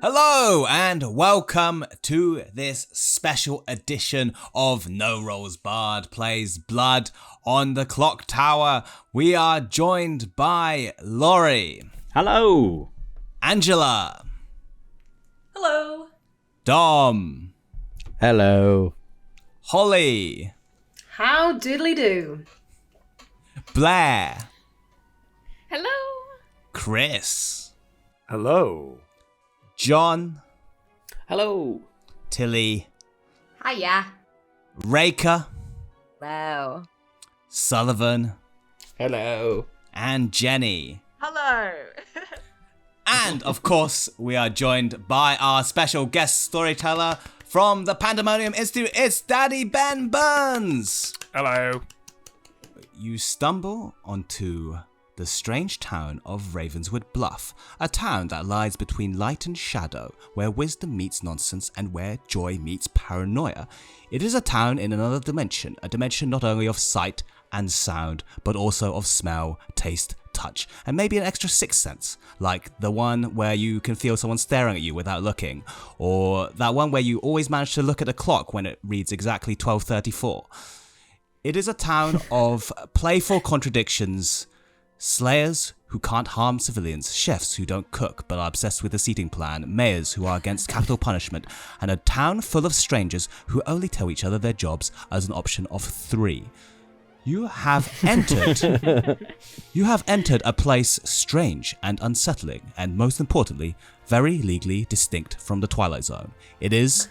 Hello and welcome to this special edition of No Rolls Barred Plays Blood on the Clocktower. We are joined by Laurie. Hello. Angela. Hello. Dom. Hello. Holly. How diddly do? Blair. Hello. Chris. Hello. John. Hello. Tilly. Hiya. Raker. Hello. Sullivan. Hello. And Jenny. Hello. And, of course, we are joined by our special guest storyteller from the Pandemonium Institute. It's Daddy Ben Burns. Hello. You stumble onto the strange town of Ravenswood Bluff, a town that lies between light and shadow, where wisdom meets nonsense and where joy meets paranoia. It is a town in another dimension, a dimension not only of sight and sound, but also of smell, taste, touch, and maybe an extra sixth sense, like the one where you can feel someone staring at you without looking, or that one where you always manage to look at the clock when it reads exactly 12:34. It is a town of playful contradictions, slayers who can't harm civilians, chefs who don't cook but are obsessed with the seating plan, mayors who are against capital punishment, and a town full of strangers who only tell each other their jobs as an option of 3. You have entered a place strange and unsettling, and most importantly, very legally distinct from the Twilight Zone. It is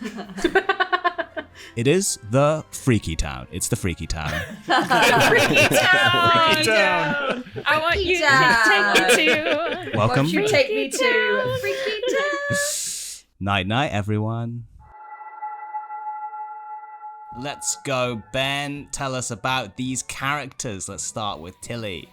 the Freaky Town. It's the Freaky Town. Freaky town. I want you to take me to. Welcome. Won't you take me to Freaky Town? Night night, everyone. Let's go, Ben. Tell us about these characters. Let's start with Tilly.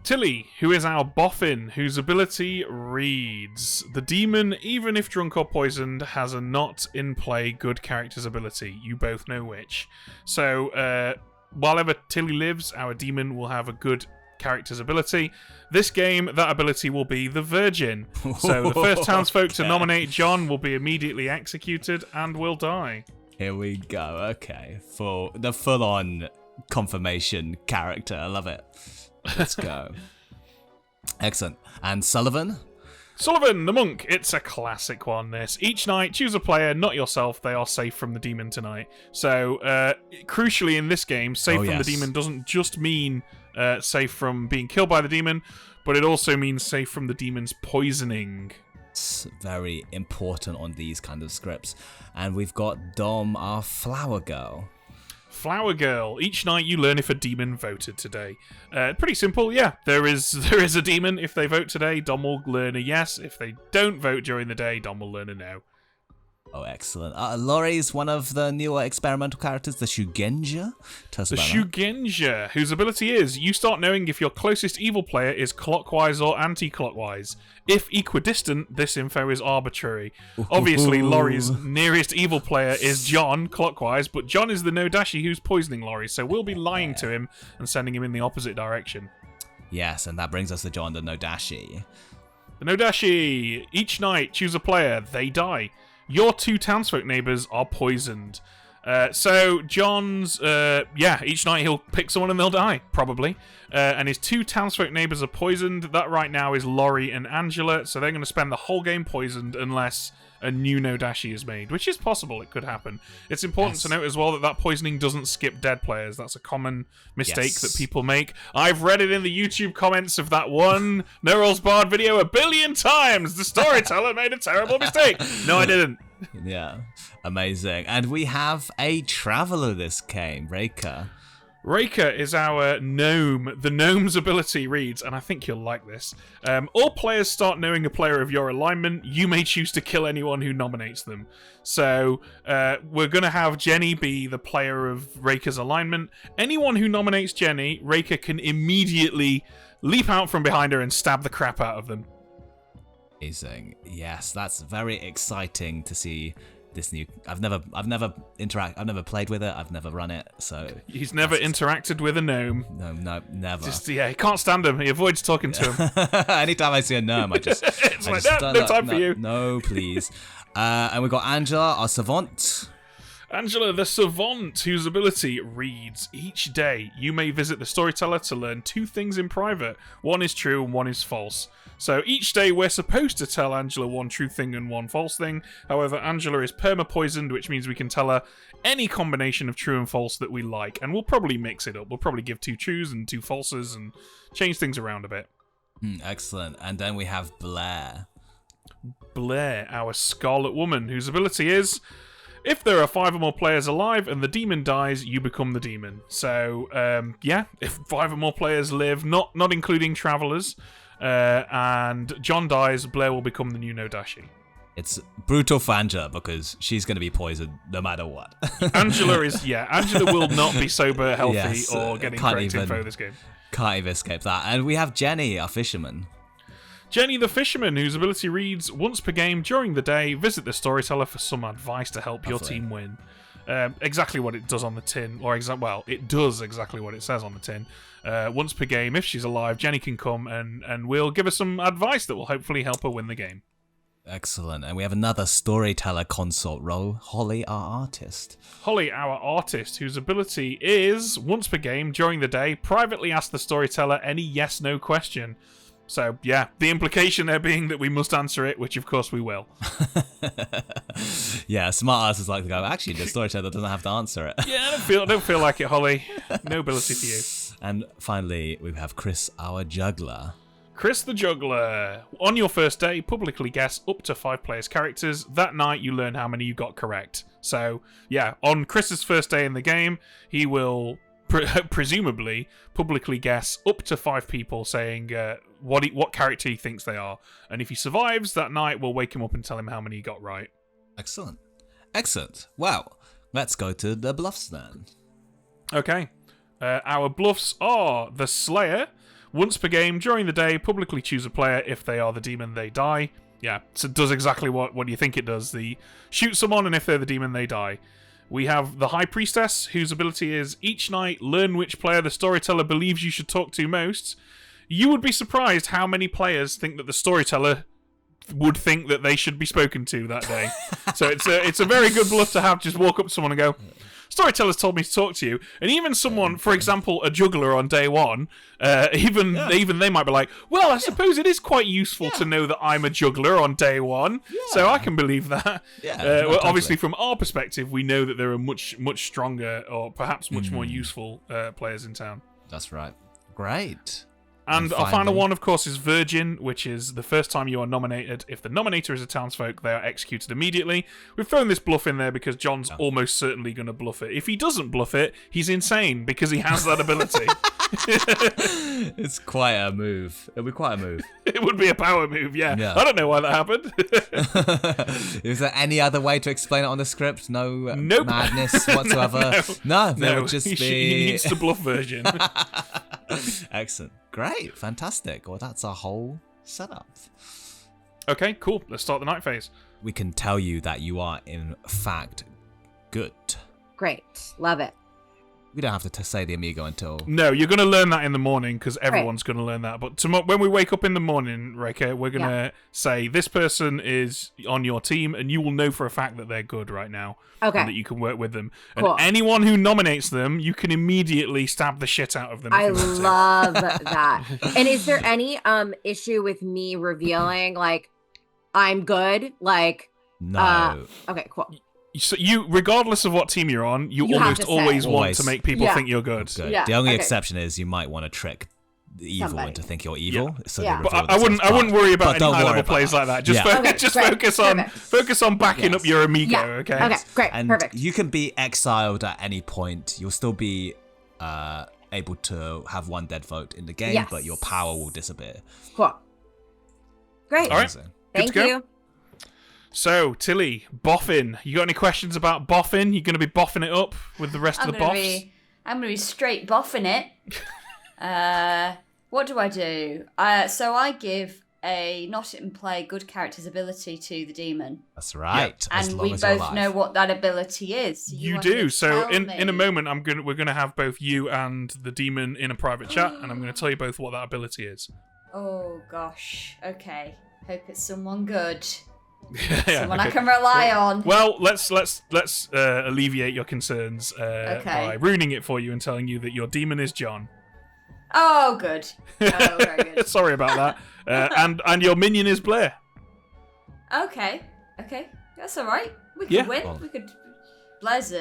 Tilly, who is our boffin, whose ability reads: the demon, even if drunk or poisoned, has a not in play good character's ability. You both know which. So, while ever Tilly lives, our demon will have a good character's ability. This game, that ability will be the Virgin. So the first townsfolk to nominate John will be immediately executed and will die. Here we go. Okay, for the full-on confirmation character. I love it. Let's go. Excellent. And Sullivan? Sullivan, the monk. It's a classic one, this. Each night, choose a player, not yourself. They are safe from the demon tonight. So, crucially in this game, safe from the demon doesn't just mean safe from being killed by the demon, but it also means safe from the demon's poisoning. It's very important on these kind of scripts. And we've got Dom, our flower girl. Flower Girl. Each night you learn if a demon voted today. Pretty simple, yeah. There is a demon. If they vote today, Dom will learn a yes. If they don't vote during the day, Dom will learn a no. Oh, excellent. Laurie's one of the newer experimental characters, the Shugenja. Tell us about that. The Shugenja, whose ability is, you start knowing if your closest evil player is clockwise or anti-clockwise. If equidistant, this info is arbitrary. Obviously, Laurie's nearest evil player is John, clockwise, but John is the Nodashi who's poisoning Laurie, so we'll be lying to him and sending him in the opposite direction. Yes, and that brings us to John, the Nodashi. The Nodashi. Each night, choose a player. They die. Your 2 townsfolk neighbours are poisoned. So John's, each night he'll pick someone and they'll die, probably. And his 2 townsfolk neighbours are poisoned. That right now is Laurie and Angela, so they're going to spend the whole game poisoned unless a new Nodashi is made, which is possible. It could happen. It's important to note as well that poisoning doesn't skip dead players. That's a common mistake that people make. I've read it in the YouTube comments of that one No Rolls Barred video 1 billion times. The storyteller made a terrible mistake. No, I didn't. Yeah, amazing. And we have a traveller this game, Raker. Raker is our gnome. The gnome's ability reads, and I think you'll like this, all players start knowing a player of your alignment. You may choose to kill anyone who nominates them. So we're going to have Jenny be the player of Raker's alignment. Anyone who nominates Jenny, Raker can immediately leap out from behind her and stab the crap out of them. Amazing. Yes, that's very exciting to see I've never played with it. I've never run it. So he's never interacted with a gnome. No, never. He can't stand him. He avoids talking to him. Anytime I see a gnome, I just no time for you. No, please. And we've got Angela, our savant. Angela, the savant, whose ability reads, each day you may visit the storyteller to learn 2 things in private. One is true and one is false. So each day we're supposed to tell Angela 1 true thing and 1 false thing. However, Angela is perma-poisoned, which means we can tell her any combination of true and false that we like. And we'll probably mix it up. We'll probably give 2 trues and 2 falses and change things around a bit. Excellent. And then we have Blair. Blair, our Scarlet Woman, whose ability is, if there are 5 or more players alive and the demon dies, you become the demon. So, if 5 or more players live, not including travelers, and John dies, Blair will become the new Nodashi. It's brutal for Angela because she's going to be poisoned no matter what. Angela will not be sober, healthy, or getting correct info this game. Can't even escape that. And we have Jenny, our fisherman. Jenny the fisherman, whose ability reads, once per game during the day, visit the storyteller for some advice to help your team win. Exactly what it does on the tin, it does exactly what it says on the tin. Once per game, if she's alive, Jenny can come and we'll give her some advice that will hopefully help her win the game. Excellent. And we have another storyteller consort role, Holly, our artist. Holly, our artist, whose ability is, once per game during the day, privately ask the storyteller any yes-no question. So, yeah, the implication there being that we must answer it, which of course we will. Yeah, smart artists like to go, actually, the storyteller doesn't have to answer it. Yeah, don't feel like it, Holly. No ability for you. And finally, we have Chris, our juggler. Chris the Juggler. On your first day, publicly guess up to 5 players' characters. That night, you learn how many you got correct. So, yeah, on Chris's first day in the game, he will presumably publicly guess up to 5 people saying what character he thinks they are. And if he survives that night, we'll wake him up and tell him how many he got right. Excellent. Well, let's go to the bluffs then. Okay. Our bluffs are the Slayer. Once per game during the day, publicly choose a player. If they are the demon, they die. Yeah, so it does exactly what you think it does. The shoot someone, and if they're the demon, they die. We have the High Priestess, whose ability is, each night, learn which player the storyteller believes you should talk to most. You would be surprised how many players think that the storyteller would think that they should be spoken to that day. So it's a very good bluff to have. Just walk up to someone and go, storyteller's told me to talk to you. And even someone, for example, a juggler on day 1, even they might be like, well, I suppose it is quite useful to know that I'm a juggler on day 1, so I can believe that. Well, obviously, from our perspective, we know that there are much stronger or perhaps much more useful players in town. That's right. Great. And our final one, of course, is Virgin, which is the first time you are nominated. If the nominator is a townsfolk, they are executed immediately. We've thrown this bluff in there because John's almost certainly going to bluff it. If he doesn't bluff it, he's insane because he has that ability. It's quite a move. It'll be quite a move. It would be a power move, yeah. I don't know why that happened. Is there any other way to explain it on the script? No madness whatsoever? No, it would just be... He needs to bluff Virgin. Excellent. Great. Fantastic. Well, that's our whole setup. Okay, cool. Let's start the night phase. We can tell you that you are, in fact, good. Great. Love it. We don't have to say the Amigo until... No, you're going to learn that in the morning because everyone's going to learn that. But tomorrow, when we wake up in the morning, Reika, we're going to say this person is on your team and you will know for a fact that they're good right now. Okay. And that you can work with them. Cool. And anyone who nominates them, you can immediately stab the shit out of them. I love that. And is there any issue with me revealing, like, I'm good? Like... No. Okay, cool. So you, regardless of what team you're on, you almost always want to make people think you're good. Yeah. The only exception is you might want to trick the evil into think you're evil. So but I wouldn't worry about any high level plays like that. Just focus on backing up your Amigo. Okay. Okay. Great. And perfect. you can be exiled at any point. You'll still be able to have 1 dead vote in the game, but your power will disappear. Cool. Great. All right. Thank you. So, Tilly, boffin. You got any questions about boffin? You're going to be boffing it up with the rest of the boffs? I'm going to be straight boffing it. What do? So I give a not in play good character's ability to the demon. That's right. As And long we as you're both alive. know what that ability is. You want to do. So tell in a me? moment, we're gonna have both you and the demon in a private chat, and I'm gonna tell you both what that ability is. Oh gosh. Okay. Hope it's someone good. Yeah, Someone I okay. can rely on. Well, let's alleviate your concerns Okay. by ruining it for you and telling you that your demon is John. Oh, good. Oh, very good. Sorry about that. And your minion is Blair. Okay. That's all right. We could Yeah. win. Well. We could. Blair's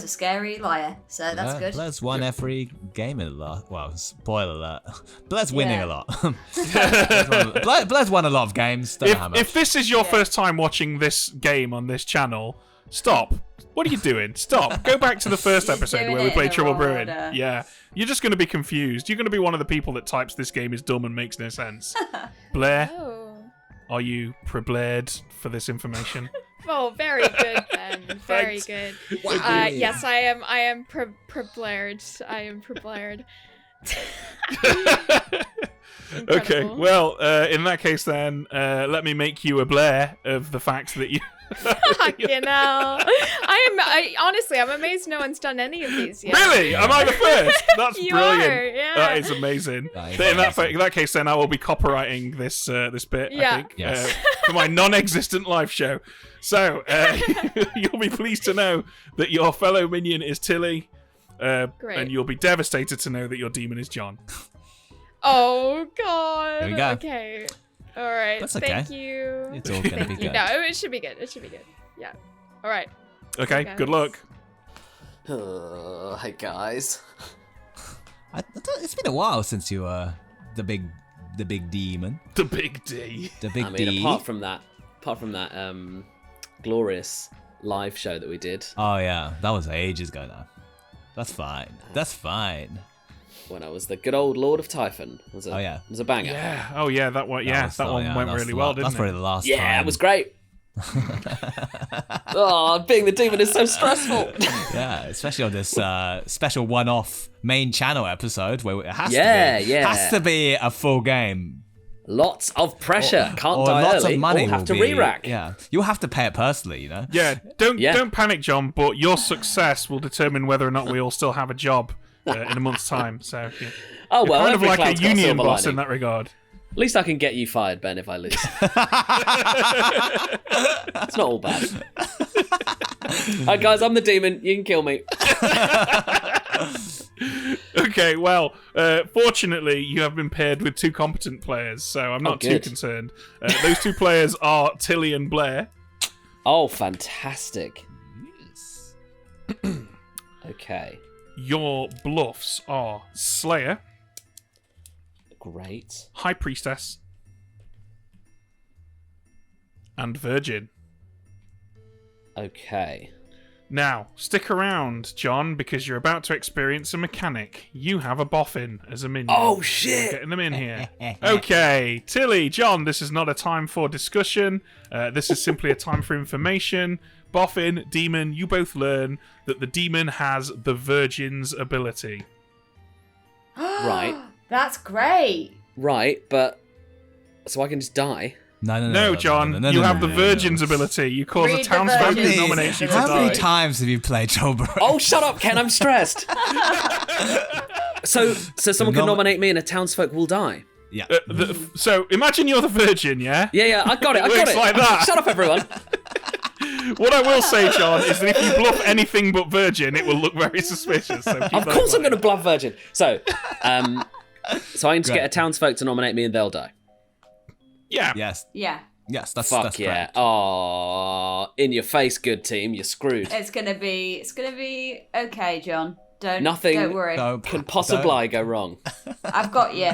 a scary liar, so that's good. Blair's won every game a lot. Well, spoiler alert. Blair's winning Yeah. a lot. Blair's won a lot of games. Don't know how much. If this is your Yeah. first time watching this game on this channel, stop. What are you doing? Stop. Go back to the first He's episode doing where we it in played the Trouble wrong Brewing. order. Yeah. You're just going to be confused. You're going to be one of the people that types this game is dumb and makes no sense. Blair, Oh. are you prepared for this information? Oh, very good, Ben. Very Thanks. good. Yes, I am prepared. I am prepared. Okay, Incredible. well, in that case then, let me make you a Blair of the fact that you... Fucking hell. Honestly, I'm amazed no one's done any of these yet. Really? Am I the first? That's You brilliant. are, yeah. That is amazing. That is In amazing. that case, then I will be copywriting this bit. I Yeah. think, Yes. for my non-existent live show. So you'll be pleased to know that your fellow minion is Tilly, Great. and you'll be devastated to know that your demon is John. Oh, God. There we go. Okay. All right. That's okay. Thank you. It's all gonna be good. No, it should be good. It should be good. Yeah. All right. Okay. guys. Good luck. Hey guys. It's been a while since you were the big demon, The big D. the big I mean, D. apart from that glorious live show that we did Oh yeah, that was ages ago now. That's fine. That's fine. when I was the good old Lord of Typhon. Oh, yeah. It was a banger. Yeah. Oh yeah. That one. Yeah. was- That oh, one yeah, went that's really the well, la- didn't That's it? probably the last Yeah, time. it was great. Oh, being the demon is so stressful. Yeah, especially on this special one-off main channel episode where it has Yeah, to be yeah. has to be a full game. Lots of pressure. Can't or die lots early. of money Or have will to be, re-rack. Yeah, you'll have to pay it personally, you know. Yeah. Yeah. Don't panic, John. But your success will determine whether or not we all still have a job in a month's time. So. Yeah. Oh well, Kind of every like a cloud's got union silver boss in lining. that regard. At least I can get you fired, Ben, if I lose. It's not all bad. Alright, guys, I'm the demon. You can kill me. Okay, well, fortunately, you have been paired with two competent players, so I'm not too good. concerned. Those two players are Tilly and Blair. Oh, fantastic. Okay, Your bluffs are Slayer, great. High Priestess, and Virgin. Okay. Now, stick around, John, because you're about to experience a mechanic. You have a boffin as a minion. Oh, shit! Getting them in here. Okay, Tilly, John, this is not a time for discussion. This is simply a time for information. Boffin, demon, you both learn that the demon has the Virgin's ability. Right. That's great. Right, but... So I can just die? No, John, you have the Virgin's ability. You cause Read a the townsfolk Virgin's who nominates you to How many die. times have you played Trouble? Oh, shut up, Ken, I'm stressed! So someone can Nom- nominate me and a townsfolk will die? Yeah. So imagine you're the Virgin, yeah? Yeah, I got it, I got works it! like that. Shut up, everyone! What I will say, John, is that if you bluff anything but Virgin, it will look very suspicious. So keep Of that course in I'm going to mind. bluff Virgin. So I can just Great. get a townsfolk to nominate me and they'll die. Yeah. Yes. Yeah. Yes. That's Fuck that's yeah! correct. Oh, in your face, good team. You're screwed. It's gonna be okay, John. Don't Nothing- worry. Don't- Can possibly go wrong. I've got you.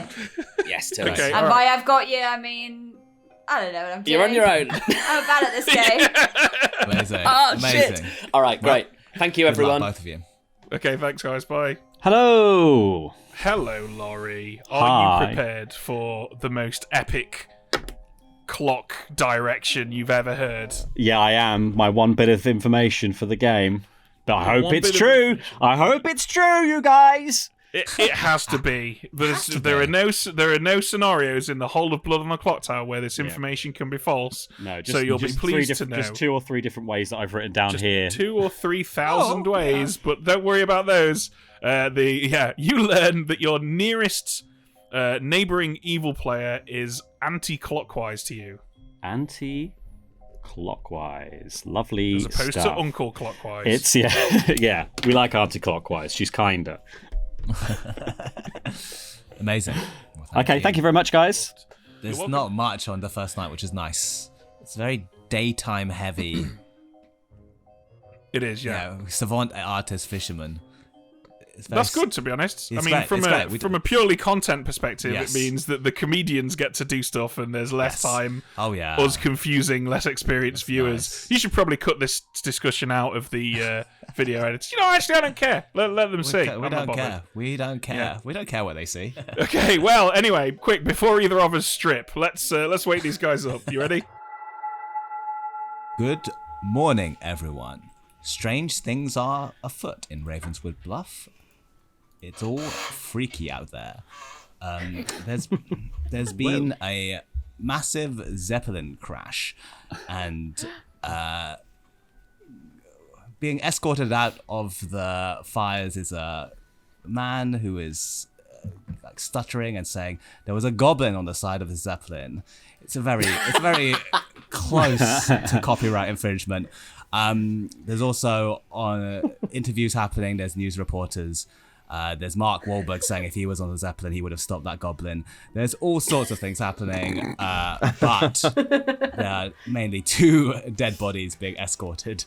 Yes, Tilly. Okay. And Alright. by I've got you, I mean I don't know what I'm doing. You're on your own. I'm bad at this game. Amazing. Oh Amazing. shit! All right, great. Thank you, Good luck, everyone. both of you. Okay, thanks, guys. Bye. Hello. Hello, Laurie. Are Hi. you prepared for the most epic clock direction you've ever heard? Yeah, I am. My one bit of information for the game. But I hope One it's bit of true. information. I hope it's true, you guys. It has to be. There are no scenarios in the whole of Blood on the Clocktower where this information can be false. No, so you'll be pleased to know. Just 2 or 3 different ways that I've written down here. 2 or 3,000 ways, but don't worry about those. You learn that your nearest neighboring evil player is anti-clockwise to you. Anti-clockwise. Lovely as opposed stuff. to Uncle Clockwise. It's yeah. We like anti-clockwise. She's kinder. Amazing. Well, thank you very much, guys. There's not much on the first night, which is nice. It's very daytime heavy. It is, yeah. Savant, artist, fisherman. That's good, to be honest. I mean, great. From a purely content perspective, Yes. it means that the comedians get to do stuff and there's less time. Oh, yeah. Us confusing, less experienced viewers. Nice. You should probably cut this discussion out of the video edits. Actually, I don't care. Let them see. We don't care. We don't care. Yeah. We don't care what they see. Okay, well, anyway, quick, before either of us strip, let's wake these guys up. You ready? Good morning, everyone. Strange things are afoot in Ravenswood Bluff. It's all freaky out there. There's been a massive Zeppelin crash, and being escorted out of the fires is a man who is like stuttering and saying there was a goblin on the side of the Zeppelin. It's very close to copyright infringement. There's also interviews happening. There's news reporters. There's Mark Wahlberg saying if he was on the Zeppelin, he would have stopped that goblin. There's all sorts of things happening, but there are mainly 2 dead bodies being escorted.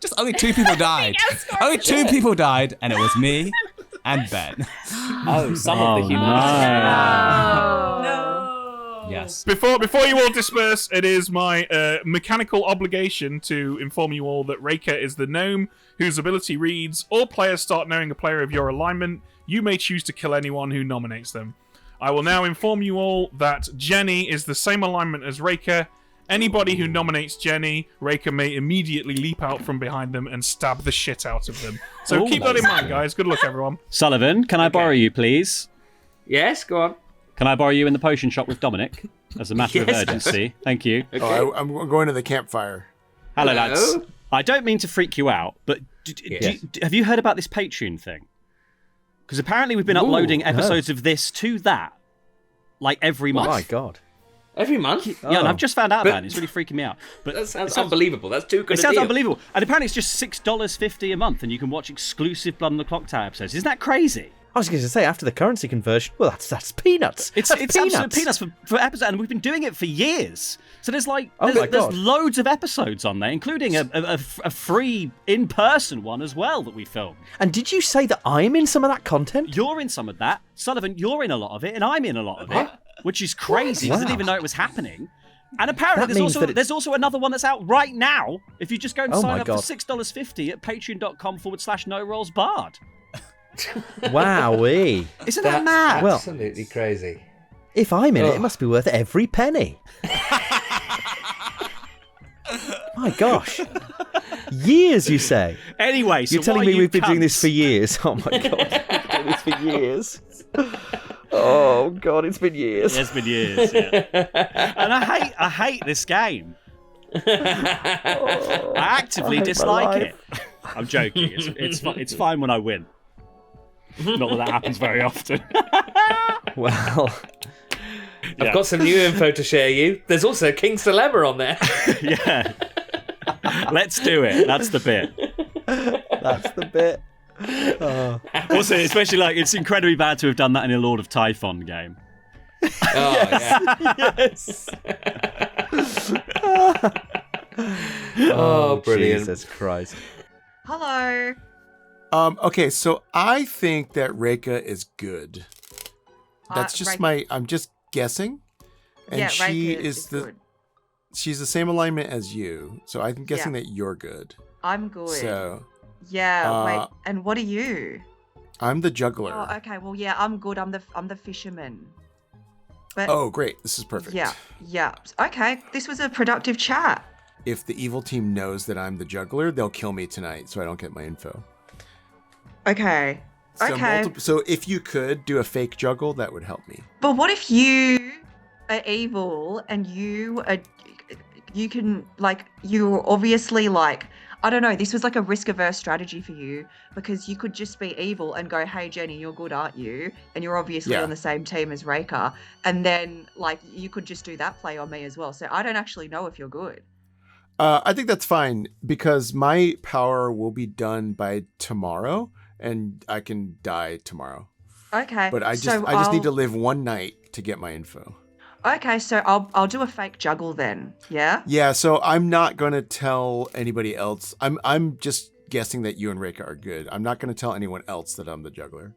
Just only 2 people died. Only 2 people died, and it was me and Ben. Oh, some of the humans. No. Yes. Before you all disperse, it is my mechanical obligation to inform you all that Reika is the gnome whose ability reads, all players start knowing a player of your alignment. You may choose to kill anyone who nominates them. I will now inform you all that Jenny is the same alignment as Reika. Anybody who nominates Jenny, Reika may immediately leap out from behind them and stab the shit out of them. So keep that in mind, guys. Good luck, everyone. Sullivan, can I borrow you, please? Yes, go on. Can I borrow you in the potion shop with Dominic? As a matter of urgency. Thank you. Okay. Oh, I'm going to the campfire. Hello, lads. I don't mean to freak you out, but have you heard about this Patreon thing? Because apparently we've been uploading episodes of this to that, like every month. Oh my god. Every month? Yeah, and I've just found out about it. It's really freaking me out. But that sounds unbelievable. That's too good It sounds unbelievable. And apparently it's just $6.50 a month and you can watch exclusive Blood on the Clocktower episodes. Isn't that crazy? I was going to say, after the currency conversion, well, that's peanuts. It's absolute peanuts for episodes, and we've been doing it for years. So there's there's loads of episodes on there, including a free in-person one as well that we filmed. And did you say that I'm in some of that content? You're in some of that. Sullivan, you're in a lot of it, and I'm in a lot of it, which is crazy. I didn't even know it was happening. And apparently there's also another one that's out right now. If you just go and sign up for $6.50 at patreon.com/NoRollsBard. Wowee. Isn't that mad? Well, absolutely crazy. If I'm in it must be worth every penny. My gosh. Years, you say? Anyway, so you're telling me we've been doing cunts? this for years. Oh my god. We've been doing this for years. Oh god, it's been years. It's been years, yeah. And I hate this game. I actively dislike it. I'm joking. It's fine when I win. Not that happens very often. Well, I've got some new info to share you. There's also King's Dilemma on there. Yeah. Let's do it. That's the bit. that's the bit. Oh. Also, especially it's incredibly bad to have done that in a Lord of Typhon game. Yes. Oh, brilliant. Jesus Christ. Hello. Okay, so I think that Reika is good. That's just I'm just guessing. And Yeah, she Reika is good. she's the same alignment as you. So I'm guessing that you're good. I'm good. So wait. And what are you? I'm the juggler. Oh, okay. Well, yeah, I'm good. I'm the fisherman. But Oh, great. This is perfect. yeah. Okay. This was a productive chat. If the evil team knows that I'm the juggler, they'll kill me tonight so I don't get my info. Okay. Okay. So if you could do a fake juggle, that would help me. But what if you are evil and you can, like, you're obviously, like, I don't know, this was like a risk-averse strategy for you because you could just be evil and go, hey, Jenny, you're good, aren't you? And you're obviously on the same team as Reka. And then, like, you could just do that play on me as well. So I don't actually know if you're good. I think that's fine because my power will be done by tomorrow and I can die tomorrow. Okay. But I just need to live one night to get my info. Okay, so I'll do a fake juggle then. Yeah? Yeah, so I'm not going to tell anybody else. I'm just guessing that you and Reka are good. I'm not going to tell anyone else that I'm the juggler.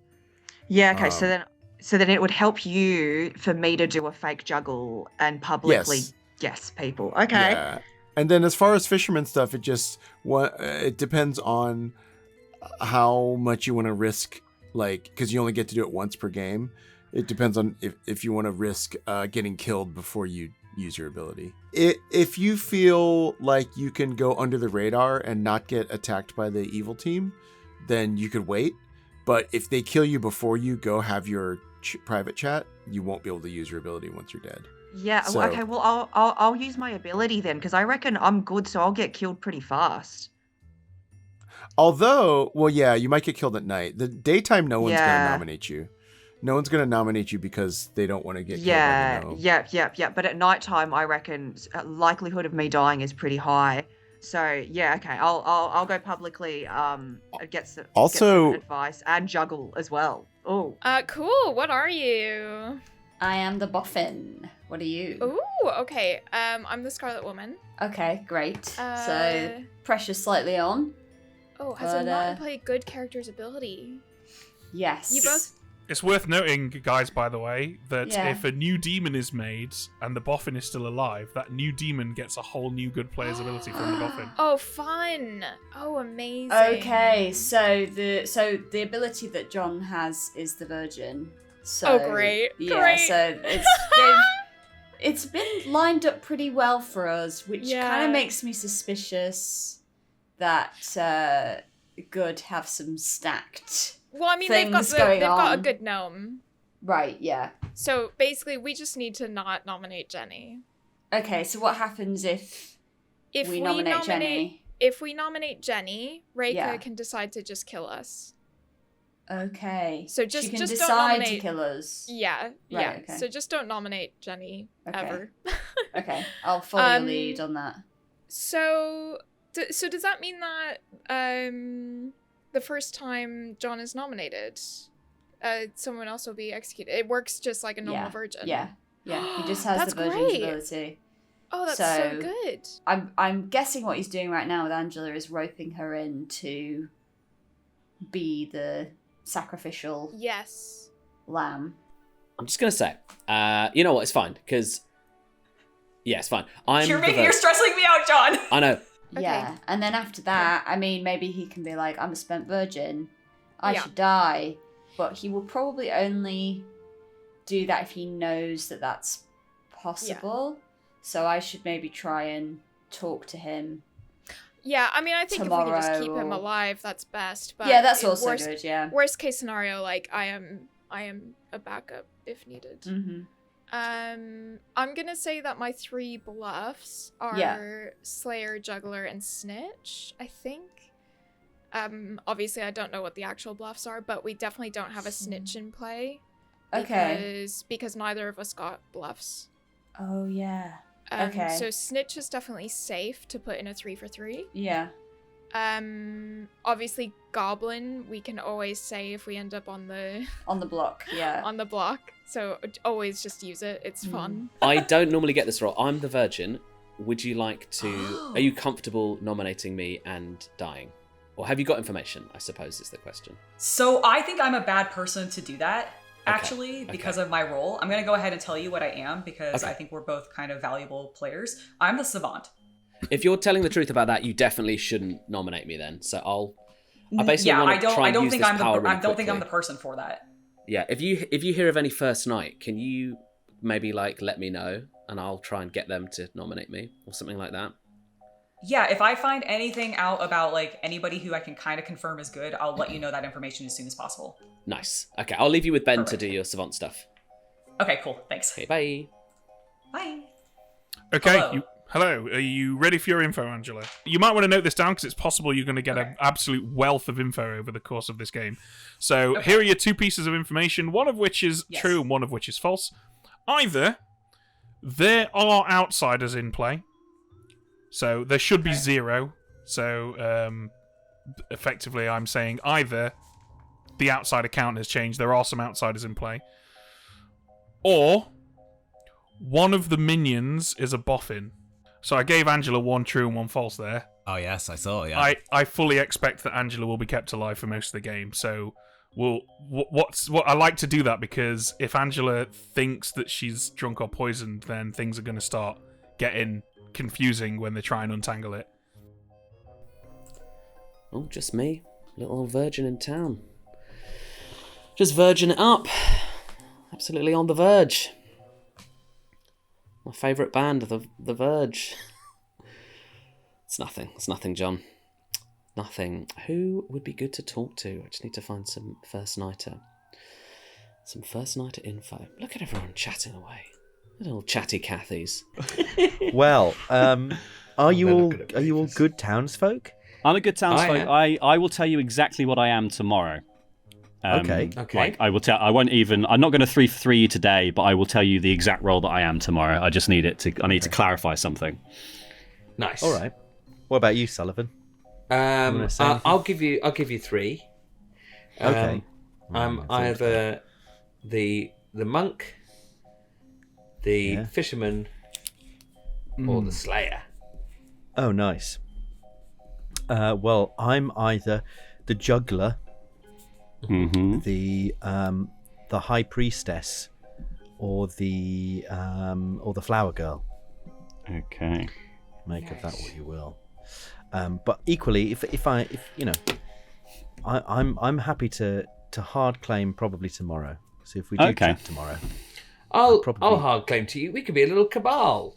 Yeah, okay. So then it would help you for me to do a fake juggle and publicly guess people. Okay. Yeah. And then as far as fisherman stuff, it depends on how much you want to risk, like, because you only get to do it once per game. It depends on if you want to risk getting killed before you use your ability. If you feel like you can go under the radar and not get attacked by the evil team, then you could wait. But if they kill you before you go have your private chat, you won't be able to use your ability once you're dead. Yeah. So, okay. Well, I'll use my ability then because I reckon I'm good, so I'll get killed pretty fast. Although, well, yeah, you might get killed at night. The daytime, no one's going to nominate you. No one's going to nominate you because they don't want to get killed. Yeah. But at nighttime, I reckon likelihood of me dying is pretty high. So yeah, okay. I'll go publicly. Get some advice and juggle as well. Oh. Cool. What are you? I am the boffin. What are you? Ooh, okay. I'm the Scarlet Woman. Okay, great. So pressure's slightly on. Oh, has a not play good character's ability? Yes. You both. It's worth noting, guys, by the way, that if a new demon is made and the boffin is still alive, that new demon gets a whole new good player's ability from the boffin. Oh, fun! Oh, amazing. Okay, so the ability that John has is the Virgin. So, great! Yeah, great. So it's been lined up pretty well for us, which kind of makes me suspicious that Good have some stacked. Well, I mean, they've got a good gnome. Right, yeah. So basically, we just need to not nominate Jenny. Okay, so what happens if we nominate Jenny? If we nominate Jenny, Reka can decide to just kill us. Okay. So she can just decide don't nominate... to kill us. Yeah, right, yeah. Okay. So just don't nominate Jenny ever. Okay, I'll follow your lead on that. So does that mean that the first time John is nominated, someone else will be executed? It works just like a normal virgin. Yeah. He just has the virgin's ability. Oh, that's so good. I'm guessing what he's doing right now with Angela is roping her in to be the sacrificial lamb. I'm just gonna say, you know what? It's fine because it's fine. You're stressing me out, John. I know. Yeah, and then after that, I mean, maybe he can be like, I'm a spent virgin, I should die. But he will probably only do that if he knows that that's possible. Yeah. So I should maybe try and talk to him. Yeah, I mean, I think if we can just keep him alive, that's best. But yeah, that's also good, yeah. Worst case scenario, like, I am a backup if needed. Mm-hmm. I'm gonna say that my 3 bluffs are Slayer, Juggler, and Snitch, I think. Obviously I don't know what the actual bluffs are, but we definitely don't have a Snitch in play. Because neither of us got bluffs. Oh, yeah. So Snitch is definitely safe to put in a 3 for 3. Yeah. Obviously Goblin, we can always say if we end up on the block, yeah. On the block. So always just use it. It's fun. I don't normally get this role. I'm the virgin. Would you like to... Are you comfortable nominating me and dying? Or have you got information, I suppose is the question. So I think I'm a bad person to do that, actually, because of my role. I'm going to go ahead and tell you what I am, because I think we're both kind of valuable players. I'm the savant. If you're telling the truth about that, you definitely shouldn't nominate me then. So I basically want to try and use this power really I don't think I'm the person for that. Yeah, if you hear of any first night, can you maybe like let me know and I'll try and get them to nominate me or something like that? Yeah, if I find anything out about like anybody who I can kind of confirm is good, I'll let you know that information as soon as possible. Nice. Okay, I'll leave you with Ben to do your savant stuff. Okay, cool. Thanks. Okay, bye. Bye. Okay, hello. Are you ready for your info, Angela? You might want to note this down because it's possible you're going to get an absolute wealth of info over the course of this game. So here are your 2 pieces of information, one of which is true and one of which is false. Either there are outsiders in play, so there should be 0. So effectively I'm saying either the outsider count has changed, there are some outsiders in play, or one of the minions is a boffin. So I gave Angela 1 true and 1 false there. Oh yes, I saw. Yeah. I fully expect that Angela will be kept alive for most of the game. So what I like to do that because if Angela thinks that she's drunk or poisoned, then things are going to start getting confusing when they try and untangle it. Oh, just me, little virgin in town. Just virgin it up. Absolutely on the verge. My favourite band, The Verge. It's nothing, John. Nothing. Who would be good to talk to? I just need to find some first nighter. Some first nighter info. Look at everyone chatting away. Little chatty Cathys. Well, are you all good townsfolk? I'm a good townsfolk. I will tell you exactly what I am tomorrow. Okay. Like, I will tell. I won't even. I'm not going to 3-for-3 you today, but I will tell you the exact role that I am tomorrow. I just need it to. I need to clarify something. Nice. All right. What about you, Sullivan? I'll give you 3. Okay. I'm either the monk, the fisherman, or the slayer. Oh, nice. Well, I'm either the juggler, the high priestess, or the flower girl. Okay. Make of that what you will. But equally, if you know, I'm happy to hard claim probably tomorrow. So if we do chat tomorrow, I'll hard claim to you. We could be a little cabal.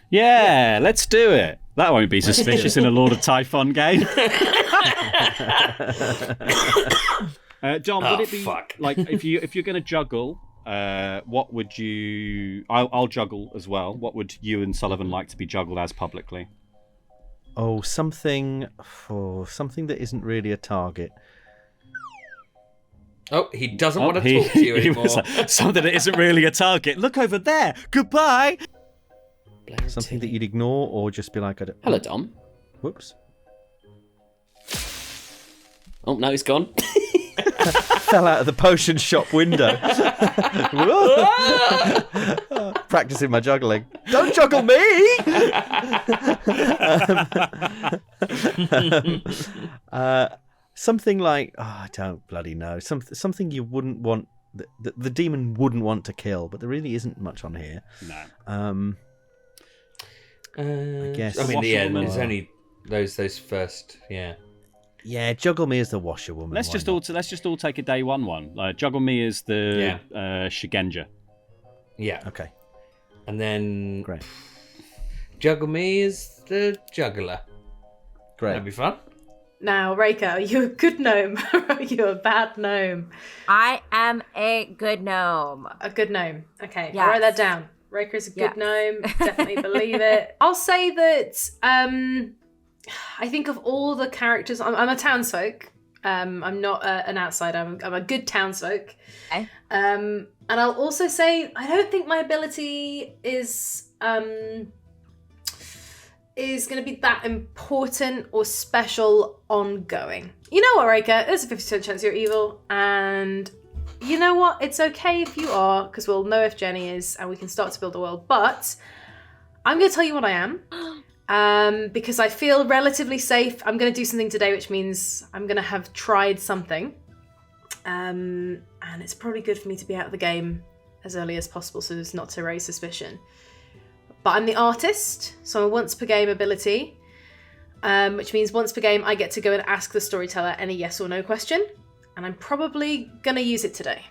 Yeah, let's do it. That won't be suspicious in a Lord of Typhon game. John, would it be like if you're going to juggle? What would you? I'll juggle as well. What would you and Sullivan like to be juggled as publicly? Oh, something that isn't really a target. Oh, he doesn't want to talk to you anymore. Something that isn't really a target. Look over there. Goodbye. Something that you'd ignore or just be like, hello, Dom. Whoops. Oh, no, he's gone. Fell out of the potion shop window. Practicing my juggling. Don't juggle me! Something like, I don't bloody know. Something you wouldn't want, the demon wouldn't want to kill, but there really isn't much on here. No. I guess. I mean, the end is only those first, Yeah, juggle me as the washerwoman. Let's just all take a day one. Juggle me as the Shigenja. Yeah. Okay. And then great. Juggle me as the juggler. Great. That'd be fun. Now, Reika, are you a good gnome or are you a bad gnome? I am a good gnome. A good gnome. Okay, Yes. I'll write that down. Reika's a good gnome. Definitely believe it. I'll say that I think of all the characters, I'm a townsfolk. I'm not an outsider. I'm a good townsfolk. Okay. And I'll also say I don't think my ability is going to be that important or special ongoing. You know what, Reika? There's a 50% chance you're evil, and you know what? It's okay if you are, because we'll know if Jenny is, and we can start to build a world. But I'm going to tell you what I am. Because I feel relatively safe. I'm going to do something today, which means I'm going to have tried something. And it's probably good for me to be out of the game as early as possible so as not to raise suspicion. But I'm the artist, so I'm a once per game ability, which means once per game I get to go and ask the storyteller any yes or no question. And I'm probably going to use it today,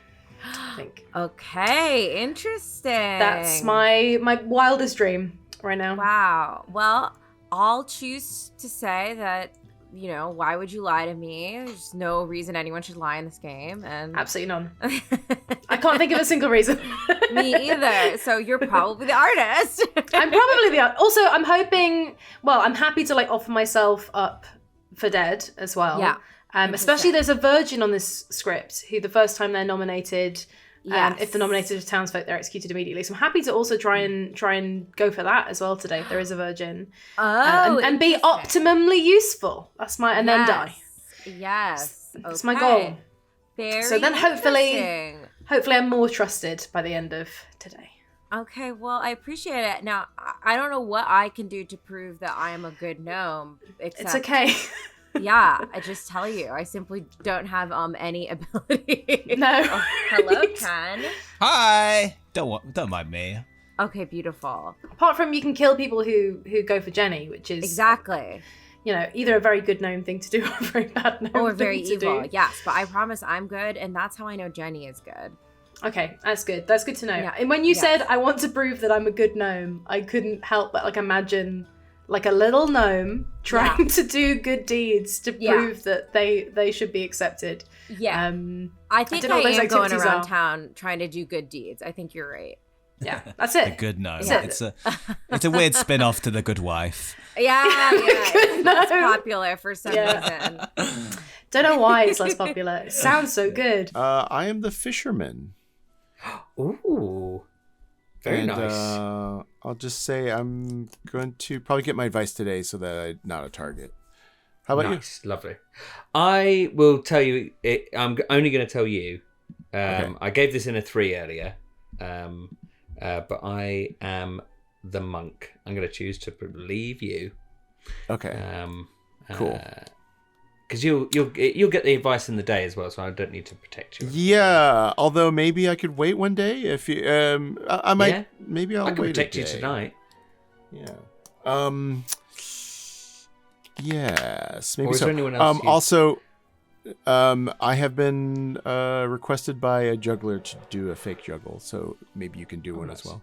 I think. Okay, interesting. That's my wildest dream right now. Wow. Well, I'll choose to say that, you know, why would you lie to me? There's no reason anyone should lie in this game. And absolutely none. I can't think of a single reason. Me either. So you're probably the artist. I'm probably the artist. Also, I'm hoping, well, I'm happy to like offer myself up for dead as well. Yeah. Especially there's a virgin on this script who the first time they're nominated, if they're nominated as townsfolk, they're executed immediately. So I'm happy to also try and go for that as well today if there is a virgin. And be optimally useful. That's my then die. Yes. That's my goal. Very so then hopefully I'm more trusted by the end of today. Okay, well, I appreciate it. Now, I don't know what I can do to prove that I am a good gnome. It's okay. Yeah, I just tell you, I simply don't have any ability. No. Hello, Ken. Hi. Don't mind me. Okay, beautiful. Apart from you can kill people who go for Jenny, which is exactly, you know, either a very good gnome thing to do or a very bad gnome or very thing to evil. do. Yes, but I promise I'm good, and that's how I know Jenny is good. Okay, that's good. That's good to know. Yeah. And when you said I want to prove that I'm a good gnome, I couldn't help but like imagine like a little gnome trying to do good deeds to prove that they should be accepted. Yeah. I think I am going around town trying to do good deeds. I think you're right. Yeah, that's it. The good gnome. It's a weird spin-off to the good wife. Yeah. It's less popular for some reason. Don't know why it's less popular. It sounds so good. I am the fisherman. Ooh. Very nice. I'll just say I'm going to probably get my advice today so that I'm not a target. How about you? Lovely. I will tell you. I'm only going to tell you. I gave this in a 3 earlier, but I am the monk. I'm going to choose to believe you. Okay. Cool. Because you'll get the advice in the day as well, so I don't need to protect you. Yeah, although maybe I could wait one day if you. I might. Yeah. Maybe I'll I can wait protect a you day. tonight. Yeah. Yes. Maybe or is so. there anyone else also, I have been requested by a juggler to do a fake juggle, so maybe you can do one as well.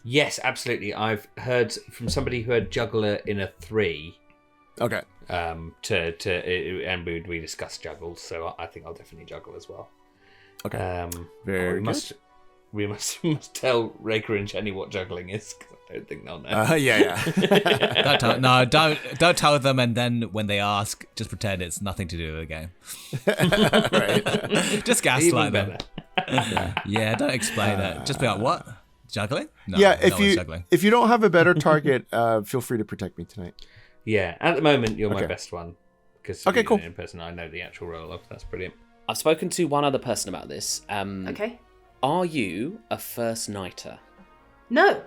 Yes, absolutely. I've heard from somebody who had juggler in a 3. Okay. And we discussed juggles, so I think I'll definitely juggle as well. Okay. Very good. We must tell Raker and Jenny what juggling is, because I don't think they'll know. Don't tell them, and then when they ask, just pretend it's nothing to do with the game. Right. Just gaslight them. Yeah, don't explain it. Just be like, what? Juggling? No, if you don't have a better target, feel free to protect me tonight. Yeah, at the moment you're my best one, because cool. In person I know the actual role of. That's brilliant. I've spoken to one other person about this. Okay. Are you a first nighter? No.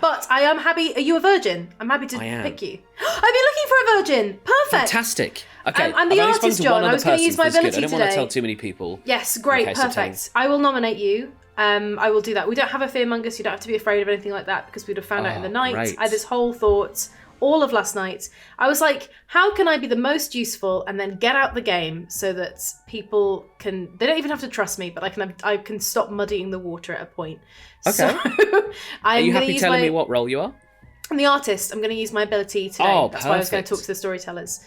But I am happy. Are you a virgin? I'm happy to pick you. I've been looking for a virgin. Perfect. Fantastic. Okay. I'm the artist, John. I was going to use my ability today. I don't want to tell too many people. Yes, great. Perfect. I will nominate you. I will do that. We don't have a fearmonger, so you don't have to be afraid of anything like that, because we'd have found out in the night. Right. I had this whole thought all of last night. I was like, how can I be the most useful and then get out the game so that people they don't even have to trust me, but I can stop muddying the water at a point. Okay. So, are you happy telling me what role you are? I'm the artist. I'm going to use my ability today. That's why I was going to talk to the storytellers.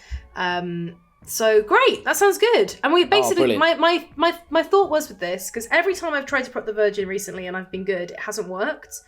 So great, that sounds good. And we basically, my thought was with this, because every time I've tried to prop the virgin recently and I've been good, it hasn't worked.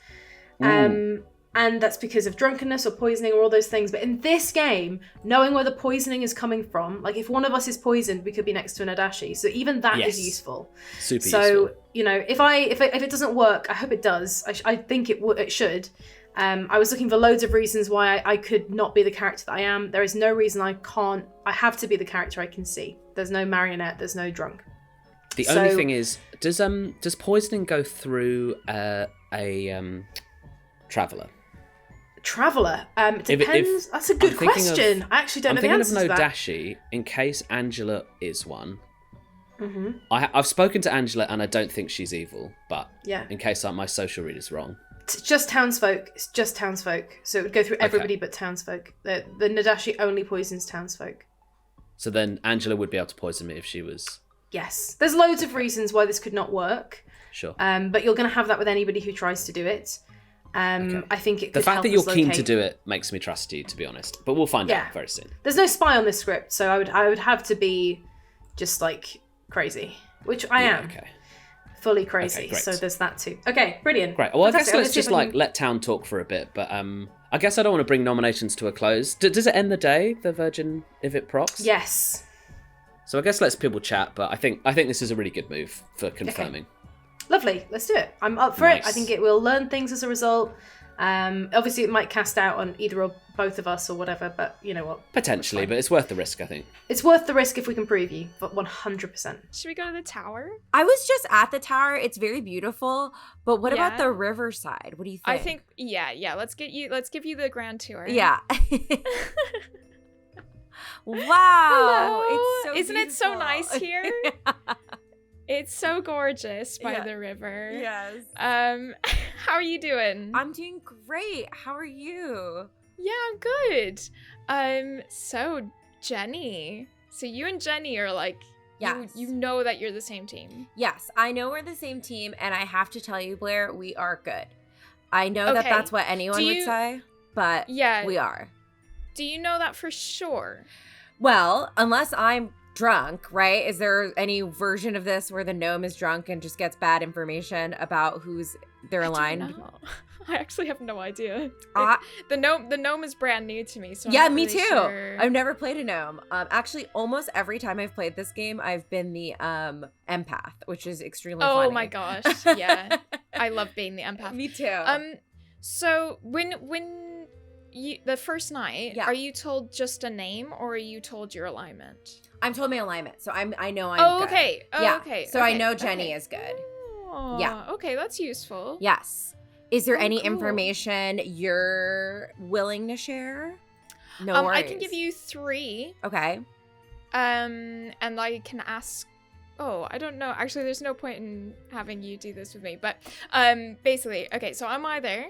And that's because of drunkenness or poisoning or all those things. But in this game, knowing where the poisoning is coming from, like if one of us is poisoned, we could be next to an Adashi. So even that is useful. Super useful. So, you know, if it doesn't work, I hope it does. I think it should. I was looking for loads of reasons why I could not be the character that I am. There is no reason I can't. I have to be the character I can see. There's no marionette. There's no drunk. The only thing is, does poisoning go through a traveller? Traveller? Depends. That's a good question. I actually don't know the answer to that. I'm thinking of Nodashi in case Angela is one. Mm-hmm. I've spoken to Angela and I don't think she's evil, but yeah. In case my social read is wrong. It's just townsfolk. It's just townsfolk. So it would go through everybody but townsfolk. The Nodashi only poisons townsfolk. So then Angela would be able to poison me if she was... Yes. There's loads of reasons why this could not work. Sure. But you're going to have that with anybody who tries to do it. I think it could The fact help that you're us keen locate... to do it makes me trust you, to be honest. But we'll find out very soon. There's no spy on this script, so I would have to be just like crazy, which I am. Okay. Fully crazy. Okay, great. So there's that too. Okay, brilliant. Great. Well, I guess Fantastic. let's just let town talk for a bit. But I guess I don't want to bring nominations to a close. Does it end the day, the Virgin, if it procs? Yes. So I guess let's people chat. But I think this is a really good move for confirming. Okay. Lovely. Let's do it. I'm up for it. I think it will learn things as a result. Obviously, it might cast out on either or both of us or whatever, but you know what? Potentially, but it's worth the risk, I think. It's worth the risk if we can prove you, but 100%. Should we go to the tower? I was just at the tower. It's very beautiful, but what about the riverside? What do you think? I think let's give you the grand tour. Yeah. Wow. Hello. It's so Isn't it so beautiful. nice here? It's so gorgeous by the river. Yes. How are you doing? I'm doing great. How are you? Yeah, I'm good. So Jenny. So you and Jenny are like, you know that you're the same team. Yes, I know we're the same team, and I have to tell you, Blair, we are good. I know that that's what anyone would say, but we are. Do you know that for sure? Well, unless I'm drunk, right? Is there any version of this where the gnome is drunk and just gets bad information about who's they're aligned? I actually have no idea. The gnome is brand new to me, so yeah, I'm not me really too. Sure. I've never played a gnome. Actually, almost every time I've played this game, I've been the empath, which is extremely funny. Oh my gosh, yeah, I love being the empath. Me too. So when you the first night, are you told just a name or are you told your alignment? I'm told my alignment, so I know I'm good. Okay. Oh, yeah. okay. So I know Jenny is good. Oh, yeah. Okay, that's useful. Yes. Is there any cool. information you're willing to share? No worries. I can give you 3. Okay. And I can ask. Oh, I don't know. Actually, there's no point in having you do this with me. But basically, okay. So I'm either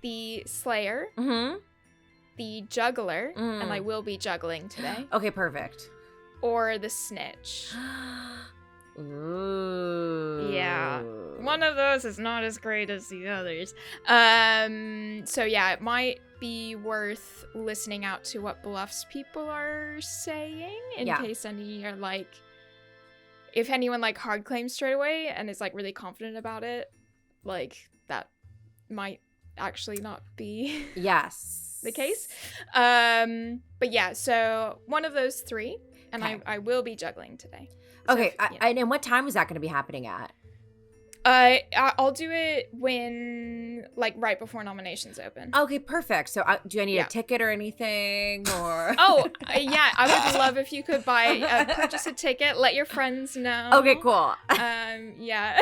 the Slayer, the Juggler, and I will be juggling today. Okay, perfect. Or the Snitch. Ooh. Yeah. One of those is not as great as the others. So yeah, it might be worth listening out to what Bluff's people are saying in case any are like, if anyone like hard claims straight away and is like really confident about it, like that might actually not be the case. But yeah, so one of those 3, and I will be juggling today. Okay, and what time is that going to be happening at? I'll do it when, like, right before nominations open. Okay, perfect. So do I need a ticket or anything, or? Yeah, I would love if you could purchase a ticket. Let your friends know. Okay, cool. Yeah.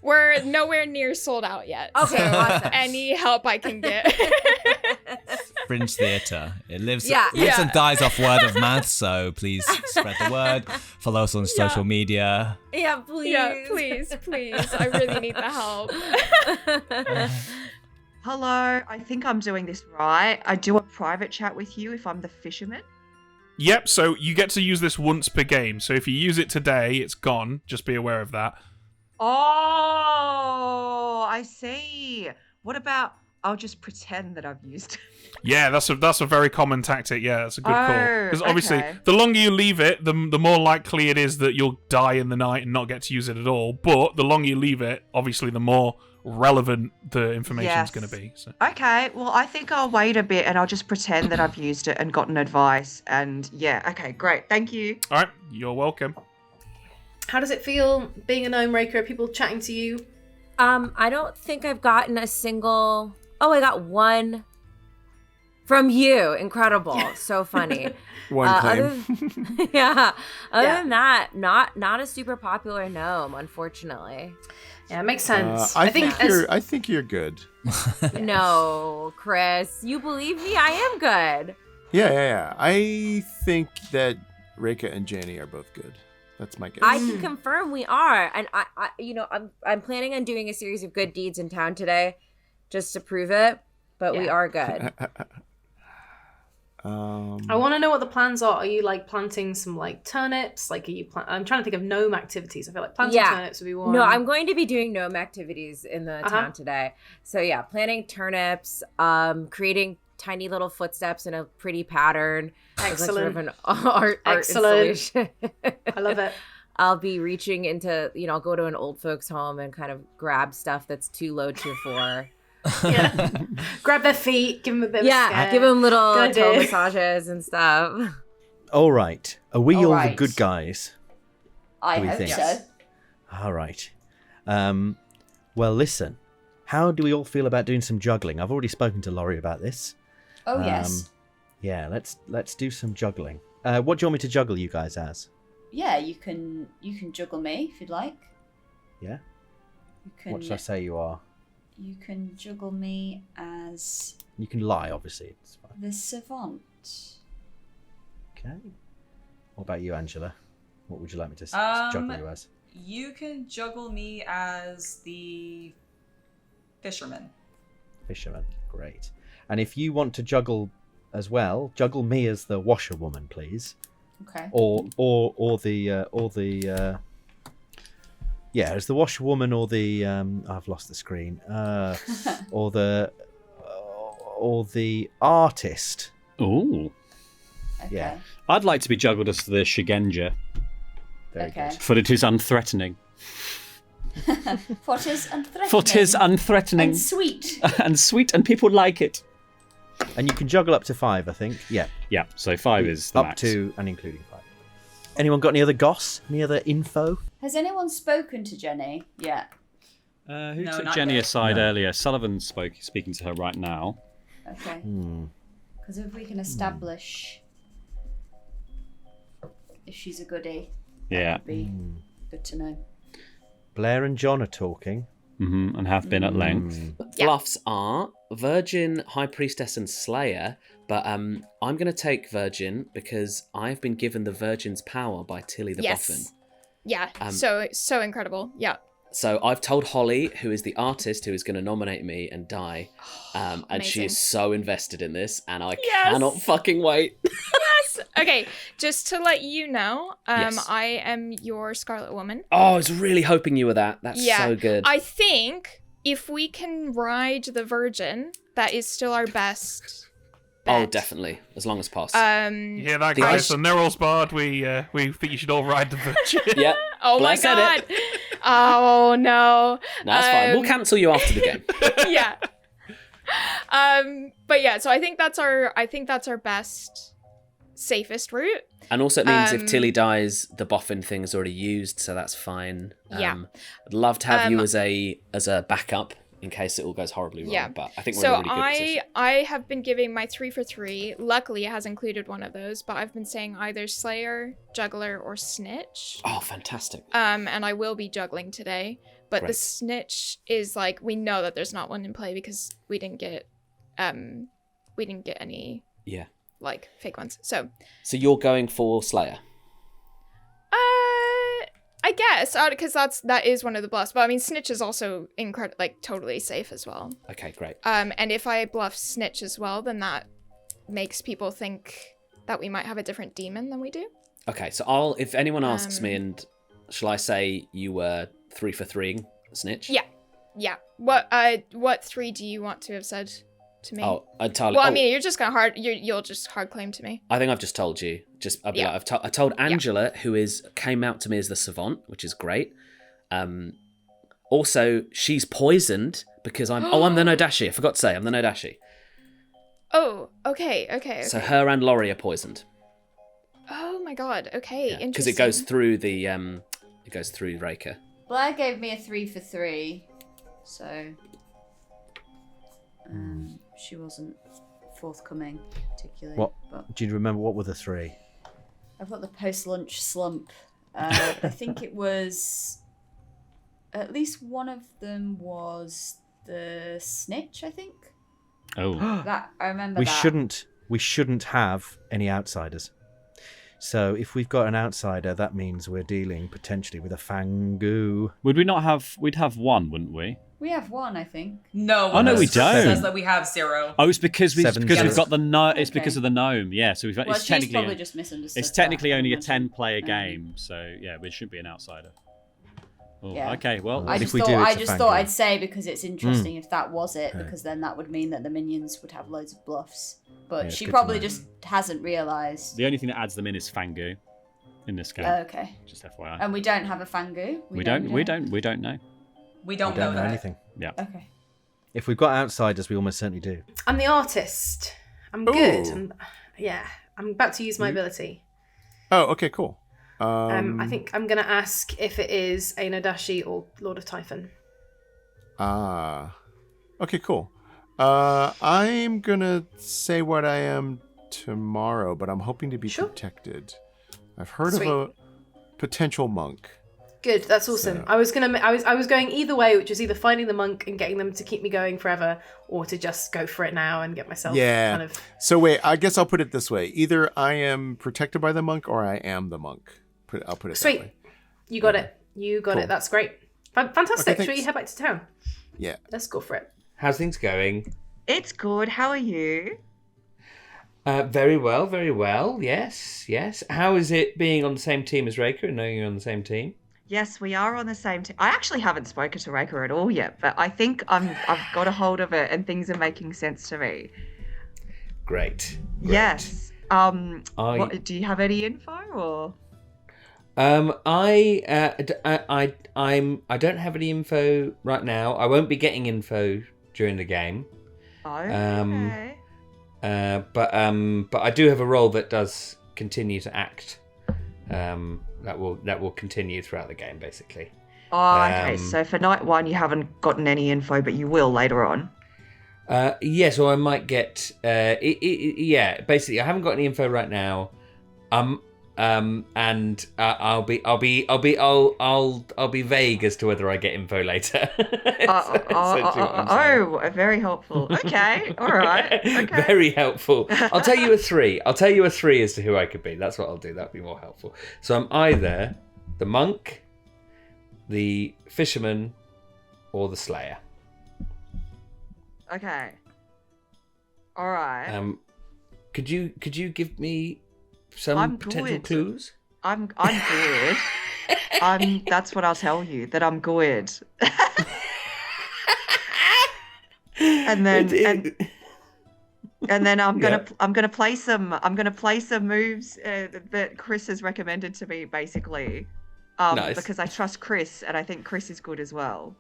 We're nowhere near sold out yet. Okay, so awesome. Any help I can get. Fringe theater. It lives Yeah. and dies off word of mouth, so please spread the word. Follow us on social media. Yeah, please. Yeah, please. I really need the help. Hello, I think I'm doing this right. I do a private chat with you if I'm the fisherman. Yep, so you get to use this once per game. So if you use it today, it's gone. Just be aware of that. Oh, I see. What about I'll just pretend that I've used it? Yeah, that's a very common tactic. Yeah, that's a good call. Because obviously, okay. the longer you leave it, the more likely it is that you'll die in the night and not get to use it at all. But the longer you leave it, obviously, the more relevant the information's going to be. So. Okay, well, I think I'll wait a bit and I'll just pretend that I've used it and gotten advice. And yeah, okay, great. Thank you. All right, you're welcome. How does it feel being a gnome raker? Are people chatting to you? I don't think I've gotten a single... Oh, I got one from you. Incredible. So funny. One claim. Other than that, not a super popular gnome, unfortunately. Yeah, it makes sense. I think you're good. No, Chris. You believe me? I am good. Yeah. I think that Reika and Jenny are both good. That's my guess. I can confirm we are. And I'm planning on doing a series of good deeds in town today just to prove it, but we are good. I want to know what the plans are. Are you like planting some like turnips? Like, are you? I'm trying to think of gnome activities. I feel like planting turnips would be one. No, I'm going to be doing gnome activities in the town today. So yeah, planting turnips, creating tiny little footsteps in a pretty pattern. Excellent. Like sort of an art installation. I love it. I'll be reaching into, I'll go to an old folks home and kind of grab stuff that's too low tier 4. Yeah. Grab their feet, give them a bit of a scare. Give them little toe massages and stuff. All right. Are we all the good guys? I hope so. All right. Well, listen. How do we all feel about doing some juggling? I've already spoken to Laurie about this. Oh, yes. Yeah, let's do some juggling. What do you want me to juggle you guys as? Yeah, you can juggle me if you'd like. Yeah? You can, what should I say you are? You can juggle me as... You can lie, obviously. It's fine. The savant. Okay. What about you, Angela? What would you like me to juggle you as? You can juggle me as the fisherman. Fisherman, great. And if you want to juggle as well, juggle me as the washerwoman, please. Okay. Or the yeah, as the washerwoman or the I've lost the screen. or the artist. Ooh. Okay. Yeah. I'd like to be juggled as the Shigenja. Very good. For it is unthreatening. For it is unthreatening. For it is unthreatening. And sweet. And sweet, and people like it. And you can juggle up to 5, I think. Yeah. Yeah, so 5 is the up max. to and including 5. Anyone got any other goss? Any other info? Has anyone spoken to Jenny yet? Who took Jenny aside earlier? Sullivan's speaking to her right now. Okay. Because if we can establish if she's a goodie, that would be good to know. Blair and John are talking. And have been at length. Bluffs are Virgin, High Priestess, and Slayer. But I'm going to take Virgin because I've been given the Virgin's power by Tilly the Boffin. Yeah, so incredible. Yeah. So I've told Holly, who is the artist who is going to nominate me and die, and she is so invested in this, and I cannot fucking wait. Yes. Okay, just to let you know, Yes. I am your Scarlet Woman. Oh, I was really hoping you were that. That's so good. I think if we can ride the Virgin, that is still our best bet. Oh, definitely. As long as possible. You hear that, guys? So they're all sparred. We think you should all ride the Virgin. Yeah. Oh Blair my said god. it. Oh no. No, that's fine. We'll cancel you after the game. Yeah. But yeah, so I think that's our best, safest route. And also it means if Tilly dies, the Boffin thing is already used, so that's fine. Yeah. I'd love to have you as a backup in case it all goes horribly wrong. But I think we're in a really good position. I have been giving my 3 for 3. Luckily, it has included one of those, but I've been saying either Slayer, Juggler, or Snitch. Oh, fantastic. And I will be juggling today. But the Great. Snitch is like, we know that there's not one in play because we didn't get any like fake ones. So you're going for Slayer. I guess because that is one of the bluffs. But I mean, Snitch is also totally safe as well. Okay, great. And if I bluff Snitch as well, then that makes people think that we might have a different demon than we do. Okay, so if anyone asks me, and shall I say you were 3 for 3 Snitch? Yeah. What 3 do you want to have said to me? Oh, entirely. Well, I mean, you're just gonna you'll just hard claim to me. I think I've just told you. I'll be like, I told Angela, who came out to me as the Savant, which is great. Also, she's poisoned because I'm the Nodashi. I forgot to say, I'm the Nodashi. Oh, okay. So her and Laurie are poisoned. Oh my god. Okay, interesting. Because it goes through Reika. Blair gave me a 3 for 3, so she wasn't forthcoming particularly. What? But Do you remember what were the 3? I've got the post-lunch slump. I think it was at least one of them was the Snitch. I think. Oh. That I remember. We shouldn't have any outsiders. So if we've got an outsider, that means we're dealing potentially with a Fangu. Would we not have? We'd have one, wouldn't we? We have one, I think. No. Oh no, we don't. It says that we have 0. Oh, it's because we've got the gnome. It's Okay. because of the gnome. Yeah, so we've. Well, it's she's technically probably just misunderstood. it's technically that, only a imagine. 10-player game, so yeah, we should be an outsider. Oh, Yeah. okay. Well, I just thought I'd say because it's interesting if that was it, Okay. because then that would mean that the minions would have loads of bluffs. But Yeah, she good to probably know. just hasn't realised. the only thing that adds them in is Fangu in this game. Okay. Just FYI. And we don't have a Fangu. We don't know. We don't We know don't know that. anything. Yeah. Okay. If we've got outsiders, we almost certainly do. I'm the artist. I'm good. I'm about to use my ability. Oh, okay, cool. I think I'm going to ask if it is a Nodashi or Lord of Typhon. Okay, cool. I'm gonna say what I am tomorrow, but I'm hoping to be protected. I've heard Sweet. of a potential monk. Good, that's awesome. So- I was going either way, which is either finding the monk and getting them to keep me going forever, or to just go for it now and get myself kind of. So wait, I guess I'll put it this way: either I am protected by the monk, or I am the monk. I'll put it Sweet. that way. You got it. You got Cool. it. That's great. Fantastic. Okay, Shall we thanks. head back to town? Yeah. Let's go for it. How's things going? It's good. How are you? Very well, very well. Yes, yes. How is it being on the same team as Raker and knowing you're on the same team? Yes, we are on the same team. I actually haven't spoken to Raker at all yet, but I think I've got a hold of it and things are making sense to me. Great. Yes. What, do you have any info or? I don't have any info right now. I won't be getting info during the game. Okay. But I do have a role that does continue to act. That will continue throughout the game, basically. Oh, okay. So for night 1, you haven't gotten any info, but you will later on. Yeah, so I might get. Yeah, basically, I haven't got any info right now. And I'll be vague as to whether I get info later. Very helpful. Okay, all right. Okay. Very helpful. I'll tell you a 3. I'll tell you a 3 as to who I could be. That's what I'll do. That'd be more helpful. So I'm either the monk, the fisherman, or the slayer. Okay. All right. Could you give me some potential clues? I'm good. That's what I'll tell you, that I'm good. and then I'm gonna play some moves that Chris has recommended to me, basically. Nice. Because I trust Chris and I think Chris is good as well.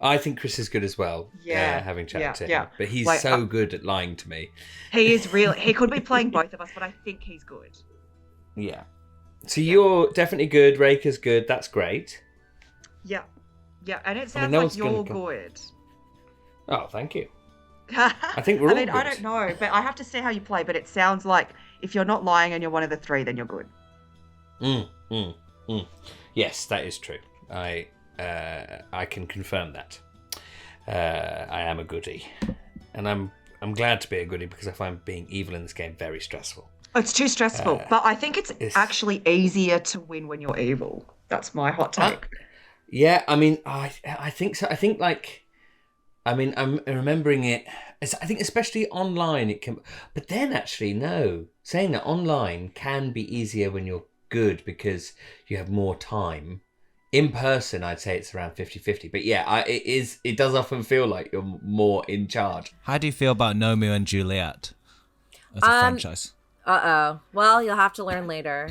I think Chris is good as well. Yeah, having chatted to him, yeah. but he's Like, so good at lying to me. He is real. He could be playing both of us, but I think he's good. Yeah. So you're definitely good. Raker's good. That's great. Yeah, and it sounds no like one's gonna you're come. good. Oh, thank you. I think we're all good. I don't know, but I have to see how you play. But it sounds like if you're not lying and you're one of the 3, then you're good. Yes, that is true. I can confirm that. I am a goodie, and I'm glad to be a goodie because I find being evil in this game very stressful. It's too stressful, but I think it's actually easier to win when you're evil. That's my hot take. Yeah, I mean, I think so. I think I'm remembering it. I think especially online it can, but then actually no. Saying that online can be easier when you're good because you have more time. In person, I'd say it's around 50-50. But yeah, it does often feel like you're more in charge. How do you feel about Romeo and Juliet as a franchise? Well, you'll have to learn later.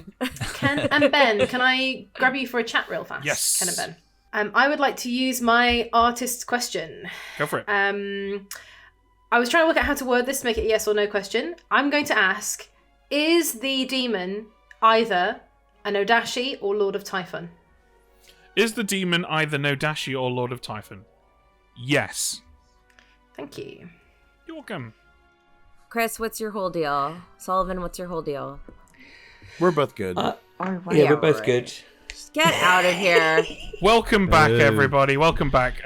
Ken and Ben, can I grab you for a chat real fast? Yes. Ken and Ben. I would like to use my artist question. Go for it. I was trying to work out how to word this to make it a yes or no question. I'm going to ask, is the demon either a Nodashi or Lord of Typhon? Is the demon either Nodashi or Lord of Typhon? Yes. Thank you. You're welcome. Chris, what's your whole deal? Sullivan, what's your whole deal? We're both good. Yeah, we're both good. Just get out of here. Welcome back, everybody. Welcome back.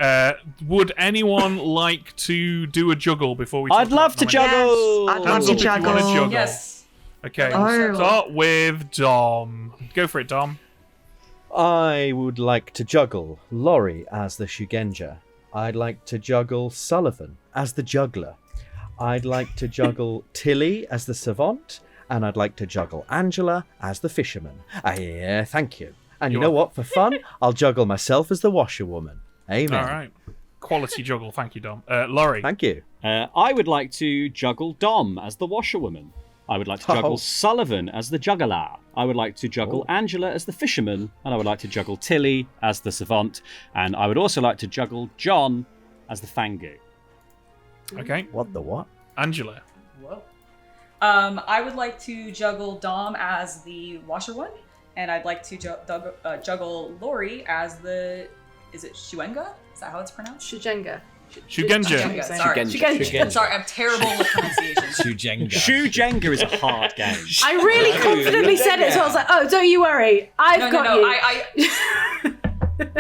Would anyone like to do a juggle before we? I'd love to juggle. Yes, I'd love to juggle. Yes. Okay. Oh. Start with Dom. Go for it, Dom. I would like to juggle Lori as the Shugenja. I'd like to juggle Sullivan as the juggler. I'd like to juggle Tilly as the savant. And I'd like to juggle Angela as the fisherman. Yeah, thank you. And you know what? For fun, I'll juggle myself as the washerwoman. Amen. All right. Quality juggle. Thank you, Dom. Laurie. Thank you. I would like to juggle Dom as the washerwoman. I would like to juggle Sullivan as the juggler. I would like to juggle Angela as the fisherman. And I would like to juggle Tilly as the savant. And I would also like to juggle John as the fangu. Okay. What the what? Angela. Whoa. I would like to juggle Dom as the washerwoman, and I'd like to juggle Lori as the... Is it Shuenga? Is that how it's pronounced? Shujenga. Shugenja. Sorry. Shugenja. Sorry, I'm terrible with pronunciation. Shujenga is a hard game. I really confidently said it, so I was like, oh, don't you worry. I've got you.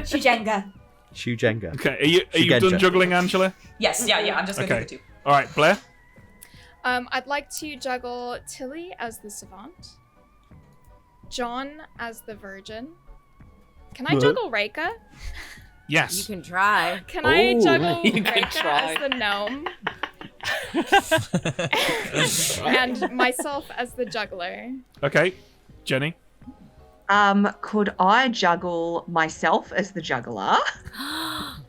Shujenga. Shujenga. Okay, are you done juggling, Angela? Yes, yeah, I'm just going to do the two. All right, Blair? I'd like to juggle Tilly as the savant, John as the virgin. Can I juggle Reika? Yes. You can try. Can I juggle Reika as the gnome? And myself as the juggler. Okay, Jenny? Could I juggle myself as the juggler?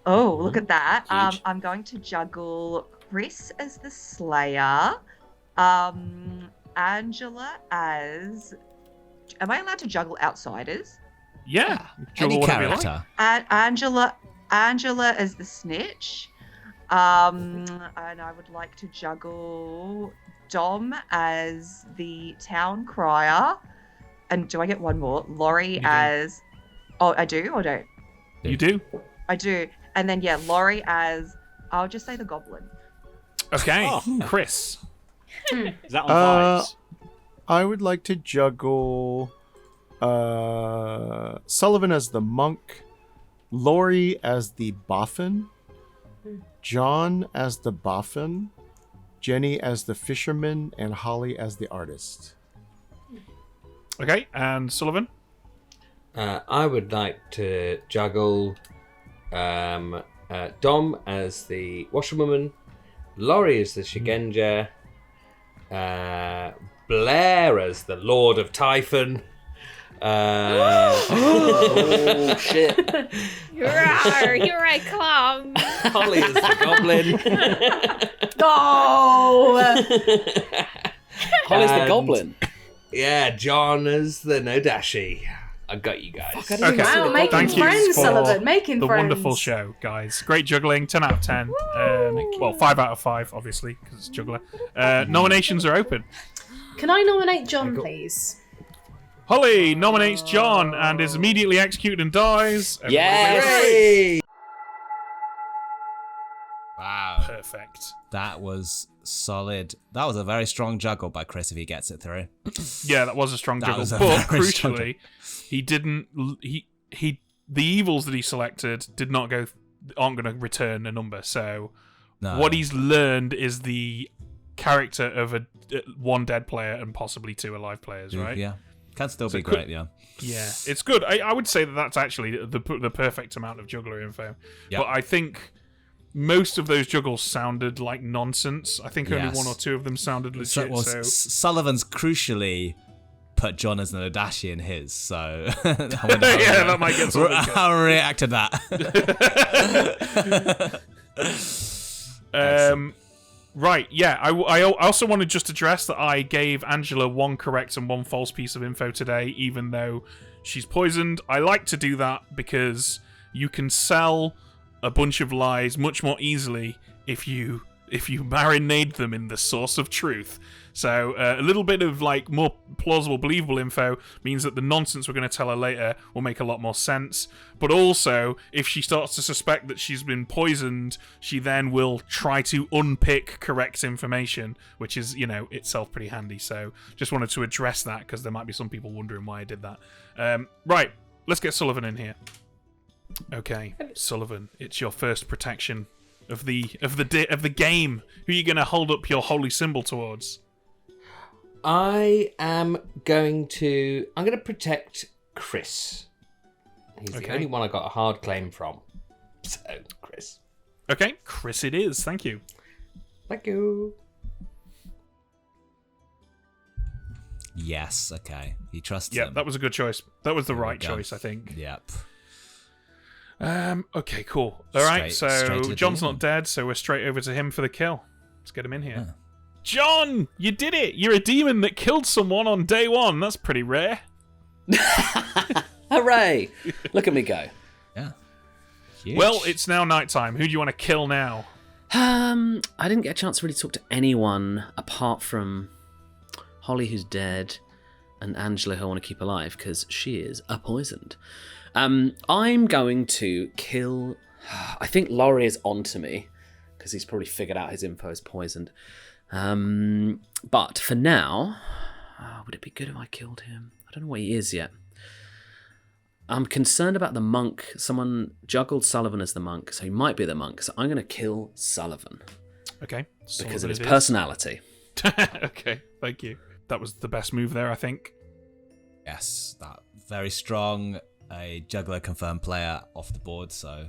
Oh, look at that. I'm going to juggle Chris as the slayer. Angela as... Am I allowed to juggle outsiders? Yeah. Any character. Angela as the snitch. And I would like to juggle Dom as the town crier. And do I get one more? Laurie as... Oh, I do or don't? You do? I do. And then, Laurie as... I'll just say the goblin. Okay, Chris. Is that on vibes? I would like to juggle Sullivan as the monk, Laurie as the boffin, John as the boffin, Jenny as the fisherman, and Holly as the artist. Okay, and Sullivan? I would like to juggle Dom as the washerwoman, Laurie as the Shigenja, Blair as the Lord of Typhon. Oh shit! Here I come. Holly as the goblin. Oh! Holly's the goblin. Yeah, John as the Nodashi. I got you guys. Okay. Wow, making friends, Sullivan. Making the friends. Wonderful show, guys. Great juggling. 10 out of 10. Well, 5 out of 5, obviously, because it's juggler. Nominations are open. Can I nominate John, please? Holly nominates John and is immediately executed and dies. Yes! Wow. Perfect. That was solid. That was a very strong juggle by Chris if he gets it through. Yeah, that was a strong juggle. was a But very strong crucially, he didn't. The evils that he selected aren't going to return a number. So what he's learned is the character of one dead player and possibly 2 alive players, right? Yeah. Can still be great, yeah. Yeah, it's good. I would say that's actually the perfect amount of juggler info. Yep. But I think most of those juggles sounded like nonsense. I think only 1 or 2 of them sounded legit. Sullivan's crucially put John as an Nodashi in his, so... that might get something. I'll react to that. Right, yeah. I also want to just address that I gave Angela 1 correct and 1 false piece of info today, even though she's poisoned. I like to do that because you can sell a bunch of lies much more easily if you marinate them in the source of truth. So a little bit of more plausible, believable info means that the nonsense we're going to tell her later will make a lot more sense. But also, if she starts to suspect that she's been poisoned, she then will try to unpick correct information, which is, itself pretty handy. So just wanted to address that because there might be some people wondering why I did that. Right, let's get Sullivan in here. Okay, Sullivan, it's your first protection of the game. Who are you going to hold up your holy symbol towards? I'm going to protect Chris. He's the only one I got a hard claim from. So, Chris. Okay, Chris it is. Thank you. Thank you. Yes, okay. He trusts Yeah, him. that was a good choice. That was the There we right go. choice, I think. Yep. Okay, cool. All right, Straight to so the John's demon. not dead, so we're straight over to him for the kill. Let's get him in here. Huh. John, you did it! You're a demon that killed someone on day one. That's pretty rare. Hooray! Look at me go. Yeah. Huge. Well, it's now nighttime. Who do you want to kill now? I didn't get a chance to really talk to anyone apart from Holly, who's dead, and Angela, who I want to keep alive because she is poisoned. I'm going to kill. I think Laurie is onto me because he's probably figured out his info is poisoned. But for now, would it be good if I killed him? I don't know what he is yet. I'm concerned about the monk. Someone juggled Sullivan as the monk, so he might be the monk. So I'm going to kill Sullivan. Okay. Because of his personality. Okay, thank you. That was the best move there, I think. Yes, that very strong. A juggler confirmed player off the board, so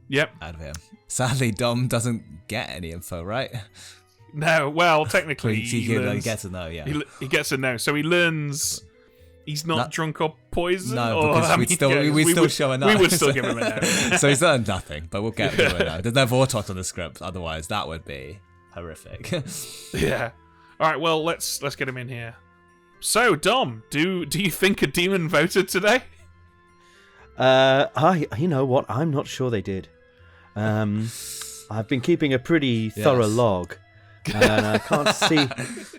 Yep. out of him. Sadly, Dom doesn't get any info, right? No, well, technically he gets a no, yeah. He gets a no, so he learns he's not drunk or poisoned. No, because we'd still show a no. We would still give him a no. So he's done nothing, but we'll get him a no. There's no Vortex on the script, otherwise that would be horrific. Yeah. All right, well, let's get him in here. So, Dom, do you think a demon voted today? You know what? I'm not sure they did. I've been keeping a pretty thorough log, and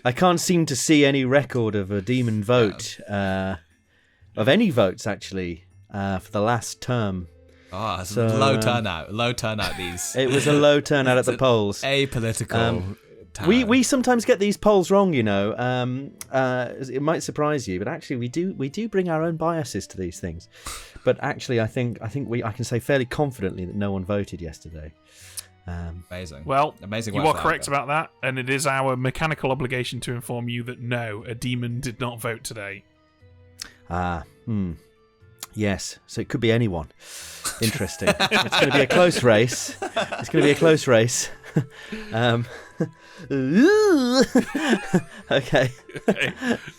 I can't seem to see any record of a demon vote, of any votes actually, for the last term. Oh, it's low turnout. Low turnout. These. It was a low turnout at the polls. Apolitical. We sometimes get these polls wrong, you know. It might surprise you, but actually we do bring our own biases to these things. But actually, I think I can say fairly confidently that no one voted yesterday. Amazing. Well, amazing. You are correct about that, and it is our mechanical obligation to inform you that no, a demon did not vote today. Yes, so it could be anyone. Interesting. It's going to be a close race. Okay.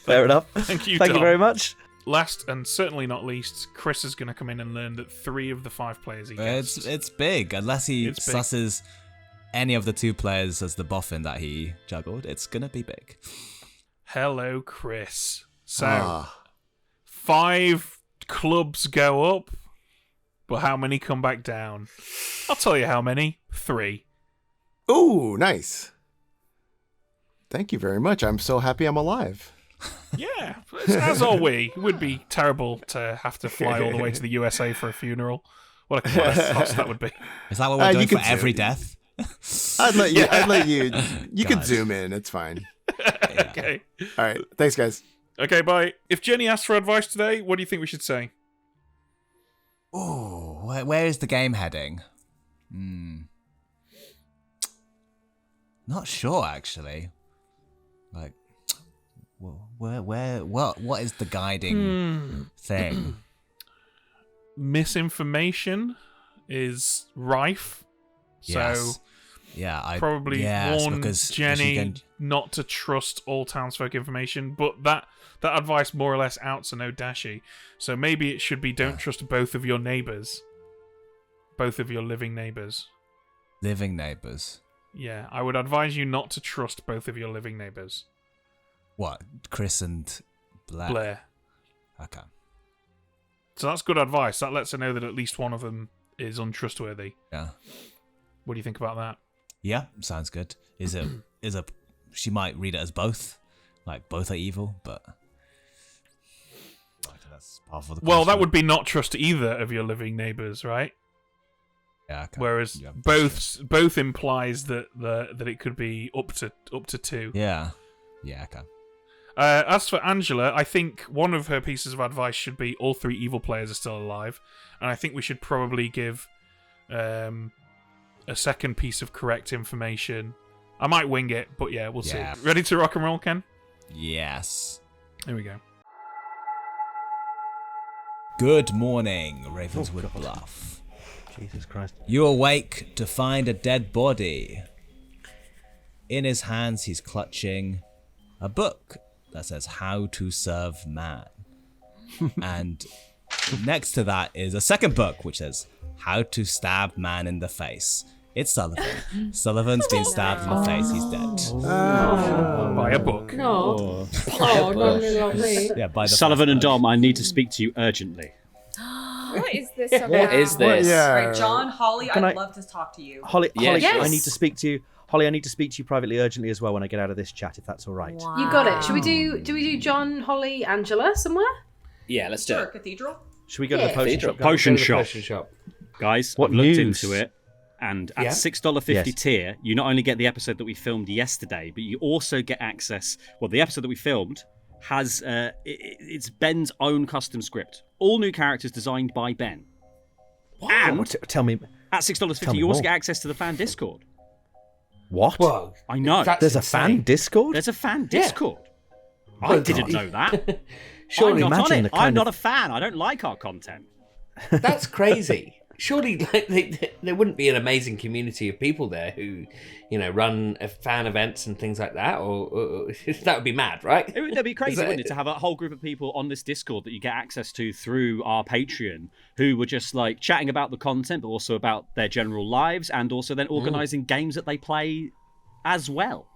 Fair enough. Thank you, Thank you very much. Last and certainly not least, Chris is going to come in and learn that 3 of the 5 players he gets. It's big. Unless he susses any of the 2 players as the boffin that he juggled, it's going to be big. Hello, Chris. So, 5 clubs go up, but how many come back down? I'll tell you how many. 3. Ooh, nice. Thank you very much. I'm so happy I'm alive. Yeah, as are we. It would be terrible to have to fly all the way to the USA for a funeral. What a cost that would be. Is that what we're doing for every death? I'd let you. You could zoom in. It's fine. Okay. All right. Thanks, guys. Okay, bye. If Jenny asks for advice today, what do you think we should say? Oh, where is the game heading? Not sure, actually. Like, what is the guiding thing? Misinformation is rife. Yes. So, probably warn Jenny she not to trust all townsfolk information, but that advice more or less outs an Odashi. So maybe it should be don't trust both of your neighbours. Both of your living neighbours. Living neighbours? Yeah, I would advise you not to trust both of your living neighbours. What? Chris and Blair? Okay. So that's good advice. That lets her know that at least one of them is untrustworthy. Yeah. What do you think about that? Yeah, sounds good. She might read it as both. Like, both are evil, but... that's part of the well, that would be not trust either of your living neighbours, right? Yeah, okay. Whereas both implies that it could be up to 2. Yeah. Yeah, okay. As for Angela, I think one of her pieces of advice should be all 3 evil players are still alive, and I think we should probably give a second piece of correct information. I might wing it, but yeah, we'll see. Ready to rock and roll, Ken? Yes. Here we go. Good morning, Ravenswood Bluff. Jesus Christ. You awake to find a dead body. In his hands, he's clutching a book that says How to Serve Man. And next to that is a second book which says How to Stab Man in the Face. It's Sullivan. Sullivan's been stabbed in the face. He's dead. By a book. No. Not me. Yeah, by the Sullivan and Dom, I need to speak to you urgently. What is this about? What is this? Yeah. All right, John, Holly, Can I'd I- love to talk to you. Holly, Yes. Holly, I need to speak to you. Holly, I need to speak to you privately, urgently as well when I get out of this chat, if that's all right. Wow. You got it. Should we do? Do we do John, Holly, Angela somewhere? Yeah, let's do Sure, it. cathedral. Should we go to the potion shop? Potion Go to the shop. potion shop. Guys, What I've looked news? into it, and at Yeah. $6.50 Yes. tier, you not only get the episode that we filmed yesterday, but you also get access. Well, the episode that we filmed has it's Ben's own custom script, all new characters designed by Ben. And Tell me, at $6.50, Tell me you also more. get access to the fan Discord. what? Whoa. I know. That's There's a insane. fan Discord? There's a fan Yeah. Discord. I Well, didn't know that. Surely I'm not on imagine it. the kind I'm of- not a fan. I don't like our content. That's crazy. Surely there wouldn't be an amazing community of people there who, run fan events and things like that, or that would be mad, right? That'd be crazy, Is that- wouldn't it, to have a whole group of people on this Discord that you get access to through our Patreon who were just like chatting about the content, but also about their general lives, and also then organising games that they play as well.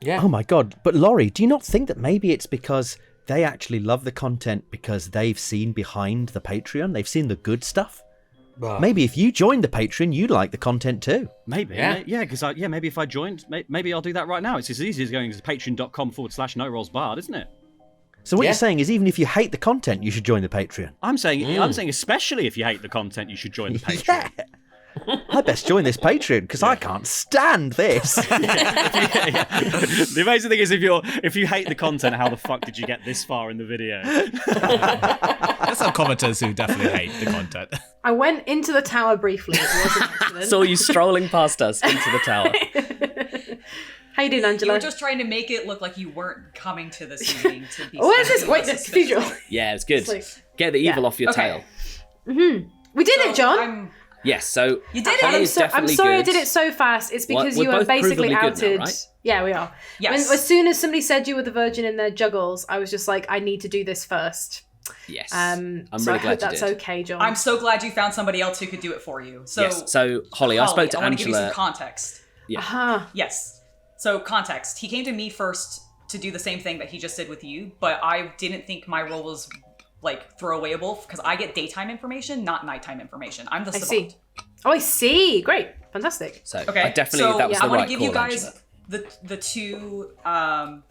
Yeah. Oh my god. But Laurie, do you not think that maybe it's because they actually love the content because they've seen behind the Patreon? They've seen the good stuff? Well, Maybe if you joined the Patreon, you'd like the content too. Maybe, Yeah. because maybe if I joined, maybe I'll do that right now. It's as easy as going to patreon.com/NoRollsBard, isn't it? So what Yeah. you're saying is even if you hate the content, you should join the Patreon. I'm saying especially if you hate the content, you should join the Patreon. Yeah. I best join this Patreon because I can't stand this. The amazing thing is if you hate the content, how the fuck did you get this far in the video? There's some commenters who definitely hate the content. I went into the tower briefly. It was an accident. Saw you strolling past us into the tower. How you doing, You Angela? were just trying to make it look like you weren't coming to this meeting to be. Where's this? Wait, the suspicious. cathedral. Yeah, it's good. It's like- Get the evil Yeah. off your Okay. tail. We did it, John. I'm, Yes, so You did it! Holly I'm, is so, I'm definitely sorry I good. did it so fast. It's because We're you were both basically provably good now, outed. right? Yeah, we are. Yes. As soon as somebody said you were the virgin in their juggles, I was just like, I need to do this first. Yes. I'm really so I glad hope you that's did. okay, John. I'm so glad you found somebody else who could do it for you. So, Yes. So Holly, I spoke to I want to give you Angela. some context. Yeah. Aha. Yes. So context. He came to me first to do the same thing that he just did with you, but I didn't think my role was like throwawayable because I get daytime information, not nighttime information. I'm the I savant. see. Oh, I see. Great. Fantastic. So Okay. I definitely so that was I the want right to give you call, guys Angela. the two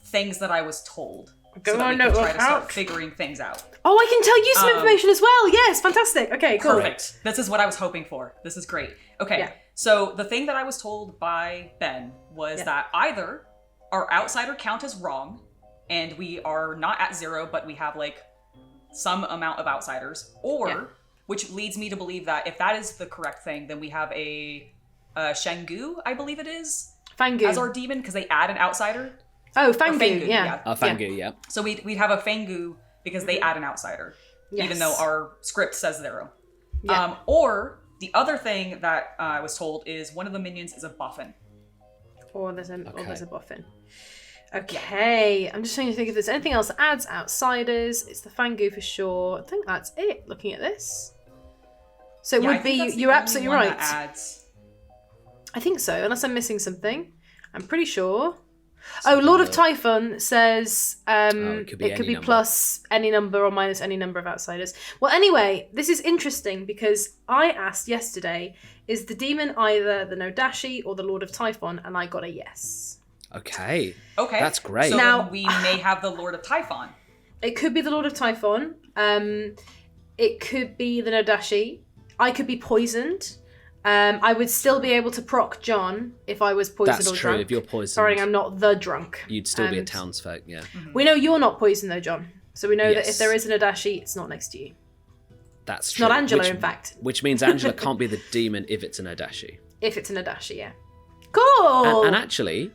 things that I was told. Go so that on, we can notebook try to start out. figuring things out. Oh, I can tell you some information as well. Yes, fantastic. Okay, cool. Perfect. This is what I was hoping for. This is great. Okay. Yeah. So the thing that I was told by Ben was that either our outsider count is wrong and we are not at 0, but we have like some amount of outsiders, or which leads me to believe that if that is the correct thing, then we have a Shengu, I believe it is, Fangu. as our demon because they add an outsider. Oh, Or Fangu, yeah. Fangu, yeah. So we'd have a Fangu because they add an outsider, even Yes. though our script says 0. Yeah. Or the other thing that I was told is one of the minions is a buffin. Or there's a boffin. Okay, I'm just trying to think if there's anything else that adds outsiders. It's the Fangu for sure. I think that's it, looking at this. So it Yeah, I would think be, that's the you're only absolutely one right. that adds. I think so, unless I'm missing something. I'm pretty sure. Oh, Lord of Typhon says it could be it could any be number. plus any number or minus any number of outsiders. Well, anyway, this is interesting because I asked yesterday, is the demon either the Nodashi or the Lord of Typhon? And I got a yes. Okay. Okay. That's great. So Now- then we may have the Lord of Typhon. It could be the Lord of Typhon. It could be the Nodashi. I could be poisoned. I would still be able to proc John if I was poisoned That's or true. drunk. If you're poisoned, Sorry, I'm not the drunk. you'd still be a And townsfolk, yeah. We know you're not poisoned though, John. So we know that Yes. if there is an Nodashi, it's not next to you. That's It's true. not Angela, in fact. Which means Angela can't be the demon if it's an Odashi. If it's an Nodashi, yeah. Cool! And actually,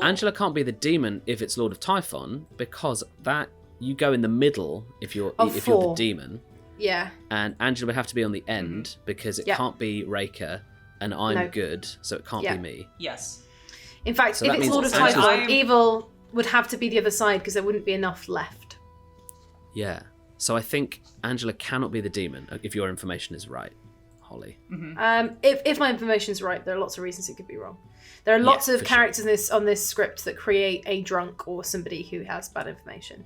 Angela can't be the demon if it's Lord of Typhon because that you go in the middle if you're Of the four. demon. Yeah. And Angela would have to be on the end because it can't be Raker, and I'm good, so it can't be me. Yes. In fact, So if that it's means Lord of it's Typhon, evil would have to be the other side because there wouldn't be enough left. Yeah. So I think Angela cannot be the demon if your information is right, Holly. If my information is right, there are lots of reasons it could be wrong. There are lots of characters on this script that create a drunk or somebody who has bad information.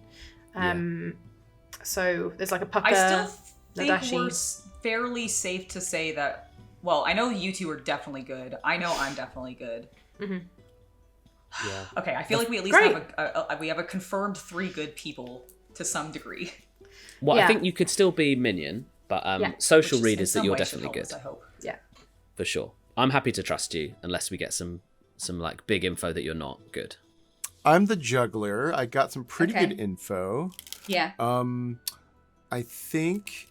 So there's like a pucker. I still think Nadashi. we're fairly safe to say that. Well, I know you two are definitely good. I know I'm definitely good. Yeah. Okay, I feel like we at least have a confirmed 3 good people to some degree. Well, I think you could still be minion, but social read is that you're definitely good. I hope. Yeah. For sure. I'm happy to trust you unless we get some like big info that you're not good. I'm the juggler. I got some pretty good info. Yeah. I think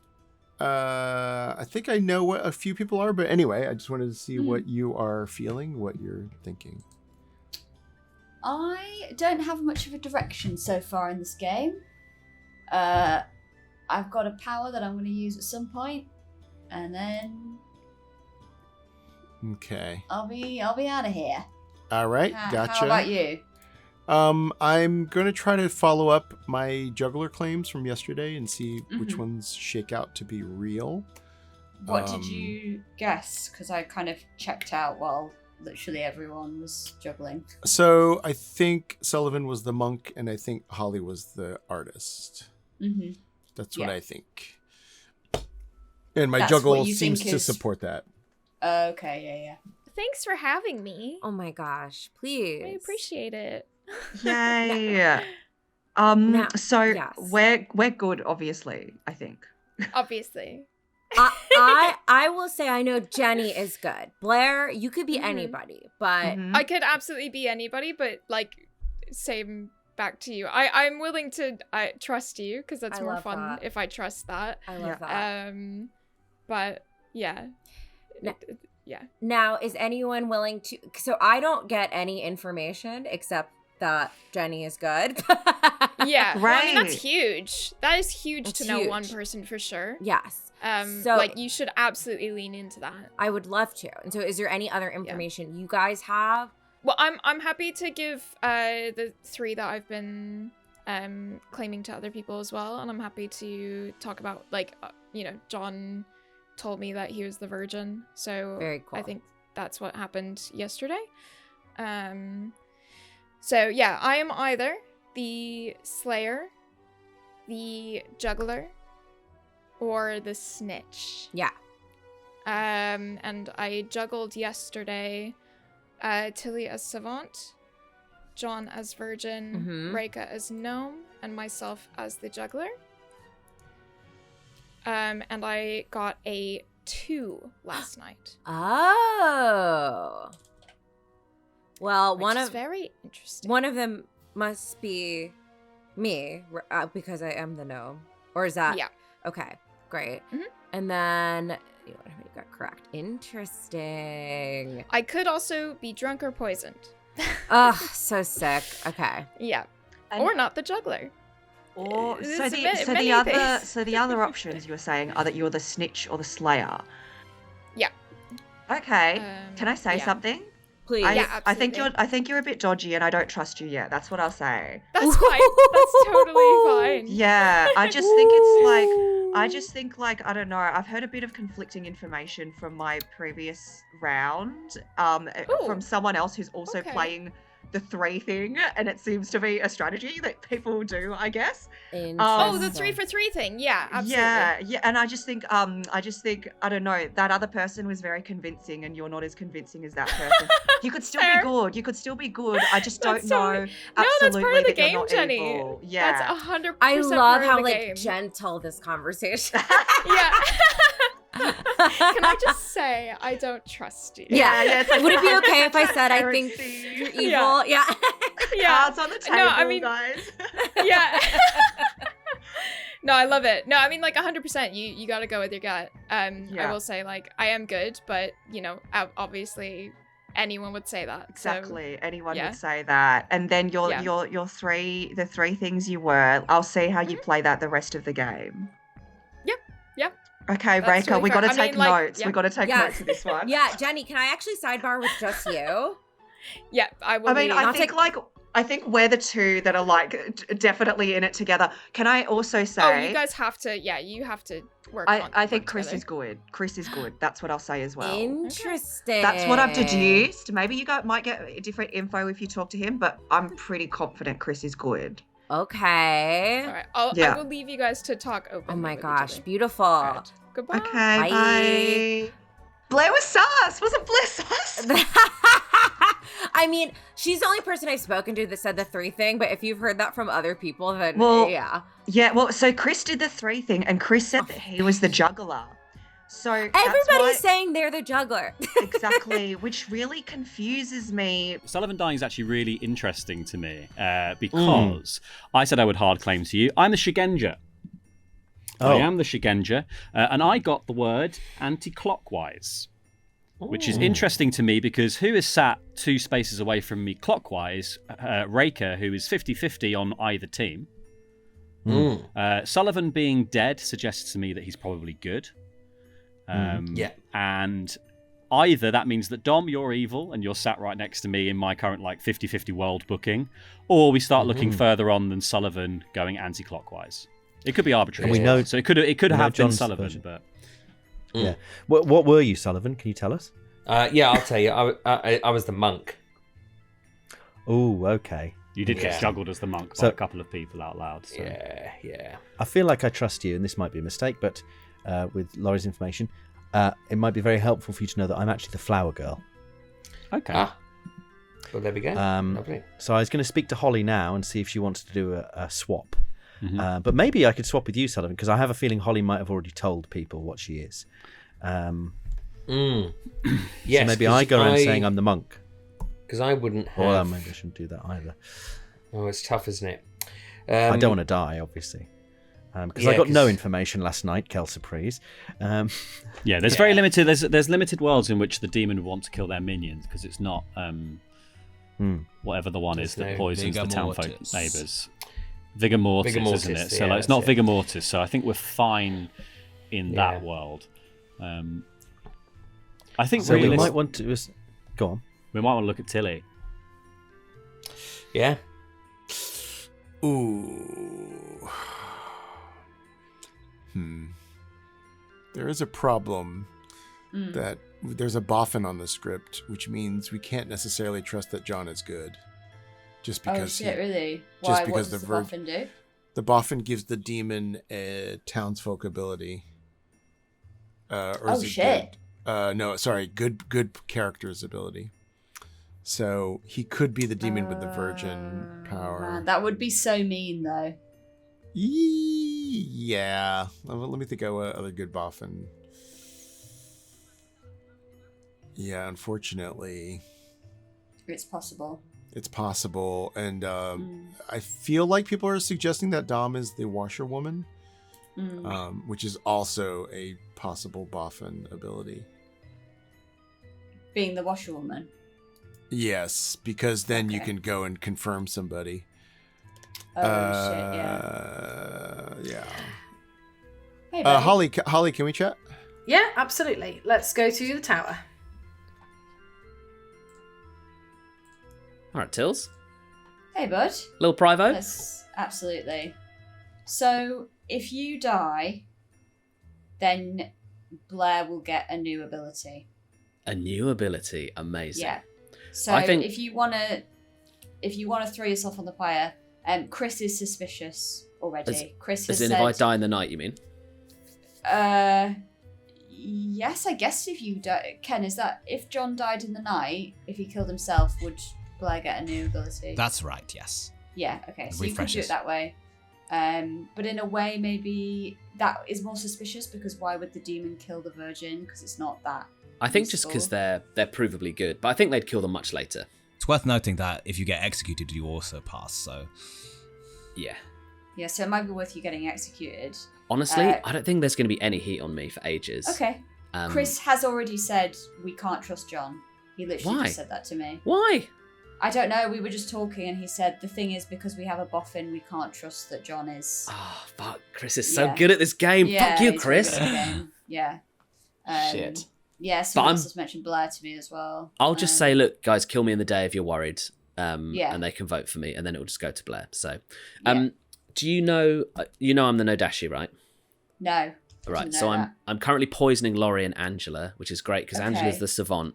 I know what a few people are, but anyway, I just wanted to see what you are feeling, what you're thinking. I don't have much of a direction so far in this game. I've got a power that I'm going to use at some point, and then I'll be out of here. All right, gotcha. How about you? I'm going to try to follow up my juggler claims from yesterday and see which ones shake out to be real. What did you guess? Because I kind of checked out while literally everyone was juggling. So I think Sullivan was the monk, and I think Holly was the artist. That's what I think. And my juggle seems to support that. Okay, yeah. Thanks for having me. Oh my gosh, please. I appreciate it. Yay. We're good, obviously, I think. Obviously. I will say I know Jenny is good. Blair, you could be anybody, but I could absolutely be anybody, but like same back to you. I'm willing to trust you because that's more fun if I trust that. I love that. But yeah. Now, is anyone willing to? So I don't get any information except that Jenny is good. Yeah, right. Well, I mean, that's huge. That is huge to know one person for sure. Yes. So like you should absolutely lean into that. I would love to. And so, is there any other information you guys have? Well, I'm happy to give the 3 that I've been claiming to other people as well, and I'm happy to talk about like John told me that he was the virgin, so very cool. I think that's what happened yesterday. So yeah, I am either the Slayer, the Juggler, or the Snitch. Yeah. And I juggled yesterday. Tilly as Savant, John as Virgin, Reika as Gnome, and myself as the Juggler. And I got a 2 last night. Oh. Well, Which is very interesting. One of them must be me because I am the gnome. Or is that? Yeah. Okay, great. And then you got correct. Interesting. I could also be drunk or poisoned. Ugh, so sick. Okay. Yeah. Or not the Juggler. Or the other options you were saying are that you're the Snitch or the Slayer. Yeah. Okay. Can I say something? Please. I think you're a bit dodgy, and I don't trust you yet. That's what I'll say. That's fine. That's totally fine. Yeah, I just think I don't know. I've heard a bit of conflicting information from my previous round, from someone else who's also playing the 3 thing, and it seems to be a strategy that people do, I guess. The 3 for 3 thing. Yeah, absolutely. Yeah, and I just think I don't know, that other person was very convincing, and you're not as convincing as that person. You could still be good. I just don't know. No, that's part of the game, you're not Jenny. evil. Yeah, that's 100%. I love how game. gentle this conversation. Yeah. Can I just say I don't trust you? Yeah. It's like, would it be okay if I said I think you're evil? Yeah. Cards on the table, no, I mean, guys. Yeah. No, I love it. No, I mean, like 100%. You got to go with your gut. I will say, like, I am good, but obviously, anyone would say that. Exactly, so, anyone would say that. And then the 3 things you were. I'll see how you play that the rest of the game. Yep. Okay, That's Raker, really we got to fair. I take mean, like, notes. yeah. We got to take Yeah. notes of this one. Yeah, Jenny, can I actually sidebar with just you? Yeah, I will. I mean, be- I think we're the two that are like definitely in it together. Can I also say? Oh, you guys have to. Yeah, you have to work. I think work Chris together. is good. Chris is good. That's what I'll say as well. Interesting. That's what I've deduced. Maybe you guys might get different info if you talk to him, but I'm pretty confident Chris is good. Okay. All right, Yeah. I will leave you guys to talk openly. Oh my with each gosh, other. beautiful. All right. Goodbye. Okay, bye. Blair was sus. Wasn't Blair sus? I mean, she's the only person I've spoken to that said the 3 thing, but if you've heard that from other people, then yeah. Yeah, well, so Chris did the 3 thing, and Chris said that he was the juggler. So everybody's saying they're the juggler. Exactly, which really confuses me. Sullivan dying is actually really interesting to me because I said I would hard claim to you. I'm the Shigenja. I am the Shigenja, and I got the word anti-clockwise, which is interesting to me because who is sat 2 spaces away from me clockwise? Raker, who is 50-50 on either team. Sullivan being dead suggests to me that he's probably good. And either that means that Dom, you're evil and you're sat right next to me in my current like 50-50 world booking, or we start looking further on than Sullivan going anti-clockwise. It could be arbitrary. And we know, so it could have been John's Sullivan, version. but yeah. What were you, Sullivan? Can you tell us? Yeah, I'll tell you. I was the monk. Oh, okay. You did get juggled as the monk by a couple of people out loud. So. Yeah. I feel like I trust you, and this might be a mistake, but with Laurie's information, it might be very helpful for you to know that I'm actually the flower girl. Okay. Well, there we go. Lovely. So I was going to speak to Holly now and see if she wants to do a swap. But maybe I could swap with you, Sullivan, because I have a feeling Holly might have already told people what she is. Yes, so maybe I go around saying I'm the monk. Because I wouldn't have... Well, maybe I shouldn't do that either. Oh, it's tough, isn't it? I don't want to die, obviously. Because I got no information last night, Kel Surprise. There's very limited. There's limited worlds in which the demon would want to kill their minions because it's not whatever the one is that poisons the townfolk neighbours. Vigor Mortis, isn't it? So it's not Vigor Mortis. So I think we're fine in that world. I think so. We might want to go on. We might want to look at Tilly. Yeah. Ooh. There is a problem that there's a boffin on the script, which means we can't necessarily trust that John is good. Just because really? Why? What does the boffin do? The boffin gives the demon a townsfolk ability. Shit. No, sorry, good character's ability. So he could be the demon with the virgin power. Man, that would be so mean, though. Yeah. Let me think of other good boffin. Yeah, unfortunately. It's possible. It's possible. And I feel like people are suggesting that Dom is the washerwoman, which is also a possible boffin ability. Being the washerwoman? Yes, because then you can go and confirm somebody. Oh, shit, yeah. Yeah. Hey, Holly, can we chat? Yeah, absolutely. Let's go to the tower. All right, Tills. Hey, bud. Little Privo. Yes, absolutely. So, if you die, then Blair will get a new ability. A new ability, amazing. Yeah. So if you wanna throw yourself on the fire, Chris is suspicious already. Chris has as in said, if I die in the night, you mean? Yes, I guess if you die, Ken, is that if John died in the night, if he killed himself, would Blair get a new ability? That's right, yes. Yeah, okay, so you could do it that way. But in a way, maybe that is more suspicious because why would the demon kill the virgin? Because it's not that. I think just because they're provably good, but I think they'd kill them much later. It's worth noting that if you get executed, you also pass, so... Yeah. Yeah, so it might be worth you getting executed. Honestly, I don't think there's going to be any heat on me for ages. Okay. Chris has already said we can't trust John. He literally just said that to me. Why? I don't know. We were just talking, and he said the thing is because we have a boffin, we can't trust that John is. Oh fuck! Chris is so good at this game. Yeah, fuck you, he's Chris. really good at the game. Yeah. Shit. Yeah, someone else has mentioned Blair to me as well. I'll just say, look, guys, kill me in the day if you're worried. Yeah. And they can vote for me, and then it will just go to Blair. So, do you know? You know, I'm the Nodashi, right? No. Right. So I'm currently poisoning Laurie and Angela, which is great because Angela's the savant,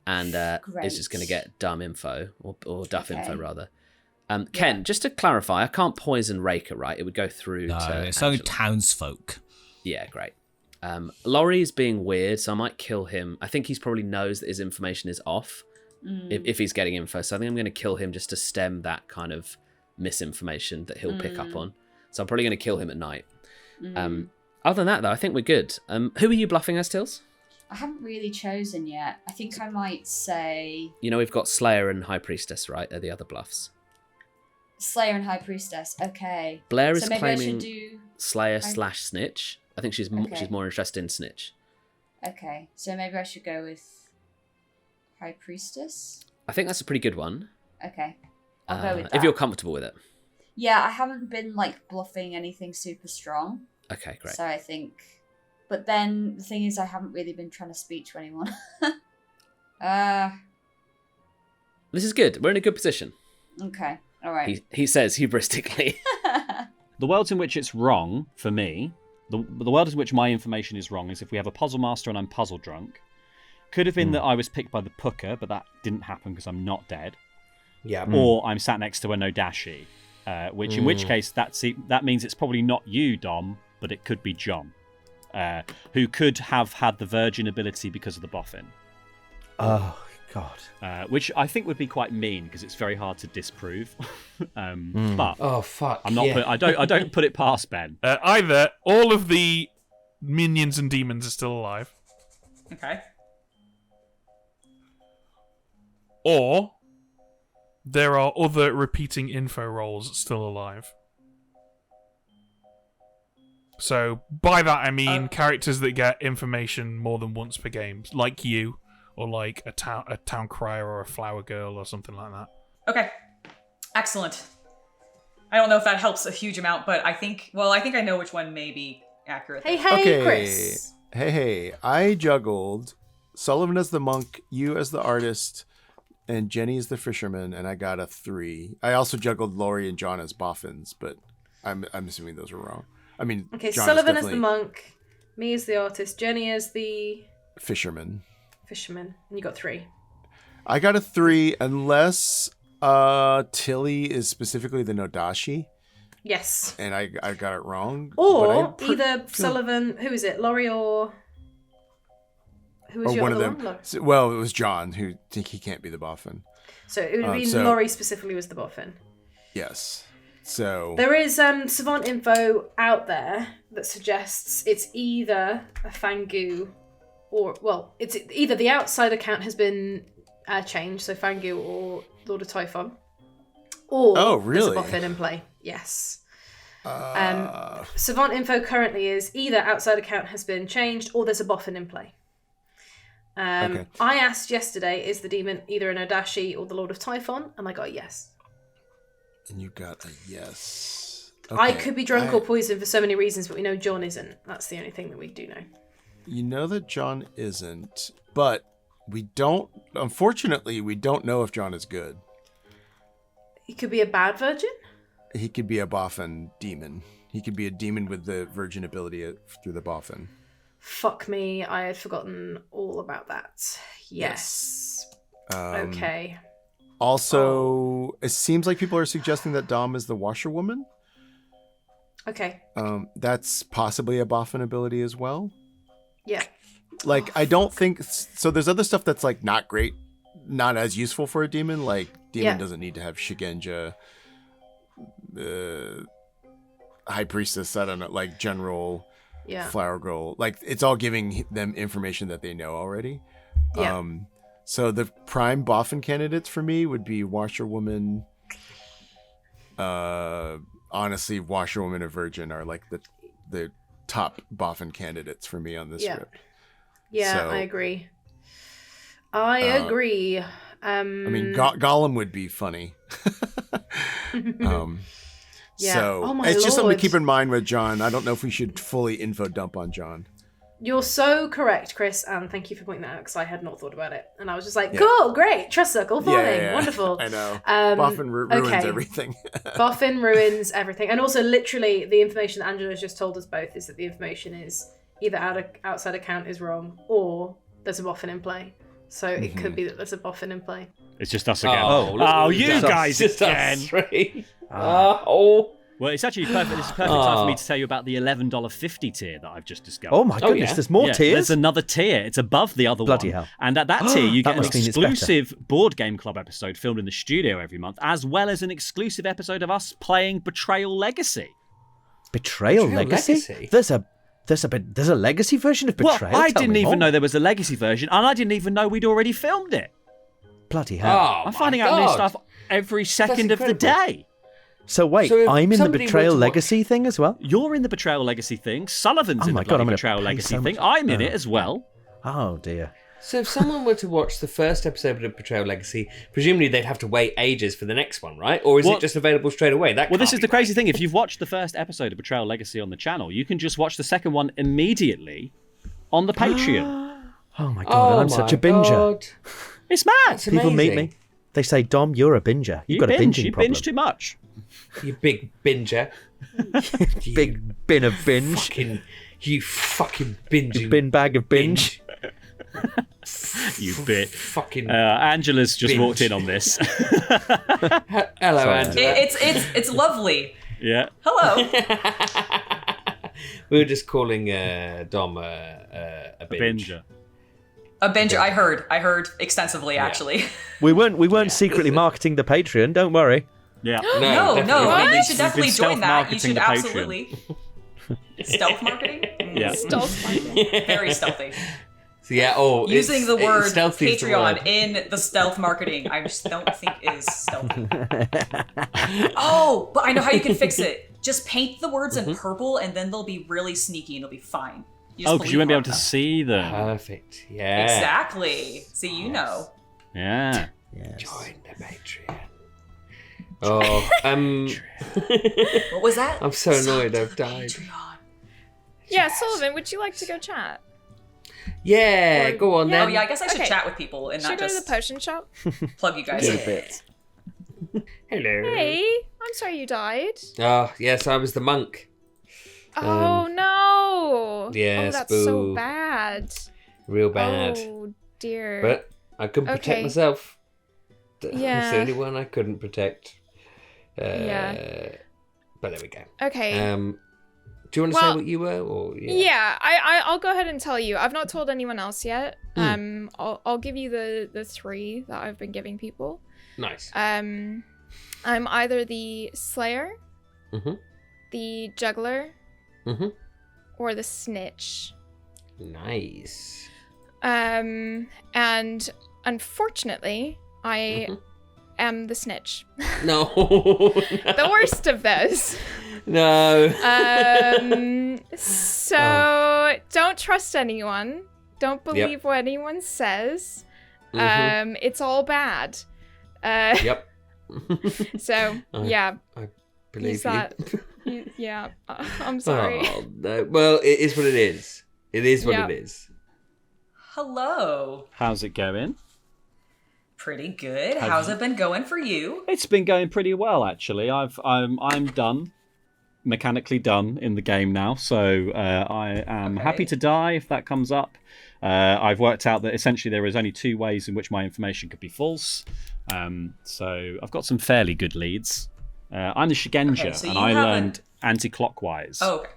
and is just going to get dumb info or duff info rather. Ken, just to clarify, I can't poison Raker, right? It would go through. No, to it's Angela. only townsfolk. Yeah, great. Laurie is being weird, so I might kill him. I think he's probably knows that his information is off if he's getting info. So I think I'm going to kill him just to stem that kind of misinformation that he'll pick up on. So I'm probably going to kill him at night. Other than that, though, I think we're good. Who are you bluffing as, Tills? I haven't really chosen yet. I think I might say... You know, we've got Slayer and High Priestess, right? They're the other bluffs. Slayer and High Priestess. Okay. Blair is so maybe claiming I should do... Slayer / Snitch. I think she's more interested in Snitch. Okay, so maybe I should go with High Priestess? I think that's a pretty good one. Okay, I'll go with that. If you're comfortable with it. Yeah, I haven't been, bluffing anything super strong. Okay, great. So I think... But then, the thing is, I haven't really been trying to speak to anyone. This is good. We're in a good position. Okay, alright. He says hubristically. The worlds in which it's wrong, for me... The world in which my information is wrong is if we have a puzzle master and I'm puzzle drunk. Could have been that I was picked by the Pooker, but that didn't happen because I'm not dead. Yeah. Or I'm sat next to a Nodashi, in which case that means it's probably not you, Dom, but it could be John, who could have had the virgin ability because of the boffin. Oh God. Which I think would be quite mean because it's very hard to disprove. But oh fuck! I'm not. I don't put it past Ben. Either all of the minions and demons are still alive. Okay. Or there are other repeating info roles still alive. So by that I mean characters that get information more than once per game, like you. Or like a town crier or a flower girl or something like that. Okay. Excellent. I don't know if that helps a huge amount, but I think I know which one may be accurate. Hey, Chris. Hey. I juggled Sullivan as the monk, you as the artist, and Jenny as the fisherman, and I got a 3. I also juggled Laurie and John as boffins, but I'm assuming those were wrong. I mean, okay, John Sullivan as the monk, me as the artist, Jenny as the... fisherman, and you got 3. I got a 3 unless Tilly is specifically the Nodashi. Yes. And I got it wrong. Or either Sullivan, who is it, Laurie or... Who was your other one? Well, it was John, who think he can't be the boffin. So it would be Laurie specifically was the boffin. Yes. So... There is savant info out there that suggests it's either a Fangu or, well, it's either the outside account has been changed, so Fangu or Lord of Typhon, or there's a boffin in play. Yes. Savant info currently is either outside account has been changed or there's a boffin in play. Okay. I asked yesterday, is the demon either an Odashi or the Lord of Typhon? And I got a yes. And you got a yes. Okay. I could be drunk or poisoned for so many reasons, but we know John isn't. That's the only thing that we do know. You know that John isn't, but unfortunately, we don't know if John is good. He could be a bad virgin? He could be a boffin demon. He could be a demon with the virgin ability through the boffin. Fuck me, I had forgotten all about that. Yes. Okay. Also, it seems like people are suggesting that Dom is the washerwoman. Okay. That's possibly a boffin ability as well. Yeah. Like, I don't think... So there's other stuff that's, like, not great, not as useful for a demon. Like, demon doesn't need to have Shigenja, High Priestess, I don't know, like, General, Flower Girl. Like, it's all giving them information that they know already. Yeah. So the prime boffin candidates for me would be Washerwoman. Honestly, Washerwoman and Virgin are, like, the top boffin candidates for me on this rip. Yeah, so, I agree. I agree. I mean, Gollum would be funny. Yeah. So Oh my it's just something lord. to keep in mind with John. I don't know if we should fully info dump on John. You're so correct, Chris, and thank you for pointing that out because I had not thought about it. And I was just like, cool, great, trust circle forming, wonderful. I know. Boffin ruins everything. Boffin ruins everything. And also, literally, the information that Angela's just told us both is that the information is either outside account is wrong or there's a Boffin in play. So it could be that there's a Boffin in play. It's just us again. You guys again. Well, it's actually perfect. This is perfect time for me to tell you about the $11.50 tier that I've just discovered. Oh my goodness, there's more tiers? There's another tier. It's above the other Bloody one. hell. And at that tier, you get an must mean it's better. exclusive Board Game Club episode filmed in the studio every month, as well as an exclusive episode of us playing Betrayal Legacy. Betrayal Legacy? There's a legacy version of Betrayal? Well, I Tell didn't me even more. know there was a legacy version, and I didn't even know we'd already filmed it. Bloody hell. I'm finding out new stuff every second of the day. So wait, I'm in the Betrayal Legacy thing as well? You're in the Betrayal Legacy thing. Sullivan's in the I'm gonna Betrayal pay Legacy so thing. much- I'm in it as well. Oh dear. So if someone were to watch the first episode of Betrayal Legacy, presumably they'd have to wait ages for the next one, right? Or is it just available straight away? Well, this is the crazy thing. If you've watched the first episode of Betrayal Legacy on the channel, you can just watch the second one immediately on the Patreon. Oh my god, and I'm such a binger. It's mad. People meet me. They say, Dom, you're a binger. You've got a binging problem. You binge too much. You big binger. Big bin of binge. You fucking binging. Bin bag of binge. You bit. Fucking. Angela's just binge. walked in on this. Hello, Angela. It's lovely. Yeah. Hello. We were just calling Dom a binge. binger. A binger. I heard extensively actually. We weren't secretly marketing the Patreon. Don't worry. Yeah. No. You should We've definitely been join that. You stealth-marketing should the Patreon. absolutely. Stealth marketing? Yeah. Stealth marketing. Very stealthy. So yeah, Using the word stealthy is the Patreon word. in the stealth marketing, I just don't think is stealthy. Oh, but I know how you can fix it. Just paint the words in purple, and then they'll be really sneaky, and it'll be fine. Because you won't be able to see them. Perfect. Yeah. Exactly. See, you know. Yeah. Yes. Join the Patreon. Oh, What was that? I'm so annoyed I've died. Yeah, Sullivan, would you like to go chat? Yeah, go on then. Oh yeah, I guess I should Okay. chat with people and Should we not go to just the potion shop? plug you guys in. Hello. Hey, I'm sorry you died. Oh, yes, I was the monk. Oh no! yes, oh, that's so boo. bad. Real bad. Oh dear. But I couldn't protect Okay. myself. That's Yeah. the only one I couldn't protect. Yeah. But there we go. Okay. Do you want to say what you were? Or Yeah, I'll go ahead and tell you. I've not told anyone else yet. I'll give you the three that I've been giving people. Nice. I'm either the Slayer, the Juggler, or the Snitch. Nice. And unfortunately, I am the Snitch. No. The worst of those. No. So don't trust anyone. Don't believe what anyone says. It's all bad. Yep. So yeah. I believe use that. Yeah. I'm sorry. Oh, no. Well, it is what it is. It is what Yep. it is. Hello. How's it going? Pretty good. How's it been going for you? It's been going pretty well, actually. I'm done, mechanically done in the game now, so I am happy to die if that comes up. I've worked out that essentially there is only two ways in which my information could be false, so I've got some fairly good leads. I'm the Shigenja, so and you I haven't- learned anti-clockwise. Oh, okay.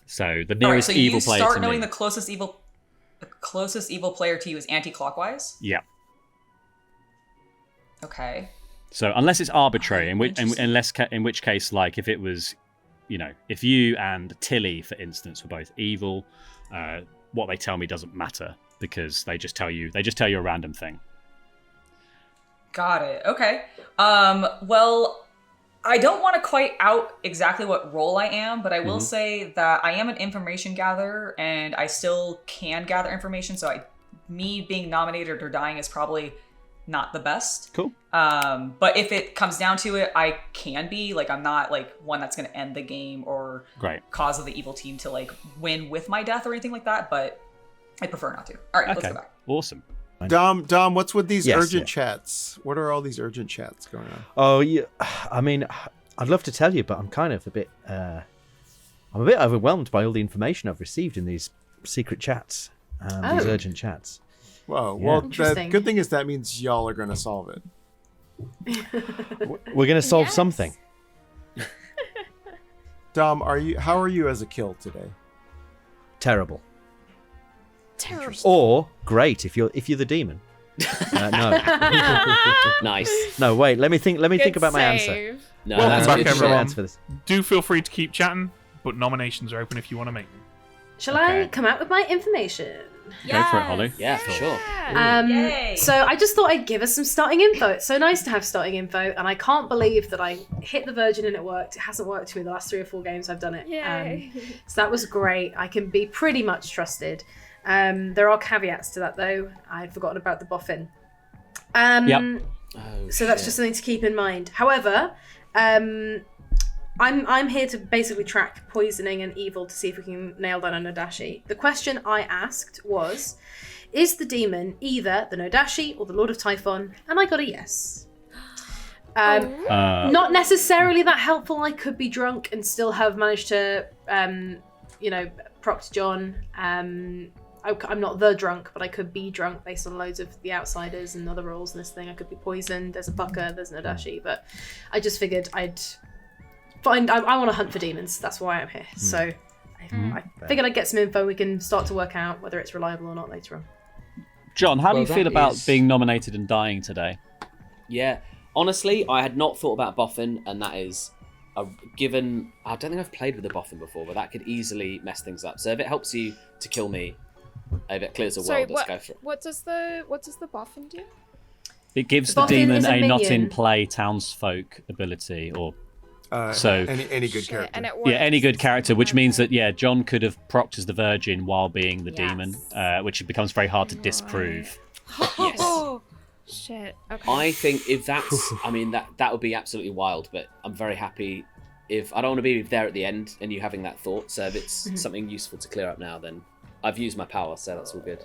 So the All right, nearest so evil you player start to knowing me. the closest evil player to you is anti-clockwise. Yeah. Okay. So unless it's arbitrary, in which case, like if it was, if you and Tilly, for instance, were both evil, what they tell me doesn't matter because they just tell you a random thing. Got it. Okay. Well, I don't want to quite out exactly what role I am, but I will say that I am an information gatherer and I still can gather information, so I me being nominated or dying is probably not the best. Cool. But if it comes down to it, I can be like, I'm not like one that's going to end the game or cause of the evil team to like win with my death or anything like that. But I prefer not to. All right, let's go back. Awesome. Dom, what's with these urgent chats? What are all these urgent chats going on? Oh, yeah. I mean, I'd love to tell you, but I'm kind of a bit. I'm a bit overwhelmed by all the information I've received in these secret chats, these urgent chats. Whoa. Well, the good thing is that means y'all are going to solve it. We're going to solve something. Dom, how are you as a kill today? Terrible. Terrible. Or great if you're the demon. No. Nice. No, wait. Let me think about my answer. No, welcome back, everyone. Answer for this. Do feel free to keep chatting, but nominations are open if you want to make them. Shall I come out with my information? Go for it, Holly. Yeah, for sure. So I just thought I'd give us some starting info. It's so nice to have starting info, and I can't believe that I hit the Virgin and it worked. It hasn't worked for me the last 3 or 4 games I've done it. So that was great. I can be pretty much trusted. There are caveats to that though. I'd forgotten about the boffin. So that's just something to keep in mind. However, I'm here to basically track poisoning and evil to see if we can nail down a Nodashi. The question I asked was, is the demon either the Nodashi or the Lord of Typhon? And I got a yes. Not necessarily that helpful. I could be drunk and still have managed to, proct John. I'm not the drunk, but I could be drunk based on loads of the outsiders and other rules and this thing. I could be poisoned. There's a Bucker, there's an Nodashi, but I just figured I want to hunt for demons. That's why I'm here. So I figured I'd get some info. We can start to work out whether it's reliable or not later on. John, how do you feel about being nominated and dying today? Yeah, honestly, I had not thought about Boffin, and that is given. I don't think I've played with a Boffin before, but that could easily mess things up. So if it helps you to kill me, if it clears the world, let's go for it. What does the Boffin do? It gives the demon a not in play townsfolk ability, or any good character. And it yeah, any good character, which means that John could have procced as the Virgin while being the demon, which becomes very hard to disprove. Yes. Shit. Okay. I think if that's, I mean that would be absolutely wild. But I'm very happy if I don't want to be there at the end and you having that thought. So if it's something useful to clear up now, then I've used my power, so that's all good.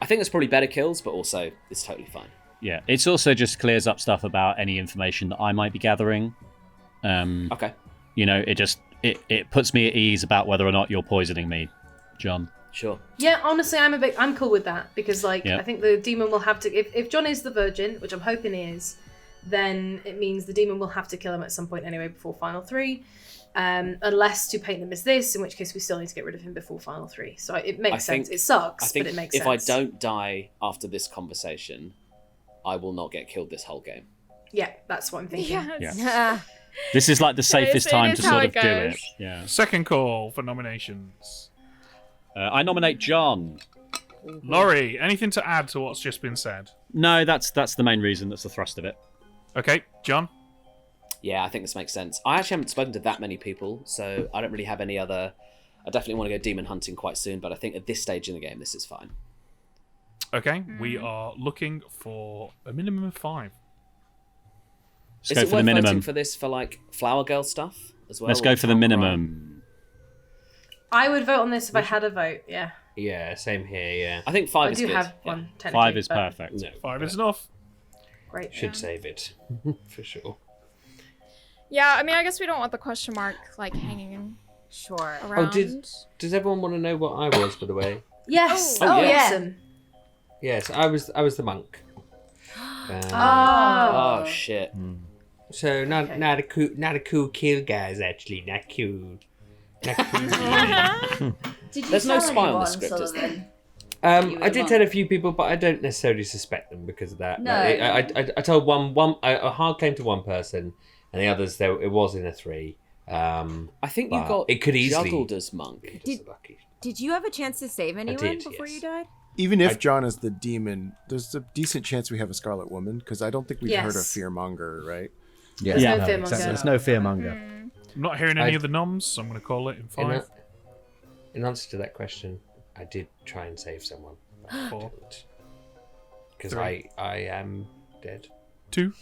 I think there's probably better kills, but also it's totally fine. Yeah, it's also just clears up stuff about any information that I might be gathering. Okay. It puts me at ease about whether or not you're poisoning me, John. Sure. Yeah, honestly, I'm cool with that because I think the demon will have to if John is the Virgin, which I'm hoping he is, then it means the demon will have to kill him at some point anyway before Final 3. Unless to paint them as this, in which case we still need to get rid of him before Final 3. So it makes sense. It sucks, but it makes sense. If I don't die after this conversation, I will not get killed this whole game. Yeah, that's what I'm thinking. Yes. This is like the safest time to sort of do it. Yeah. Second call for nominations. I nominate John. Laurie, anything to add to what's just been said? No, that's the main reason. That's the thrust of it. Okay, John? Yeah, I think this makes sense. I actually haven't spoken to that many people, so I don't really have any other... I definitely want to go demon hunting quite soon, but I think at this stage in the game, this is fine. Okay, we are looking for a minimum of 5. Is it worth voting for this for like Flower Girl stuff as well? Let's go for the minimum. I would vote on this if I had a vote, yeah. Yeah, same here, yeah. I think 5 is good. I do have one, technically. 5 is perfect. No, 5 is enough. Great. Should save it, for sure. Yeah, I mean, I guess we don't want the question mark, like, hanging around. Oh, does everyone want to know what I was, by the way? Yes. Oh, awesome. Yes, I was the monk. Oh, shit. So not a cool kill, guys. Actually, not cool. Did you There's no tell spy on the anyone, script, is there? Sullivan? I did tell a few people, but I don't necessarily suspect them because of that. No. I told one. I hard claim to one person, and the others it was in a 3. I think you got it could easily juggled as monk. Did you have a chance to save anyone before yes. you died? Even if John is the demon, there's a decent chance we have a Scarlet Woman because I don't think we've heard of Fearmonger, right? Yeah, there's no fearmonger. I'm not hearing any of the noms, so I'm going to call it in 5. In answer to that question, I did try and save someone. 4. Because I am dead. 2.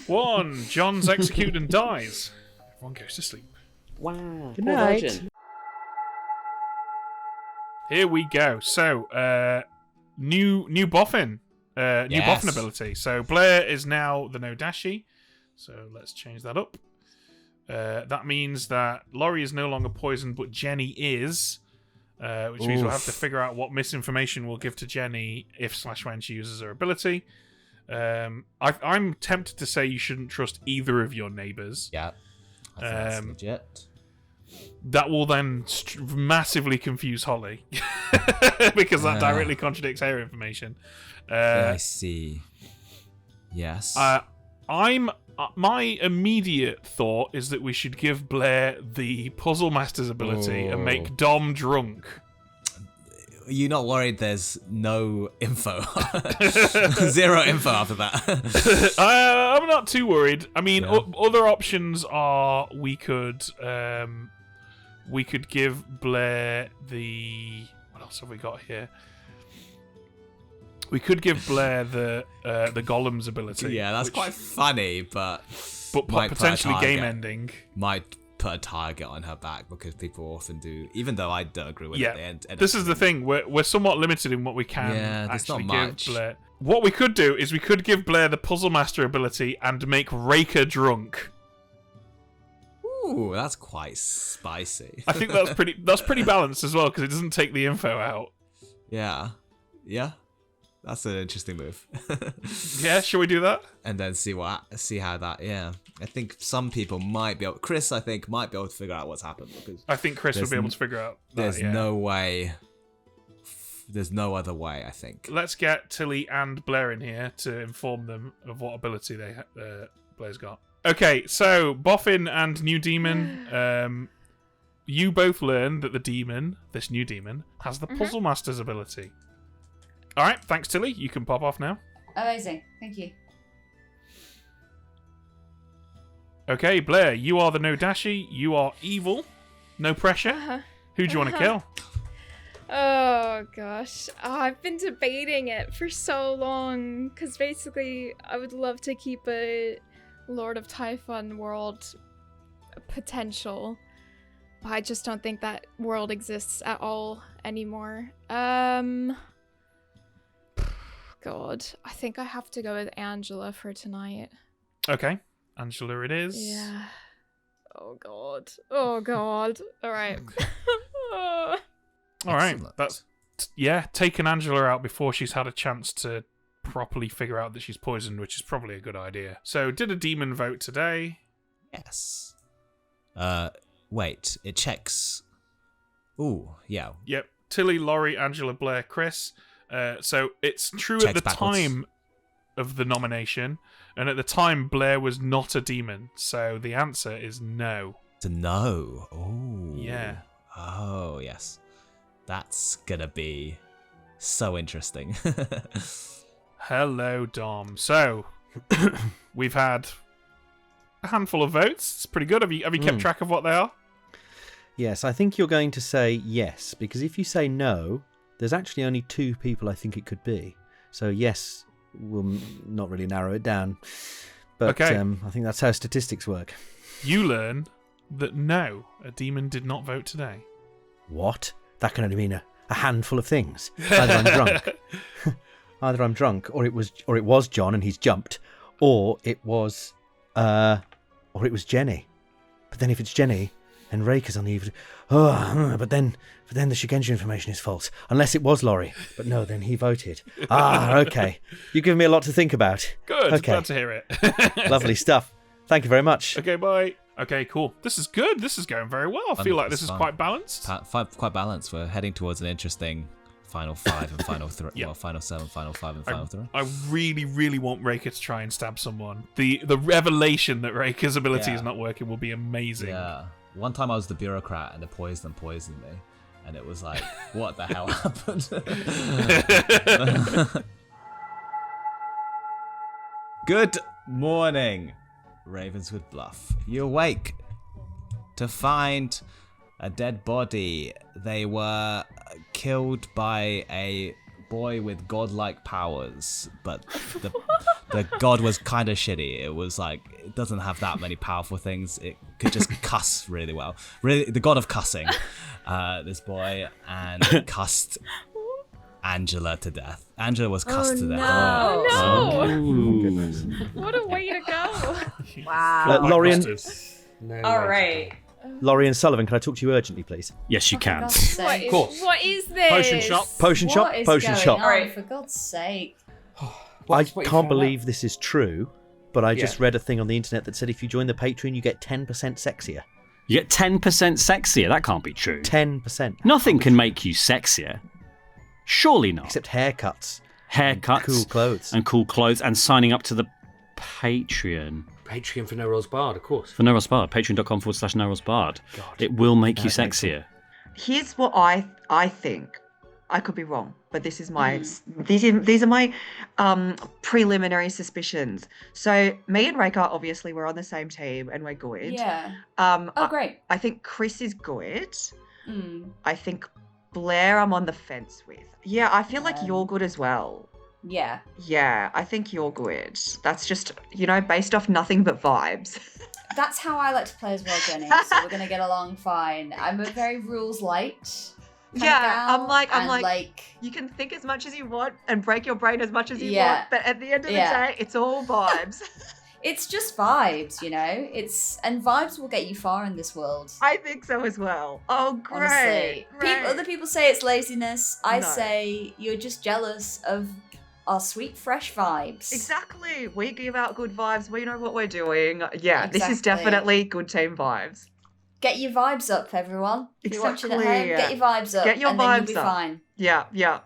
1. John's executed and dies. Everyone goes to sleep. Wow. Good Poor night. Virgin. Here we go. So, new boffin. New boffin ability. So Blair is now the no dashi. So let's change that up. That means that Laurie is no longer poisoned, but Jenny is. Which means we'll have to figure out what misinformation we'll give to Jenny if/when she uses her ability. I'm tempted to say you shouldn't trust either of your neighbours. Yeah, I think that's legit. That will then massively confuse Holly because that directly contradicts her information. I see. Yes. My immediate thought is that we should give Blair the Puzzle Master's ability and make Dom drunk. You're not worried there's no info? Zero info after that? I'm not too worried. I mean, other options are we could give Blair the... What else have we got here? We could give Blair the Golem's ability. Yeah, that's quite funny, but potentially game-ending. Might put a target on her back because people often do, even though I don't agree with it. Yeah, this is the thing. We're somewhat limited in what we can actually give Blair. What we could do is we could give Blair the Puzzle Master ability and make Raker drunk. Ooh, that's quite spicy. I think that's pretty balanced as well because it doesn't take the info out. Yeah. That's an interesting move. Yeah, shall we do that? And then see how that. Yeah, I think some people might be able. Chris, I think, might be able to figure out what's happened because I think Chris would be able to figure out. There's no way. There's no other way. I think. Let's get Tilly and Blair in here to inform them of what ability Blair's got. Okay, so Boffin and New Demon. You both learn that this new demon, has the Puzzle Master's ability. All right, thanks, Tilly. You can pop off now. Amazing. Thank you. Okay, Blair, you are the no dashi. You are evil. No pressure. Who do you want to kill? Oh, gosh. I've been debating it for so long. Because basically, I would love to keep a Lord of Typhon world potential. But I just don't think that world exists at all anymore. God, I think I have to go with Angela for tonight. Okay, Angela it is. Yeah. Oh God. All right. All right. That's taking Angela out before she's had a chance to properly figure out that she's poisoned, which is probably a good idea. So, did a demon vote today? Yes. Wait, it checks. Ooh, yeah. Yep. Tilly, Laurie, Angela, Blair, Chris. So it's true at the time of the nomination, and at the time Blair was not a demon, so the answer is no. It's a no. Oh. Yeah. Oh, yes. That's gonna be so interesting. Hello, Dom. So, we've had a handful of votes. It's pretty good. Have you kept track of what they are? Yes, I think you're going to say yes, because if you say no, there's actually only 2 people I think it could be. So yes, we'll not really narrow it down. But okay. I think that's how statistics work. You learn that no, a demon did not vote today. What? That can only mean a handful of things. Either I'm drunk, or it was John and he's jumped, or it was Jenny. But then if it's Jenny, and Raker's on the even. But then the Shigenja information is false. Unless it was Laurie. But no, then he voted. Okay. You've given me a lot to think about. Good. Okay. Glad to hear it. Lovely stuff. Thank you very much. Okay, bye. Okay, cool. This is good. This is going very well. I feel like this is quite balanced. Quite balanced. We're heading towards an interesting final 5 and final 3. Yeah. Well, final 7, final 5 and final 3. I really, really want Raker to try and stab someone. The revelation that Raker's ability is not working will be amazing. Yeah. One time I was the bureaucrat and the poison poisoned me. And it was like, what the hell happened? Good morning, Ravenswood Bluff. You awake to find a dead body. They were killed by a boy with godlike powers, but the god was kind of shitty. It was like, it doesn't have that many powerful things. It could just cuss really well. Really, the god of cussing, this boy, and cussed Angela to death. Angela was cussed to death. No. Oh, goodness. What a way to go. Wow. Lorien, All right. Lorien Sullivan, can I talk to you urgently, please? Yes, you can. What is this? Potion shop. Potion shop. What is Potion going shop. on, All right. for God's sake. I can't believe this is true, but I just read a thing on the internet that said if you join the Patreon, you get 10% sexier. You get 10% sexier. That can't be true. 10%. Nothing can make you sexier. Surely not. Except haircuts. Haircuts. Cool clothes. And cool clothes. And signing up to the Patreon. Patreon for No Rolls Barred, of course. For No Rolls Barred. Patreon.com/No Rolls Barred. It will make you sexier. Here's what I think. I could be wrong, but this is my these are my preliminary suspicions. So me and Reika, obviously, we're on the same team and we're good. Yeah. Great. I think Chris is good. I think Blair, I'm on the fence with. Yeah, I feel like you're good as well. Yeah. Yeah, I think you're good. That's just, based off nothing but vibes. That's how I like to play as well, Jenny. So we're gonna get along fine. I'm a very rules light. I'm like, you can think as much as you want and break your brain as much as you want, but at the end of the day, it's all vibes. It's just vibes, and vibes will get you far in this world. I think so as well. Oh, great. Honestly. Other people say it's laziness. I say you're just jealous of our sweet, fresh vibes. Exactly. We give out good vibes. We know what we're doing. Yeah, This is definitely good team vibes. Get your vibes up, everyone. If you're watching at home, get your vibes up. Get your and vibes then you'll be up. fine. Yeah.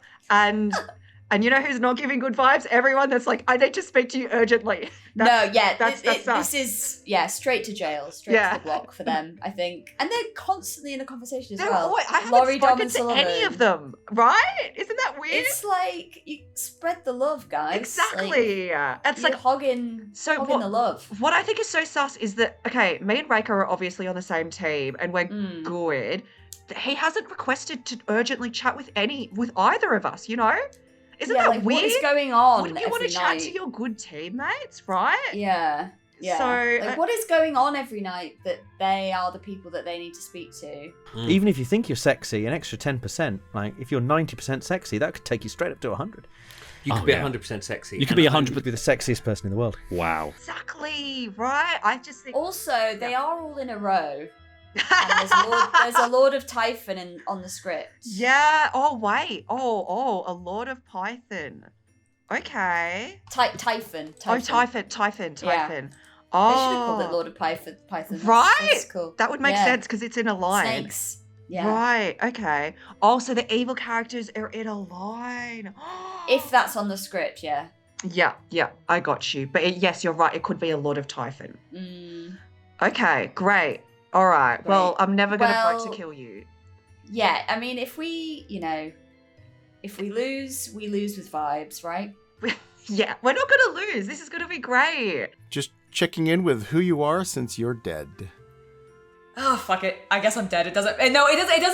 And you know who's not giving good vibes? Everyone that's like, I need to speak to you urgently. This is straight to jail, straight to the block for them, I think. And they're constantly in a conversation as well. I haven't spoken to any of them, right? Isn't that weird? It's like, you spread the love, guys. Exactly. It's like hogging the love. What I think is so sus is that, okay, me and Reika are obviously on the same team and we're good. He hasn't requested to urgently chat with either of us, Isn't that weird? What is going on? Wouldn't you want to chat to your good teammates, right? Yeah. So, what is going on every night that they are the people that they need to speak to? Even if you think you're sexy, an extra 10%, like if you're 90% sexy, that could take you straight up to 100. You could be 100% sexy. You could be 100% be the sexiest person in the world. Wow. Exactly, right? I just think... Also, they are all in a row. And there's a Lord of Typhon on the script. Yeah. Oh, wait. Oh, a Lord of Python. Okay. Typhon. Oh, Typhon. Yeah. Oh. They should have called it Lord of Python. Right. That's cool. That would make sense because it's in a line. Snakes. Yeah. Right. Okay. Oh, so the evil characters are in a line. If that's on the script, yeah. Yeah. I got you. But yes, you're right. It could be a Lord of Typhon. Okay. Great. All right. Well, I'm never going to vote to kill you. Yeah. I mean, if we lose, we lose with vibes, right? Yeah. We're not going to lose. This is going to be great. Just checking in with who you are since you're dead. Oh, fuck it. I guess I'm dead. It doesn't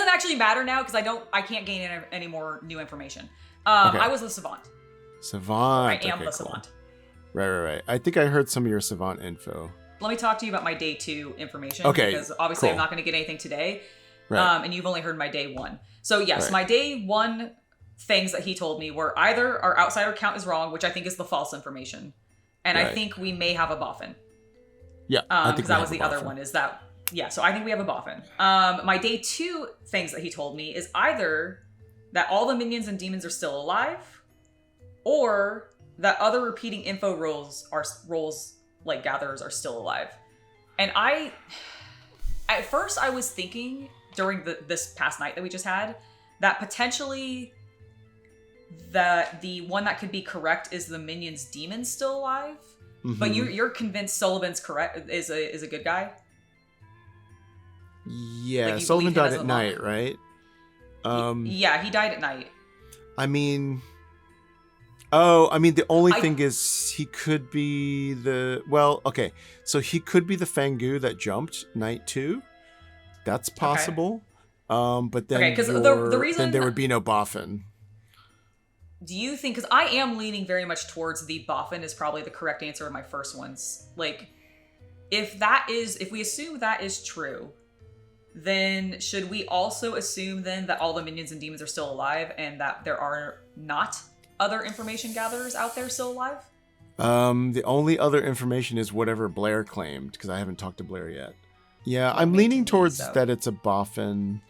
actually matter now because I can't gain any more new information. Okay. I was the savant. Savant. I am okay, the cool. savant. Right. I think I heard some of your savant info. Let me talk to you about my day 2 information. Okay, Because obviously cool. I'm not going to get anything today. Right. And you've only heard my day 1. So yes, Right. my day 1 things that he told me were either our outsider count is wrong, which I think is the false information. And I Right. think we may have a boffin. Yeah, I think because we that was have the a other boffin. one. Is that so? I think we have a boffin. My day 2 things that he told me is either that all the minions and demons are still alive, or that other repeating info roles like gatherers are still alive. And at first I was thinking during this past night that we just had that potentially the one that could be correct is the minions demons still alive. Mm-hmm. But you're convinced Sullivan's correct is a good guy? Yeah, Like, you Sullivan believe him died as at a night, monk? right? Yeah, he died at night. I mean, the only thing is he could be so he could be the Fangu that jumped night 2. That's possible. But then because the reason then there would be no boffin. Do you think? Because I am leaning very much towards the boffin is probably the correct answer of my first ones. Like, if we assume that is true, then should we also assume then that all the minions and demons are still alive and that there are not other information gatherers out there still alive? The only other information is whatever Blair claimed, because I haven't talked to Blair yet. Yeah, I'm leaning towards that it's a boffin.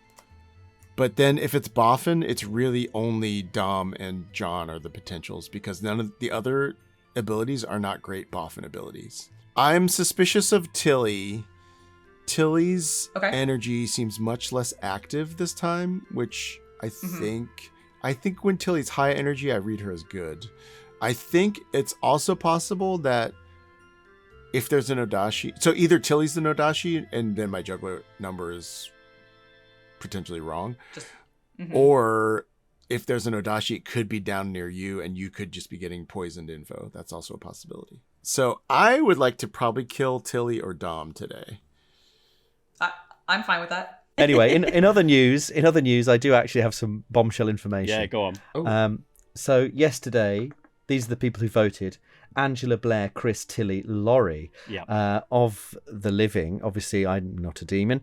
But then if it's boffin, it's really only Dom and John are the potentials, because none of the other abilities are not great boffin abilities. I'm suspicious of Tilly. Tilly's energy seems much less active this time, which I think when Tilly's high energy, I read her as good. I think it's also possible that if there's an Odashi, so either Tilly's the Nodashi and then my juggler number is potentially wrong, or if there's an Odashi, it could be down near you and you could just be getting poisoned info. That's also a possibility. So I would like to probably kill Tilly or Dom today. I'm fine with that. Anyway, in other news, I do actually have some bombshell information. Yeah, go on. So yesterday, these are the people who voted: Angela, Blair, Chris, Tilly, Laurie. Yeah. Of the living, obviously, I'm not a demon.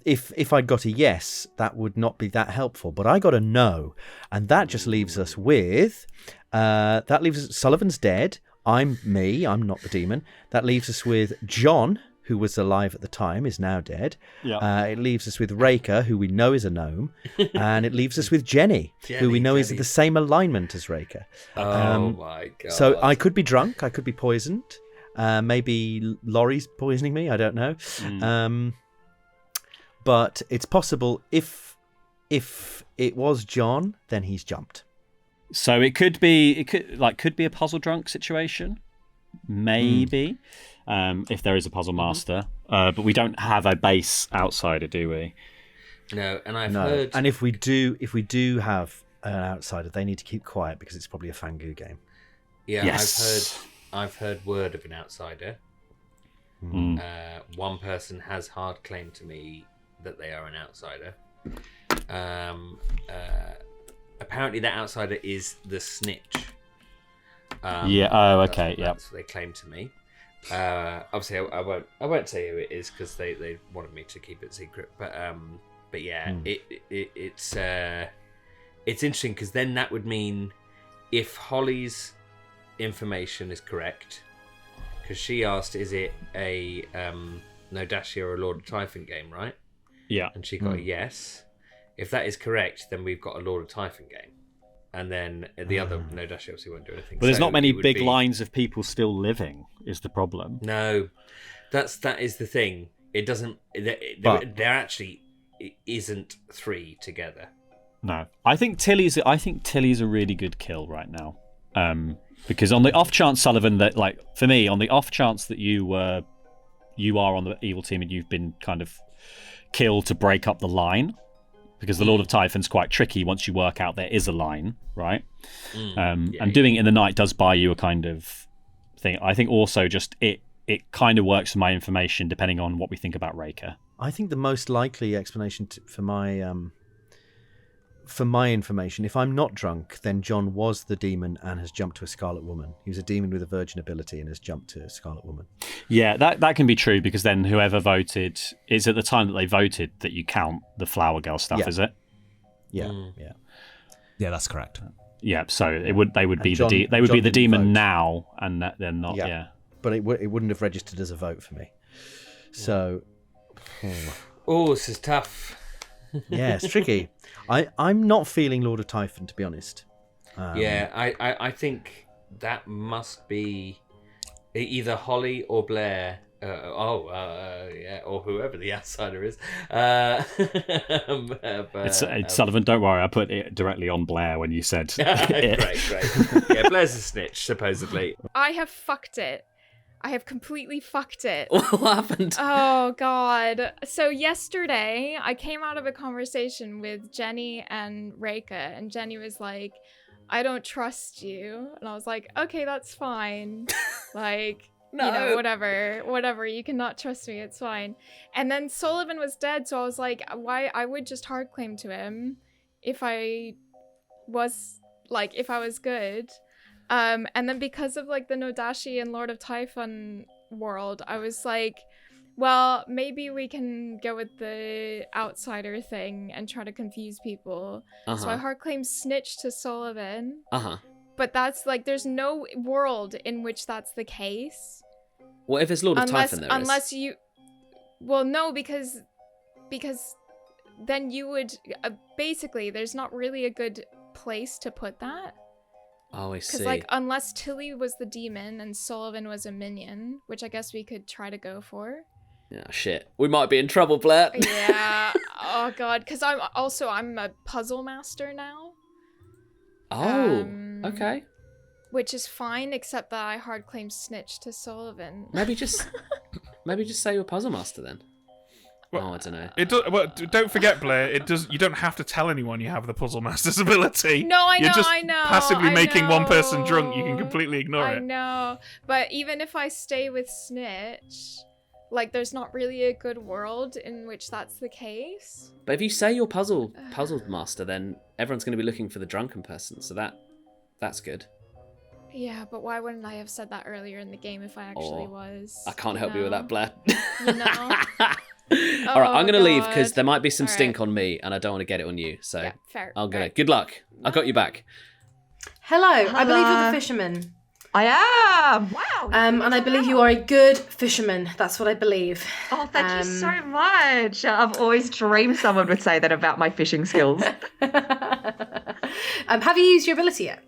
If I'd got a yes, that would not be that helpful. But I got a no, and that just leaves us with Sullivan's dead. I'm not the demon. That leaves us with John, who was alive at the time, is now dead. Yeah. It leaves us with Raker, who we know is a gnome, and it leaves us with Jenny, who we know is the same alignment as Raker. Oh my god! So I could be drunk. I could be poisoned. Maybe Laurie's poisoning me. I don't know. But it's possible if it was John, then he's jumped. So it could be a puzzle drunk situation, maybe. If there is a puzzle master, but we don't have a base outsider, do we? No, and I've heard. And if we do have an outsider, they need to keep quiet because it's probably a Fangu game. Yeah, yes. I've heard word of an outsider. One person has hard claim to me that they are an outsider. Apparently, that outsider is the snitch. Okay. That's what they claim to me. Obviously, I won't say who it is because they wanted me to keep it secret. But yeah, it's interesting because then that would mean if Holly's information is correct, because she asked, is it a Nodashi or a Lord of Typhon game, right? Yeah, and she got a yes. If that is correct, then we've got a Lord of Typhon game. And then the other Nodashi obviously won't do anything. But there's not many big lines of people still living, is the problem. No, that is the thing. It doesn't. There actually isn't three together. No, I think Tilly's a really good kill right now. Because on the off chance, Sullivan, that like for me, on the off chance that you are on the evil team and you've been kind of killed to break up the line. Because the Lord of Typhon's quite tricky once you work out there is a line, right? And doing it in the night does buy you a kind of thing. I think also just it kind of works for my information depending on what we think about Raker. I think the most likely explanation for my information, if I'm not drunk, then John was the demon and has jumped to a Scarlet Woman. He was a demon with a virgin ability and has jumped to a Scarlet Woman. Yeah, that can be true because then whoever voted, it's at the time that they voted that you count the Flower Girl stuff, is it? Yeah, yeah, that's correct. Yeah, so they would be the demon vote now, and they're not. Yeah, but it wouldn't have registered as a vote for me. So, this is tough. Yeah, it's tricky. I'm not feeling Lord of Typhon, to be honest. I think that must be either Holly or Blair. Or whoever the outsider is. It's Sullivan. Don't worry, I put it directly on Blair when you said. Great. Yeah, Blair's a snitch, supposedly. I have fucked it. I have completely fucked it. What happened? Oh, God. So yesterday, I came out of a conversation with Jenny and Reika, and Jenny was like, I don't trust you. And I was like, okay, that's fine. Like, You know, whatever. You cannot trust me. It's fine. And then Sullivan was dead, so I was like, why? I would just hard claim to him if I was good. And then because of like the Nodashi and Lord of Typhon world, I was like, well, maybe we can go with the outsider thing and try to confuse people. So I hard claim Snitch to Sullivan. But that's like, there's no world in which that's the case. What if it's Lord of Typhon there unless you... Well, no, because then you would... basically, there's not really a good place to put that. Oh, I see. Because, like, unless Tilly was the demon and Sullivan was a minion, which I guess we could try to go for. Yeah, shit. We might be in trouble, Blair. Yeah. Oh, God. Because I'm a puzzle master now. Oh, okay. Which is fine, except that I hard claim Snitch to Sullivan. Maybe just say you're a puzzle master then. Well, I don't know. It does. Well, don't forget, Blair. It does. You don't have to tell anyone you have the puzzle master's ability. No, I know. You're just I know. passively making one person drunk. You can completely ignore it. I know, but even if I stay with Snitch, like, there's not really a good world in which that's the case. But if you say you're puzzle master, then everyone's going to be looking for the drunken person. So that's good. Yeah, but why wouldn't I have said that earlier in the game if I actually was? I can't help you with that, Blair. You know? All right, I'm going to leave because there might be some stink on me and I don't want to get it on you. So yeah, fair. I'll go. Good luck. I got you back. Hello. I believe you're the fisherman. I am. Wow. And I believe you are a good fisherman. That's what I believe. Oh, thank you so much. I've always dreamed someone would say that about my fishing skills. Have you used your ability yet?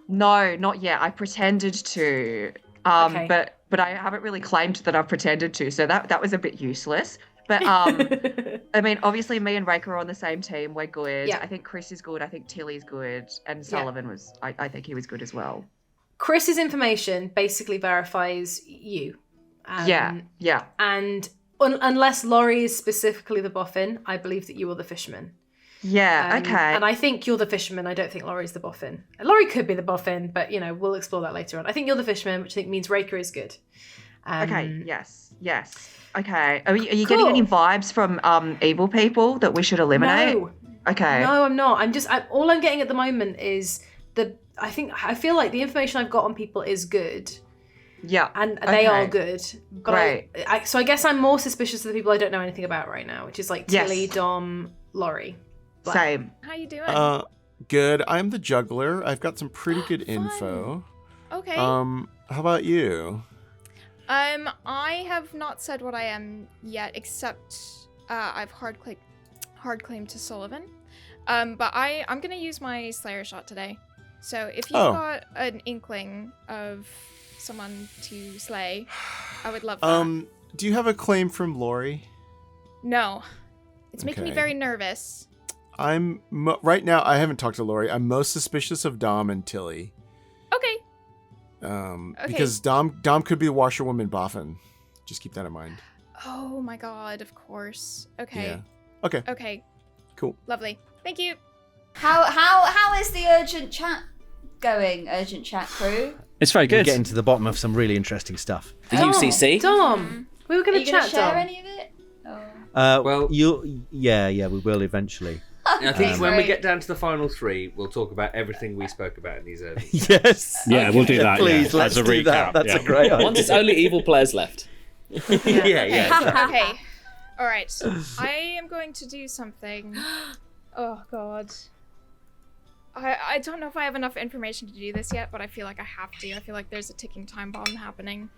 No, not yet. I pretended to, Okay. but I haven't really claimed that I've pretended to, so that was a bit useless. But I mean, obviously, me and Raker are on the same team. We're good. Yeah. I think Chris is good. I think Tilly's good, and Sullivan was. I think he was good as well. Chris's information basically verifies you. Yeah. And unless Laurie is specifically the boffin, I believe that you are the fisherman. Yeah, okay. And I think you're the fisherman. I don't think Laurie's the boffin. Laurie could be the boffin, but, you know, we'll explore that later on. I think you're the fisherman, which I think means Raker is good. Okay, yes. Okay. Are you getting any vibes from evil people that we should eliminate? No. Okay. No, I'm not. All I'm getting at the moment is I feel like the information I've got on people is good. Yeah. And they are good. But Great. So I guess I'm more suspicious of the people I don't know anything about right now, which is like Tilly, Dom, Laurie. Same. How you doing? Good. I'm the juggler. I've got some pretty good info. Okay. How about you? I have not said what I am yet, except I've hard claim to Sullivan. But I'm gonna use my Slayer shot today. So if you've got an inkling of someone to slay, I would love that. Do you have a claim from Laurie? No. It's making me very nervous. Right now, I haven't talked to Laurie. I'm most suspicious of Dom and Tilly. Okay. Because Dom could be the washerwoman boffin. Just keep that in mind. Oh my god, of course. Okay. Yeah. Okay. Cool. Lovely. Thank you. How is the urgent chat going, urgent chat crew? It's very good. You're getting to the bottom of some really interesting stuff. The UCC? Dom, we were going to chat, share Dom. any of it? We will eventually. I think when we get down to the final three, we'll talk about everything we spoke about in these early. Yes. Yeah, we'll do that. Please, let's as a do recap. that. That's a great idea. Once it's only evil players left. Yeah. Okay. All right. I am going to do something. Oh god. I don't know if I have enough information to do this yet, but I feel like I have to. I feel like there's a ticking time bomb happening.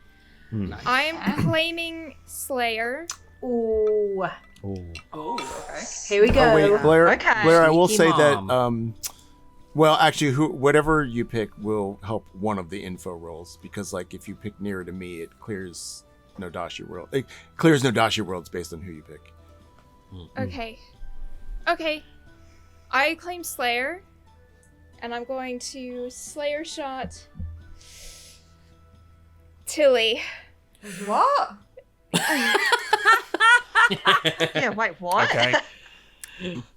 Nice. I am claiming Slayer. Ooh. Okay. Here we go. Oh, wait, Blair. Okay. Blair, I will Sneaky say mom. that. Well, actually, whatever you pick will help one of the info rolls because, like, if you pick nearer to me, it clears Nodashi World. It clears Nodashi Worlds based on who you pick. Okay. I claim Slayer, and I'm going to Slayer shot Tilly. What? Yeah, wait, what? Okay.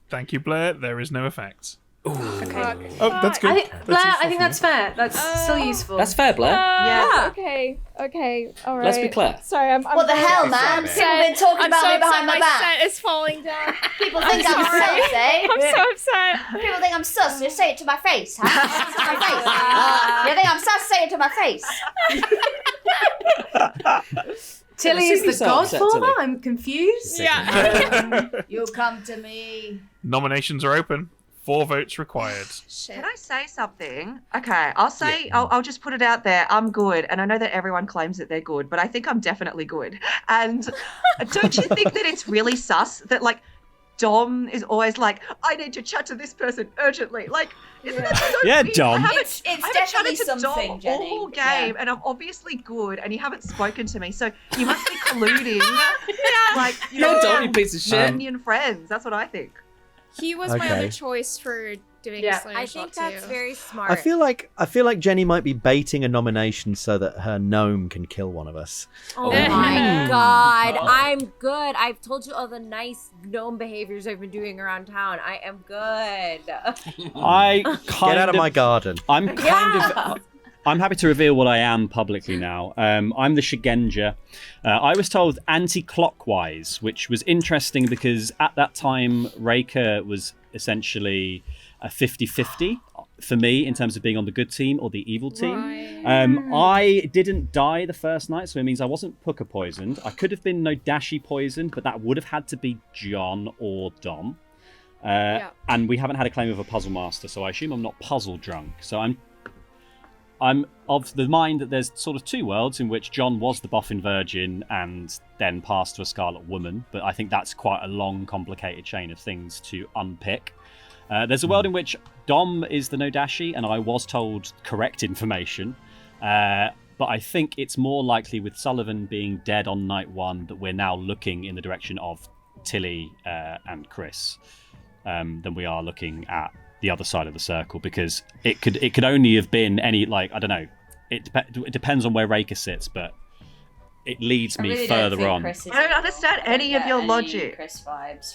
Thank you, Blair. There is no effect. Okay. Oh, that's good. I think that's fair. That's still useful. That's fair, Blair. Yeah. Okay. All right. Let's be clear. Sorry, I'm What the hell, man? People have been talking about me behind my back. My set is falling down. People think I'm sus, eh? I'm so upset. People think I'm sus. Just say it to my face, huh? Say it to my face. You think I'm sus? Say it to my face. Tilly is the godfather? I'm confused. Yeah. You'll come to me. Nominations are open. 4 votes required. Can I say something? Okay, I'll say, I'll just put it out there. I'm good. And I know that everyone claims that they're good, but I think I'm definitely good. And don't you think that it's really sus that, like, Dom is always like, I need to chat to this person urgently. Like, isn't that so weird? Dom. It's definitely something, Dom Jenny. all game, and I'm obviously good, and you haven't spoken to me, so you must be colluding. Like, Dom, you piece of shit. Indian friends. That's what I think. He was my other choice for doing a Slayer I shot think that's too. very smart. I feel like Jenny might be baiting a nomination so that her gnome can kill one of us. Oh my god, I'm good. I've told you all the nice gnome behaviors I've been doing around town. I am good. Get out of my garden. I'm happy to reveal what I am publicly now. I'm the Shigenja. I was told anti-clockwise, which was interesting because at that time, Reika was essentially a 50-50 for me in terms of being on the good team or the evil team. I didn't die the first night, so it means I wasn't Puka poisoned. I could have been Nodashi poisoned, but that would have had to be John or Dom. And we haven't had a claim of a puzzle master, so I assume I'm not puzzle drunk. So I'm of the mind that there's sort of 2 worlds in which John was the Boffin Virgin and then passed to a Scarlet Woman, but I think that's quite a long, complicated chain of things to unpick. There's a world in which Dom is the Nodashi, and I was told correct information, but I think it's more likely with Sullivan being dead on night 1 that we're now looking in the direction of Tilly and Chris than we are looking at the other side of the circle, because it could only have been any, like, I don't know, it depends on where Reika sits, but it leads me further on. I don't understand any of your logic. Chris vibes.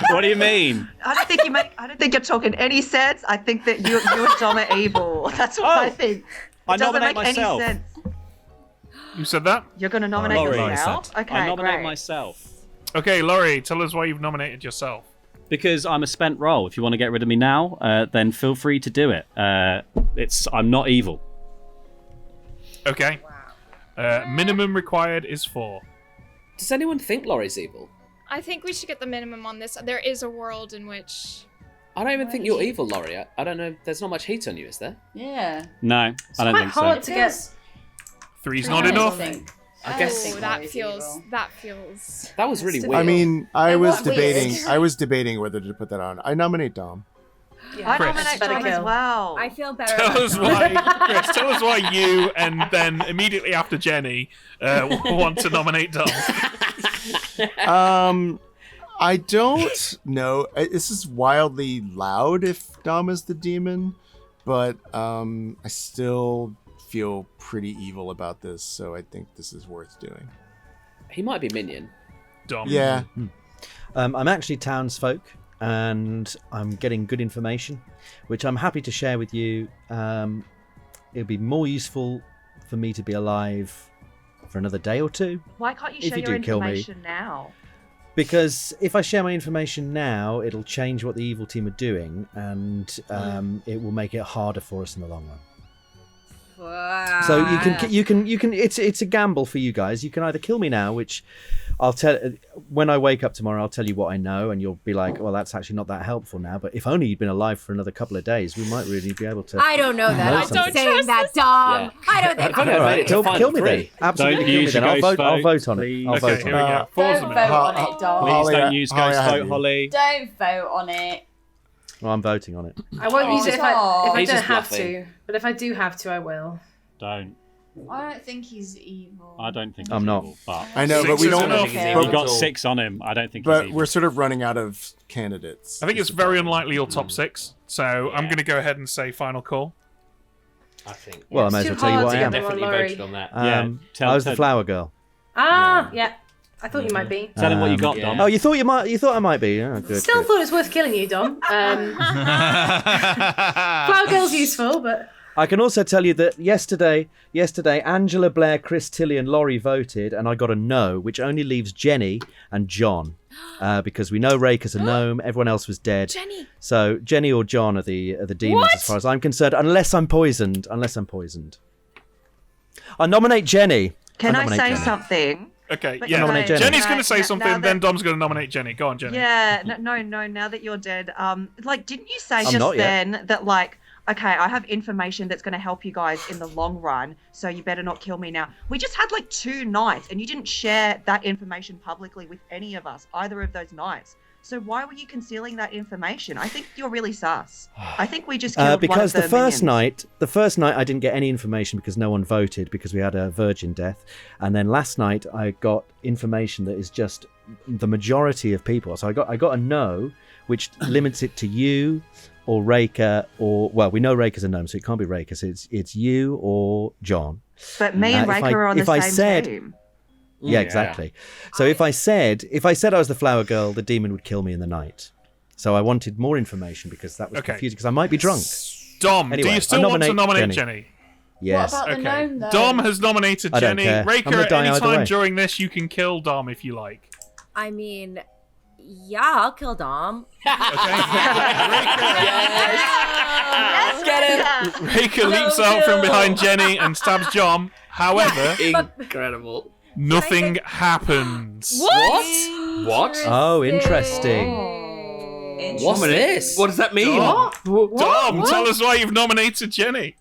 What do you mean? I don't think you're talking any sense. I think that you and Dom are evil. That's what I think. I doesn't nominate make myself. any sense. You said that? You're going to nominate yourself? Okay, I nominate great. myself. Okay, Laurie, tell us why you've nominated yourself. Because I'm a spent role. If you want to get rid of me now, then feel free to do it. I'm not evil. Okay. Minimum required is 4. Does anyone think Laurie's evil? I think we should get the minimum on this. There is a world in which... I don't even think you're evil, Laurie. I don't know. There's not much heat on you, is there? Yeah. No, I don't think so. It's hard to get... 3's not enough. I guess that feels. That was really weird. I mean, I was debating whether to put that on. I nominate Dom. Yeah. I nominate Dom as well. I feel better. Tell us why you, and then immediately after Jenny, want to nominate Dom. I don't know. This is wildly loud if Dom is the demon, but I still feel pretty evil about this, so I think this is worth doing. He might be minion. Dom. Yeah. I'm actually townsfolk, and I'm getting good information, which I'm happy to share with you. It'll be more useful for me to be alive for another day or 2. Why can't you share your information now? Because if I share my information now, it'll change what the evil team are doing, and it will make it harder for us in the long run. Wow. So you can. It's a gamble for you guys. You can either kill me now, which I'll tell when I wake up tomorrow. I'll tell you what I know, and you'll be like, "Well, that's actually not that helpful now." But if only you'd been alive for another couple of days, we might really be able to. I don't know that. I don't saying that, Dom. Yeah. I don't think. All right, don't kill me then. Absolutely kill me then. I'll vote on it. I'll vote on it. Don't vote on it, Dom. Please don't use ghost vote, Holly. Don't vote on it. Well, I'm voting on it. I won't use it if I don't have bluffing. to, but if I do have to, I will. Don't. I don't think he's evil. I don't think I'm not. Evil, but I know, but we don't. He got 6 on him. I don't think. But he's evil. we're sort of running out of candidates. I think it's very unlikely you're top 6, so I'm going to go ahead and say final call. I think. Well, I may as well tell you what I am. Definitely voted on that. I was the flower girl. Yeah. I thought you might be. Tell him what you got, Dom. Oh, you thought you might? You thought I might be? Oh, good. Still good. thought it was worth killing you, Dom. Flower Girl's useful, but I can also tell you that yesterday, Angela, Blair, Chris, Tilly, and Laurie voted, and I got a no, which only leaves Jenny and John, because we know Raker's a gnome. Everyone else was dead. Jenny. So Jenny or John are the demons, as far as I'm concerned, unless I'm poisoned. I nominate Jenny. Can I say something? Okay, But yeah. nominate Jenny. Jenny's going to say Now something, that- then Dom's going to nominate Jenny. Go on, Jenny. Yeah, no. Now that you're dead, like, didn't you say I'm just not yet. then that, like, okay, I have information that's going to help you guys in the long run, so you better not kill me now. We just had like 2 nights, and you didn't share that information publicly with any of us, either of those nights. So why were you concealing that information? I think you're really sus. I think we just killed Because one the of the first minions. night I didn't get any information because no one voted because we had a virgin death, and then last night I got information that is just the majority of people. So I got a no, which limits it to you or Raker, or well, we know Raker's a gnome, so it can't be Raker. So it's you or John. But me and Raker are on the same team. Yeah, exactly. So if I said I was the flower girl, the demon would kill me in the night. So I wanted more information because that was confusing because I might be drunk. Dom, Anyway, do you still want to nominate Jenny? Jenny? Yes. What about the gnome, though? Dom has nominated I don't Jenny. care. I'm Raker, gonna at die any either time way. during this, you can kill Dom if you like. I mean, yeah, I'll kill Dom. Yes, get him. Raker leaps out from behind Jenny and stabs John. However, Incredible. nothing happens. What? Oh, interesting. What's this? What does that mean? Dom, tell us why you've nominated Jenny.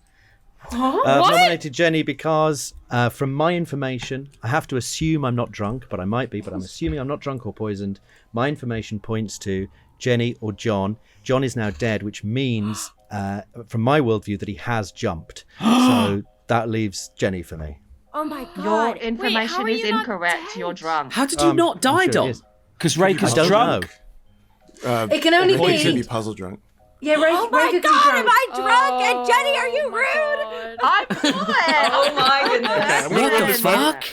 I've nominated Jenny because, from my information, I have to assume I'm not drunk, but I might be, but I'm assuming I'm not drunk or poisoned. My information points to Jenny or John. John is now dead, which means, from my worldview, that he has jumped. So that leaves Jenny for me. Oh my god. Your information is incorrect. You're drunk. How did you not die, Dom? Because Raker's I don't drunk. it can only He could be. be puzzle drunk. Yeah, Oh my Raker can be god, drunk. am I drunk? And Jenny, are you rude? I'm fine. Oh my goodness. What the fuck?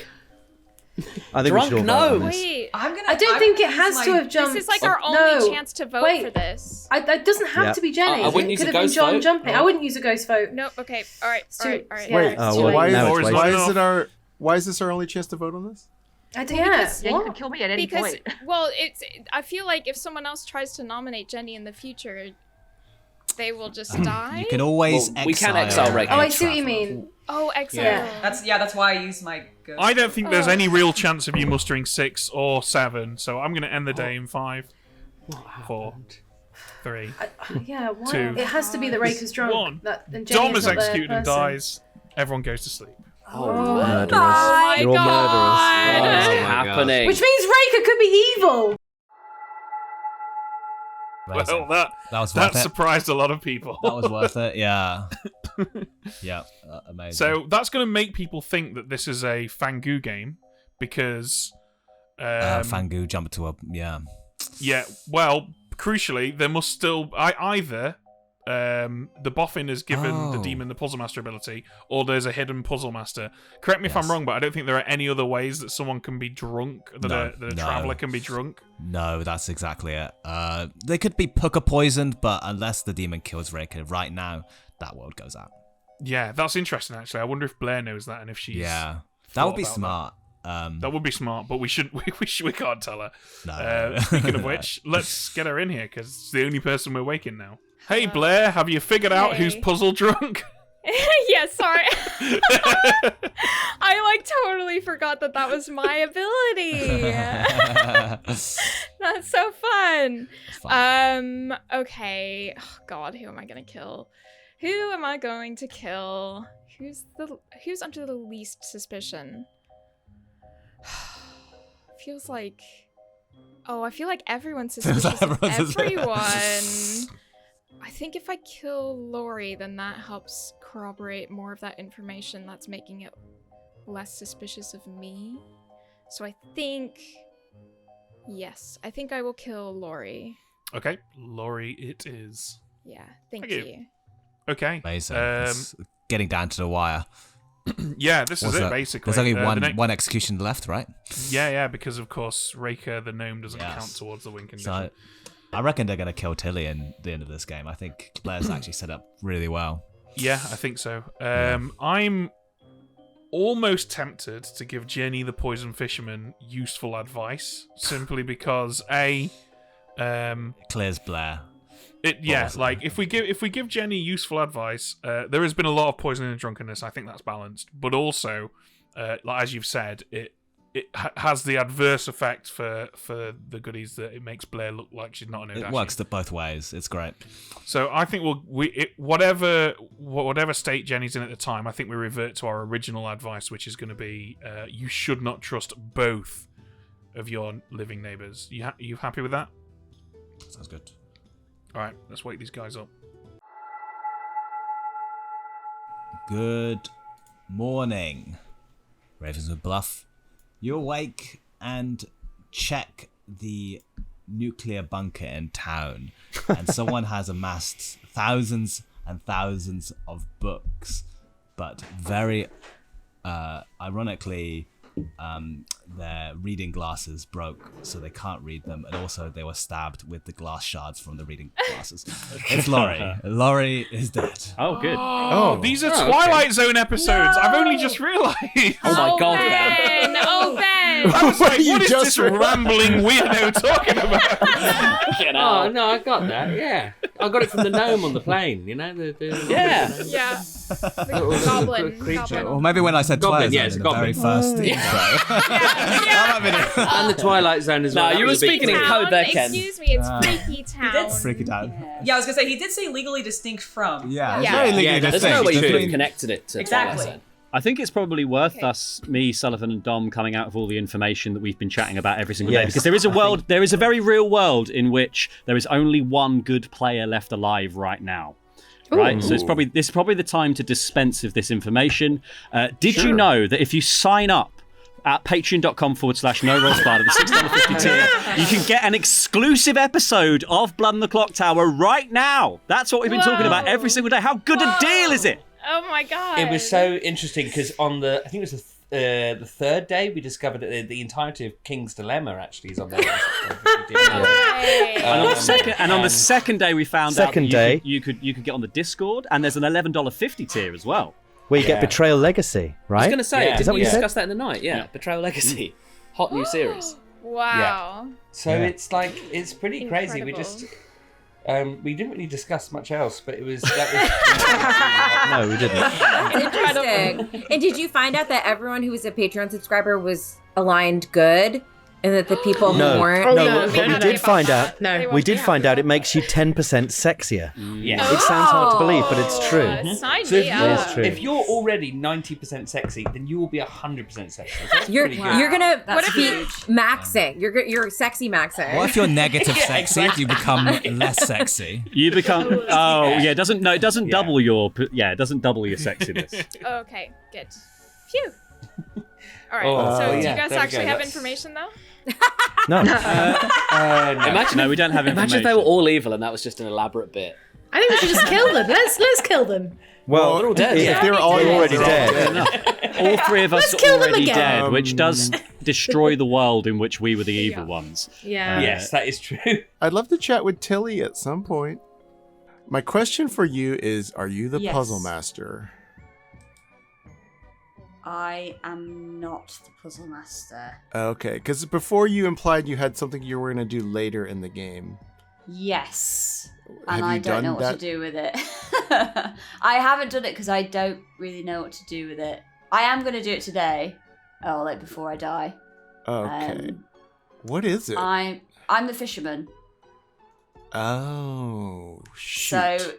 I think we should all Drunk vote on gnomes. this. Wait. I don't think it has to have jumped. This is like our only No. chance to vote Wait. for this. It doesn't have Yeah. to be Jenny. I wouldn't It use could a have been ghost John vote. jumping. I wouldn't use a ghost vote. Nope. Okay. All right. All right. All right. Wait, Yeah, well, it's now too it's late. wasted. Why is this our only chance to vote on this? Yeah, You could kill me at any Because point. well, I feel like if someone else tries to nominate Jenny in the future, they will just die. You can always Well, we can exile Raker. Oh, I see what you mean. Oh, exile. Yeah. That's why I use my ghost. I don't think there's any real chance of you mustering 6 or 7, so I'm going to end the day in 5, 4, 3. Yeah, why? 2, It has to be that Raker's drunk. 1. And Jenny Dom is is not the executed and person. dies. Everyone goes to sleep. Murderers. my You're all God. murderers. What is Oh, happening? Which means Raker could be evil. Well, that was worth it. surprised a lot of people. That was worth it. Yeah. Yeah. Amazing. So that's going to make people think that this is a Fangu game because Fangu jumped to a Yeah. Well, crucially, there must still either the boffin has given the demon the puzzle master ability, or there's a hidden puzzle master. Correct me if I'm wrong, but I don't think there are any other ways that someone can be drunk, that a traveler can be drunk. No, that's exactly it. They could be puka poisoned, but unless the demon kills Raker right now, that world goes out. Yeah, that's interesting. Actually, I wonder if Blair knows that and if she's that would be about smart. That would be smart, but we can't tell her. No. Speaking of which, let's get her in here because it's the only person we're waking now. Hey Blair, have you figured out who's puzzle drunk? Yeah, sorry. I totally forgot that was my ability. That's so fun. Okay. Oh, God, who am I gonna kill? Who am I going to kill? Who's under the least suspicion? Feels like. Oh, I feel like everyone's suspicious of everyone. I think if I kill Laurie, then that helps corroborate more of that information that's making it less suspicious of me. So I think... Yes, I think I will kill Laurie. Okay, Laurie it is. Yeah, thank you. Okay. Amazing. It's getting down to the wire. Yeah, this is it, basically. There's only one execution left, right? Yeah, because of course Raker the gnome doesn't count towards the win condition. So I reckon they're going to kill Tilly in the end of this game. I think Blair's actually set up really well. Yeah, I think so. I'm almost tempted to give Jenny the Poison Fisherman useful advice, simply because clears Blair. If we give Jenny useful advice, there has been a lot of poisoning and drunkenness. I think that's balanced, but also, as you've said, it has the adverse effect for the goodies that it makes Blair look like she's not an Odashi. It works both ways. It's great. So I think whatever state Jenny's in at the time, I think we revert to our original advice, which is going to be you should not trust both of your living neighbours. You happy with that? Sounds good. All right, let's wake these guys up. Good morning, Ravenswood Bluff. You awake and check the nuclear bunker in town, and someone has amassed thousands and thousands of books, but very ironically, their reading glasses broke, so they can't read them, and also they were stabbed with the glass shards from the reading glasses. It's Laurie. Laurie is dead. Oh, good. Oh, these are Twilight Zone episodes. No! I've only just realised. Oh my god, Ben! Oh, Ben! I was like, what is this rambling weirdo talking about? Oh, no, I got that, yeah. I got it from the gnome on the plane, you know? Yeah. The goblin creature. Or maybe when I said Twilight Zone it's in a the goblin. very first intro. And the Twilight Zone as well. No, you were speaking in code there, Ken. Excuse me, it's Freaky Town. Freaky Town. Yeah, I was gonna say he did say legally distinct from. Yeah, it's very legally distinct. There's no way you could have connected it to Exactly. Twilight Zone. I think it's probably worth me, Sullivan, and Dom coming out of all the information that we've been chatting about every single day, because there is a world, there is a very real world in which there is only one good player left alive right now. Right, so this is probably the time to dispense of this information. Did you know that if you sign up at patreon.com/NoRollsPod at the $6.50 tier, you can get an exclusive episode of Blood on the Clocktower right now? That's what we've been talking about every single day. How good a deal is it? Oh my god! It was so interesting because on I think it was the third day, we discovered that the entirety of King's Dilemma actually is on there. And on the second day, we found out that you could get on the Discord, and there's an $11.50 tier as well. Where you get Betrayal Legacy, right? I was going to say, didn't you said? discuss that in the night? Yeah, Betrayal Legacy. Hot new series. Wow. Yeah. So it's like, it's pretty crazy. We just... we didn't really discuss much else, but that was No, we didn't. It's interesting. And did you find out that everyone who was a Patreon subscriber was aligned good? And that the people who weren't... But we did find out. No. We did find out it makes you 10% sexier. Yes. It sounds hard to believe, but it's true. So if you're already 90% sexy, then you will be 100% sexy. So you're gonna be maxing. You're sexy maxing. What if you're negative sexy? You become less sexy. You become it doesn't double your sexiness. Okay, good. Phew. All right. So do you guys actually have information though? No. Imagine we don't have information. Imagine if they were all evil and that was just an elaborate bit. I think we should just kill them. Let's kill them. Well, they're all dead. If they're all already dead. All three of us kill are them already again. dead, which does destroy the world in which we were the evil ones. Yeah. Yes, that is true. I'd love to chat with Tilly at some point. My question for you is, are you the puzzle master? I am not the puzzle master. Okay, because before you implied you had something you were going to do later in the game. Yes. Have And I you don't done know what that? to do with it. I haven't done it because I don't really know what to do with it. I am going to do it today. Oh, like before I die. Okay. What is it? I'm the fisherman. Oh, shoot. So,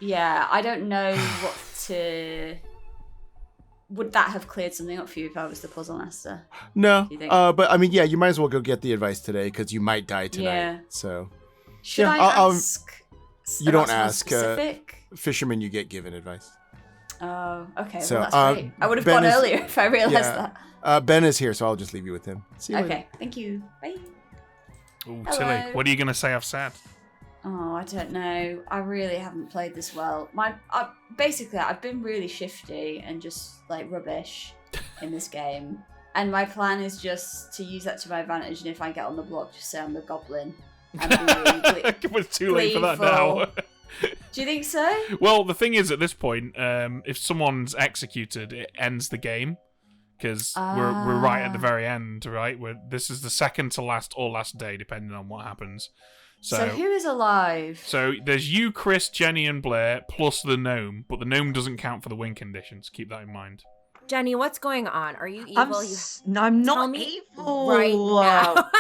yeah, I don't know what to... Would that have cleared something up for you if I was the puzzle master? No, Do you think? but I mean, yeah, you might as well go get the advice today because you might die tonight. Yeah. So, Should yeah, I ask? You don't about someone ask. Specific? Fishermen, you get given advice. Oh, okay. So, Well, that's great. I would have Ben gone is- earlier if I realised that. Ben is here, so I'll just leave you with him. See you later. Okay, thank you. Bye. Ooh, Hello. Tilly, what are you going to say I've said? Oh, I don't know. I really haven't played this well. Basically, I've been really shifty and just like rubbish in this game. And my plan is just to use that to my advantage. And if I get on the block, just say I'm the goblin. And be really It's too late for that now. Do you think so? Well, the thing is, at this point, if someone's executed, it ends the game. Because we're right at the very end, right? This is the second to last or last day, depending on what happens. So who is alive? So there's you, Chris, Jenny, and Blair, plus the gnome. But the gnome doesn't count for the win conditions. Keep that in mind. Jenny, what's going on? Are you evil? I'm not evil. Right now.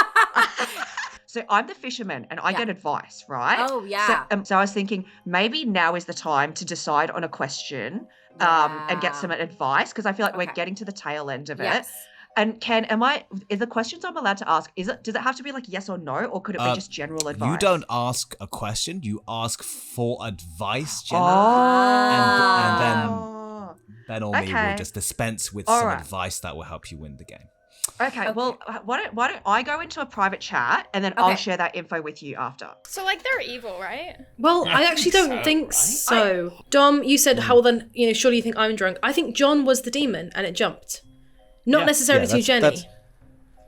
So I'm the fisherman, and I get advice, right? Oh, yeah. So I was thinking maybe now is the time to decide on a question and get some advice, because I feel like we're getting to the tail end of it. And is the questions I'm allowed to ask, does it have to be like yes or no, or could it be just general advice? You don't ask a question, you ask for advice, Jenna. And then Ben or me will just dispense with some advice that will help you win the game. Okay, well, why don't I go into a private chat and then I'll share that info with you after. So, like, they're evil, right? Well, I actually don't think so. Dom, you said, how then, surely you think I'm drunk. I think John was the demon and it jumped. Not necessarily to Jenny.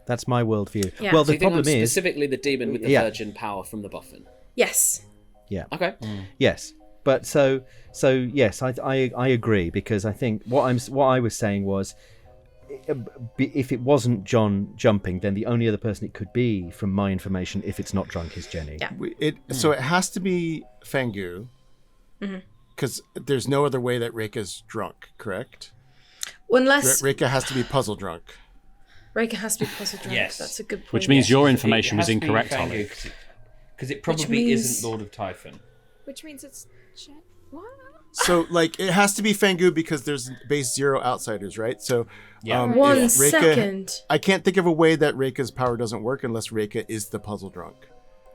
That's my worldview. Yeah. Well, So the you think problem I'm is specifically the demon with the virgin power from the boffin. Yes. Yeah. Okay. Yes, but so yes, I agree, because I think what I was saying was, if it wasn't John jumping, then the only other person it could be, from my information, if it's not drunk, is Jenny. Yeah. So it has to be Fangu, because there's no other way that Reika's drunk, correct? Unless Reika has to be puzzle drunk. Reika has to be puzzle drunk. Yes. That's a good point. Which means your information was incorrect, Ollie. Because it probably isn't Lord of Typhon. Which means it's... What? So, like, it has to be Fangu because there's base 0 outsiders, right? So, One second. I can't think of a way that Reika's power doesn't work unless Reika is the puzzle drunk.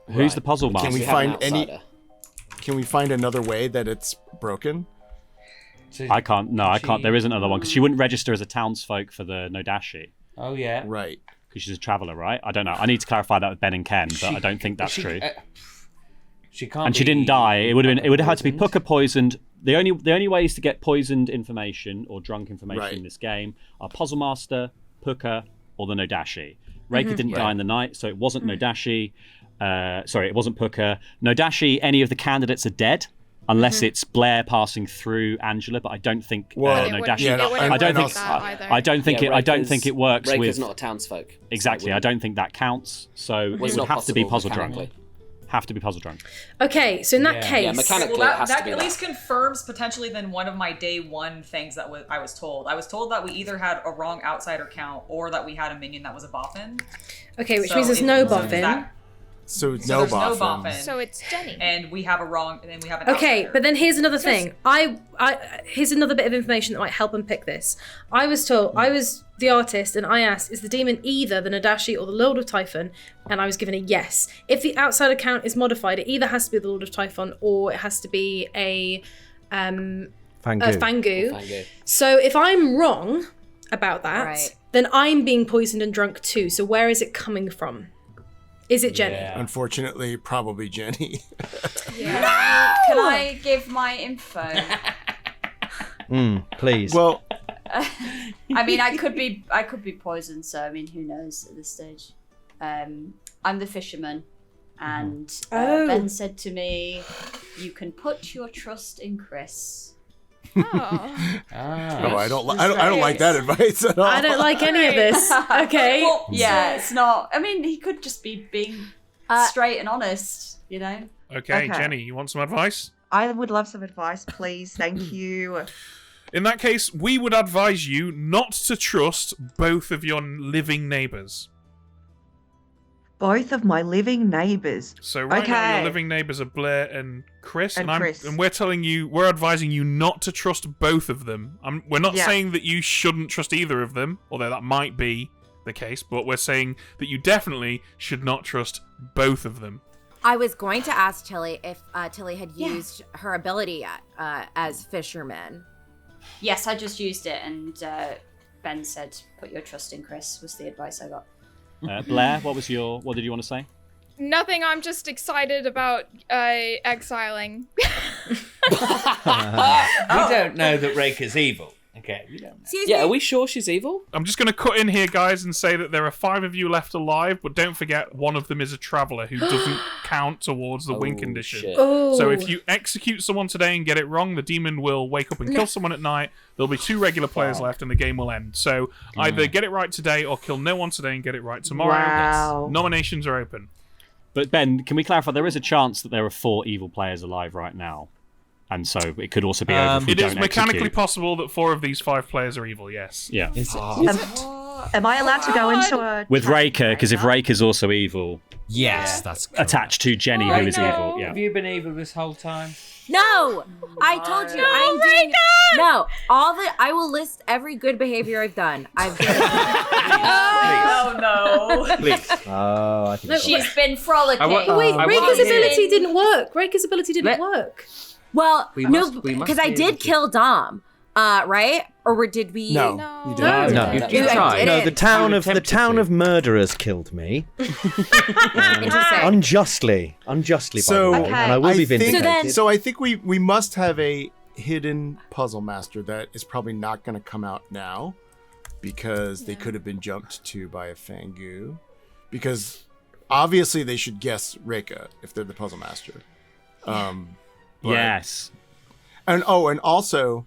Who's the puzzle master? Can we find another way that it's broken? I can't. No, I can't. There is another one because she wouldn't register as a townsfolk for the Nodashi. Oh yeah, right. Because she's a traveller, right? I don't know. I need to clarify that with Ben and Ken, but I don't think that's true. She can't. And she didn't die. It would have had to be Puka poisoned. The only ways to get poisoned information or drunk information in this game are Puzzle Master, Puka, or the Nodashi. Reika didn't die in the night, so it wasn't Nodashi. Sorry, it wasn't Puka. Nodashi, any of the candidates are dead. Unless it's Blair passing through Angela, but I don't think Nodashi. I don't think it works. Reika's not a townsfolk. Exactly, I don't think that counts. So it would have to be puzzle drunk. Have to be puzzle drunk. Okay, so in that case, mechanically, well, it has that to be at least confirms potentially then one of my day one things that I was told. I was told that we either had a wrong outsider count or that we had a minion that was a boffin. Okay, which means there's no boffin. So there's no boffin. boffin. So it's Jenny. And we have a wrong, and then we have an Okay, outsider. but then here's another thing. Here's another bit of information that might help unpick this. I was told, I was the artist, and I asked, is the demon either the Nadashi or the Lord of Typhon? And I was given a yes. If the outsider count is modified, it either has to be the Lord of Typhon or it has to be a Fangu. So if I'm wrong about that, then I'm being poisoned and drunk too. So where is it coming from? Is it Jenny? Unfortunately, probably Jenny. Can I give my info? Please. Well, I mean, I could be poisoned, so I mean, who knows at this stage? I'm the fisherman, and Ben said to me, "You can put your trust in Chris." No, I don't like that advice at all. I don't like any of this. Okay. Well, it's not. I mean, he could just be being straight and honest, you know. Okay, Jenny, you want some advice? I would love some advice, please. Thank you. In that case, we would advise you not to trust both of your living neighbours. Both of my living neighbours. So right now, your living neighbours are Blair and Chris, and we're advising you not to trust both of them. We're not saying that you shouldn't trust either of them, although that might be the case, but we're saying that you definitely should not trust both of them. I was going to ask Tilly if Tilly had used her ability yet as fisherman. Yes, I just used it, and Ben said, "Put your trust in Chris." Was the advice I got. Blair, what did you want to say? Nothing. I'm just excited about exiling. We don't know that Raker's evil. Okay, we don't know. Yeah, are we sure she's evil? I'm just going to cut in here, guys, and say that there are 5 of you left alive, but don't forget one of them is a traveller who doesn't count towards the win condition. Shit. So if you execute someone today and get it wrong, the demon will wake up and kill someone at night. There'll be 2 regular players left, and the game will end. So either get it right today or kill no one today and get it right tomorrow. Wow. Nominations are open. But Ben, can we clarify? There is a chance that there are 4 evil players alive right now, and so it could also be over if we It don't is mechanically execute. possible that 4 of these 5 players are evil, yes. Yeah. Am I allowed to go into a With Raker, because if Raker's also evil, Yes, that's correct. attached to Jenny, who is evil. Yeah. Have you been evil this whole time? No, I told you I'm doing. No, I will list every good behavior I've done. I've been. Oh no. Please. Oh, I think She's been frolicking. But wait, I Raker's want to hear- ability didn't work. Raker's ability didn't work. Well, We no, must- we must because I be able did to- kill Dom, right? Or did we? No, you didn't. No. You tried. No, the town You of attempted to. murderers killed me Interesting. unjustly, by So- the way, and I will I be think- vindicated. So I think we must have a hidden puzzle master that is probably not going to come out now because they could have been jumped to by a Fangu. Because obviously they should guess Reka if they're the puzzle master. But- Yes. And also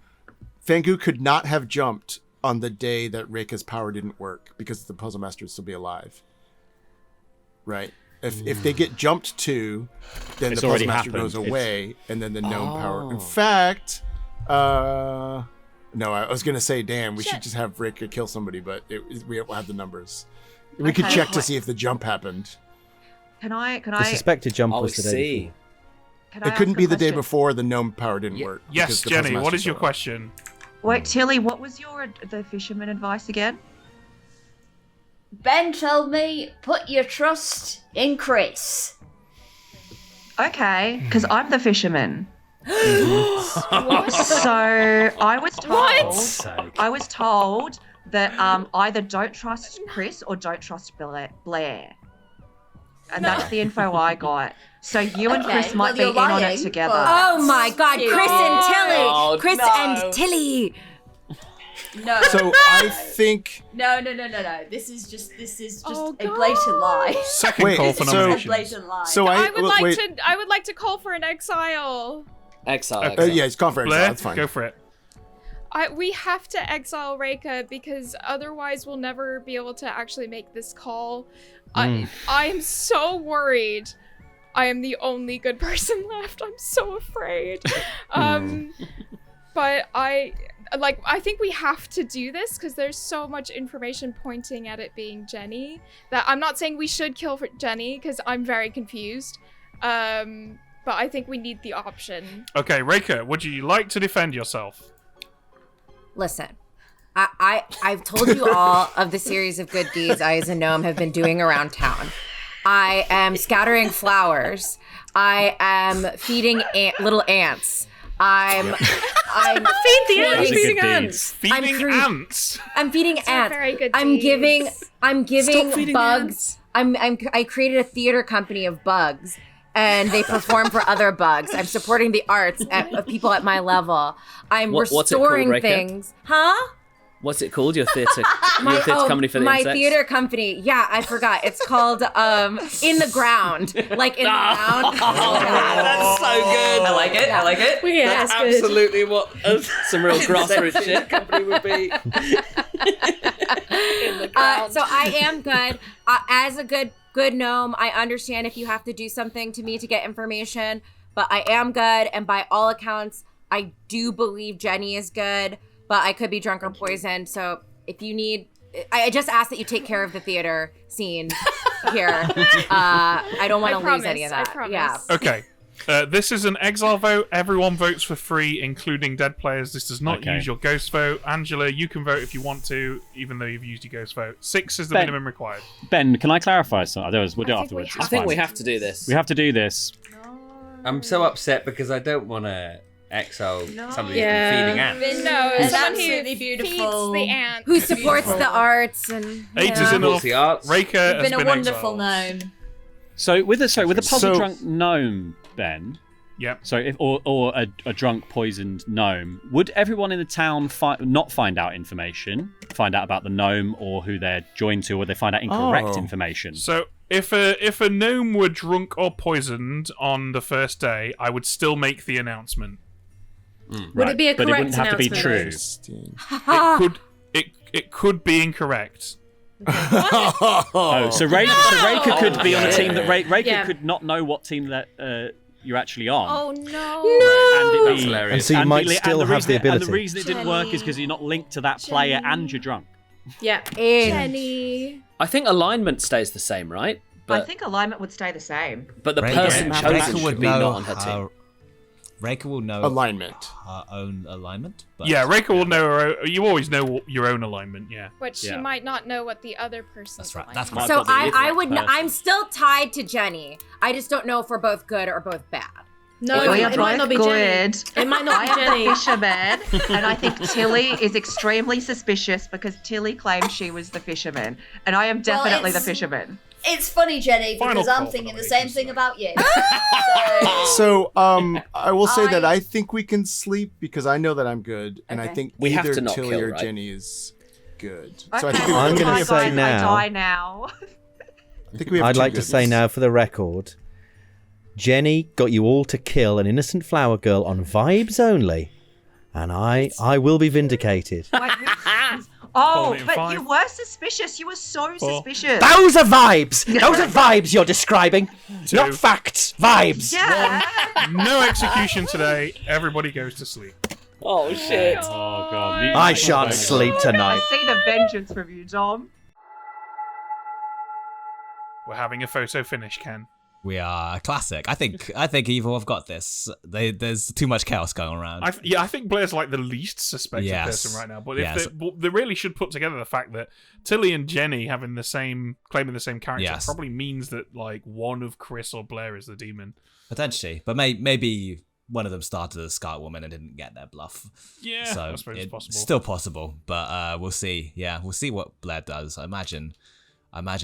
Fangu could not have jumped on the day that Reka's power didn't work because the puzzle master would still be alive. Right? If they get jumped to, then It's the already puzzle master happened. goes away, and then the gnome power. Oh. In fact, no, I was gonna say, damn, we should just have Reka kill somebody, but we don't have the numbers. We could Okay. check to see if the jump happened. Can I? The suspected jump Oh, was I the day see. before. Can I It couldn't ask be a the day question? before the gnome power didn't work. Yes, because the puzzle Jenny, what master is your showed up. question? Wait, Tilly, what was the fisherman advice again? Ben told me, put your trust in Chris. Okay, because I'm the fisherman. What? So I was told. What? I was told that either don't trust Chris or don't trust Blair, and that's the info I got. So you and Okay, Chris might well, be you're in on lying, it together. but- Oh my God, Chris and Tilly. Oh, Chris no. and Tilly. No. So I think. No. This is just Oh, a blatant lie. Second Wait, call for so- A nominations. blatant lie. So I would wait. I would like to call for an exile. Exile. Yeah, it's conference. Blair, That's fine. go for it. We have to exile Reka because otherwise we'll never be able to actually make this call. I am so worried. I am the only good person left. I'm so afraid. But I think we have to do this because there's so much information pointing at it being Jenny that I'm not saying we should kill for Jenny because I'm very confused. But I think we need the option. Okay, Reka, would you like to defend yourself? Listen, I've told you all of the series of good deeds I as a gnome have been doing around town. I am scattering flowers. I am feeding little ants. I'm Feed the ants. Those are Feeding good ants. Feeding ants. I'm feeding Those are ants. very good I'm giving deeds. Stop feeding bugs. I created a theater company of bugs, and they perform for other bugs. I'm supporting the arts of people at my level. I'm What's it called, restoring Reka? things. Huh? What's it called? Your theatre company for the my insects? theater company. Yeah, I forgot. It's called In the Ground. Like in the ground. That's so good. I like it. I like it. Yeah, That's that's good. absolutely what some real grassroots shit company would be. So I am good. As a good gnome, I understand if you have to do something to me to get information, but I am good, and by all accounts, I do believe Jenny is good, but I could be drunk or poisoned. So if you need, I just ask that you take care of the theater scene here. I don't want to lose any of I that. promise. Yeah. Okay. This is an exile vote. Everyone votes for free, including dead players. This does not use your ghost vote. Angela, you can vote if you want to, even though you've used your ghost vote. 6 is the Ben- minimum required. Ben, can I clarify something? We'll do it afterwards. I think we have to do this. We have to do this. I'm so upset because I don't want to exile somebody who's Yeah. been feeding ants. No, It's someone absolutely who beautiful. feeds the ants. Who supports the arts and 8 is Yeah. enough. The arts. Reka You've has been a been wonderful exiled. gnome. So with a puzzle drunk gnome, Ben. Yep. So if or a drunk poisoned gnome, would everyone in the town not find out information? Find out about the gnome or who they're joined to, or they find out incorrect information? So if a gnome were drunk or poisoned on the first day, I would still make the announcement. Would it be a correct announcement? But it wouldn't have announcement? to be true. It could be incorrect. So Reika could be on a team that Reika could not know what team that you're actually on. Oh no! And, and so you might still have the ability. And the reason it didn't work is because you're not linked to that player and you're drunk. Yeah. Jenny. I think alignment stays the same, right? I think alignment would stay the same. But the person chosen should be not on her team. Reika will know alignment, her own alignment. But yeah, Reika will know her own. You always know your own alignment. Yeah, but she might not know what the other person's. That's right. That's right. So I'm still tied to Jenny. I just don't know if we're both good or both bad. No, it might not be Jenny. It might not be Jenny. I am the fisherman, and I think Tilly is extremely suspicious because Tilly claimed she was the fisherman, and I am definitely the fisherman. It's funny, Jenny, because I'm thinking the same thing about you. So, I will say that I think we can sleep because I know that I'm good, and I think we either have to not Tilly kill, or right? Jenny is good. Okay. So I think I'm going to say now. I die now. I think we have I'd two like to goods. say now for the record, Jenny got you all to kill an innocent flower girl on vibes only, and I will be vindicated. Oh, but you were suspicious. You were so suspicious. Those are vibes. Those are vibes you're describing, not facts. Vibes. Yeah. No execution today. Everybody goes to sleep. Oh shit! Oh god! I shan't sleep tonight. I see the vengeance from you, Dom. We're having a photo finish, Ken. We are classic. I think Evil have got this. There's too much chaos going around. I think Blair's like the least suspected person right now. But if they really should put together the fact that Tilly and Jenny claiming the same character probably means that like one of Chris or Blair is the demon. Potentially, but maybe one of them started as Scar Woman and didn't get their bluff. Yeah, so I suppose it's possible. Still possible, but we'll see. Yeah, we'll see what Blair does. I imagine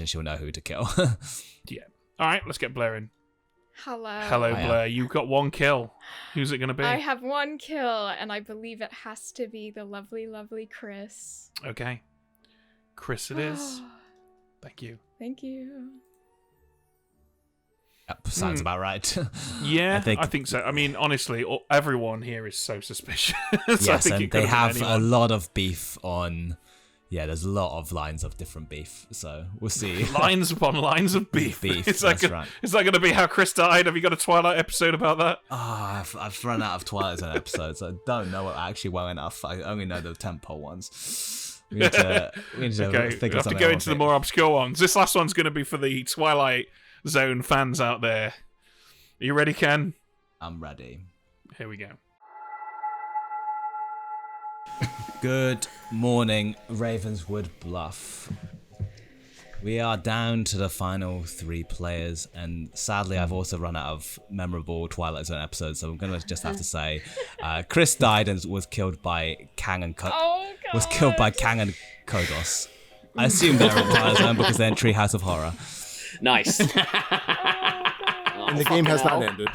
she'll know who to kill. Yeah. All right, let's get Blair in. Hello, Blair. You've got one kill. Who's it going to be? I have one kill, and I believe it has to be the lovely, lovely Chris. Okay. Chris it is. Thank you. Thank you. Yep, sounds about right. Yeah, I think so. I mean, honestly, everyone here is so suspicious. Yes, and they have a lot of beef on... Yeah, there's a lot of lines of different beef, so we'll see. Lines upon lines of beef. Is that going to be how Chris died? Have you got a Twilight episode about that? I've run out of Twilight Zone episodes. I don't know actually well enough. I only know the tempo ones. We need to think of have to go into the more obscure ones. This last one's going to be for the Twilight Zone fans out there. Are you ready, Ken? I'm ready. Here we go. Good morning, Ravenswood Bluff. We are down to the final 3 players, and sadly I've also run out of memorable Twilight Zone episodes, so I'm going to just have to say Chris died and was killed by Kang and Kodos. I assume they're in Twilight Zone because they're in Treehouse of Horror. Nice. And the game has not ended.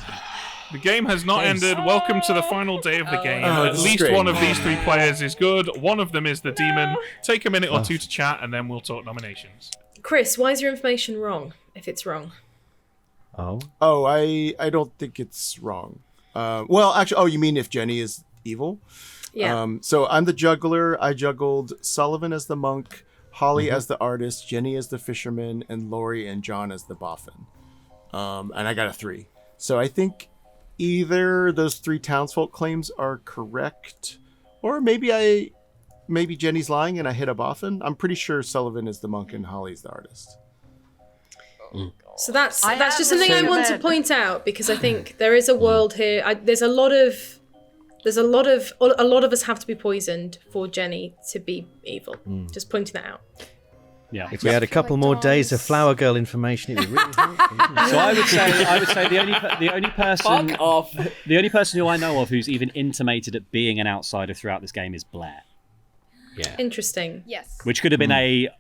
The game has not ended. Welcome to the final day of the game. At least one of these 3 players is good. One of them is the demon. Take a minute or 2 to chat, and then we'll talk nominations. Chris, why is your information wrong, if it's wrong? Oh, I don't think it's wrong. Well, actually, you mean if Jenny is evil? Yeah. So I'm the juggler. I juggled Sullivan as the monk, Holly as the artist, Jenny as the fisherman, and Lori and John as the boffin. And I got a 3. So I think either those 3 townsfolk claims are correct, or maybe Jenny's lying and I hit a boffin. I'm pretty sure Sullivan is the monk and Holly's the artist. So that's just something I want to point out, because I think there is a world here. There's a lot of us have to be poisoned for Jenny to be evil. Just pointing that out. Yeah. If we had a couple more days of Flower Girl information, it'd be really helpful. So I would say the only person Fuck off. The only person who I know of who's even intimated at being an outsider throughout this game is Blair. Yeah. Interesting. Yes. Which could have been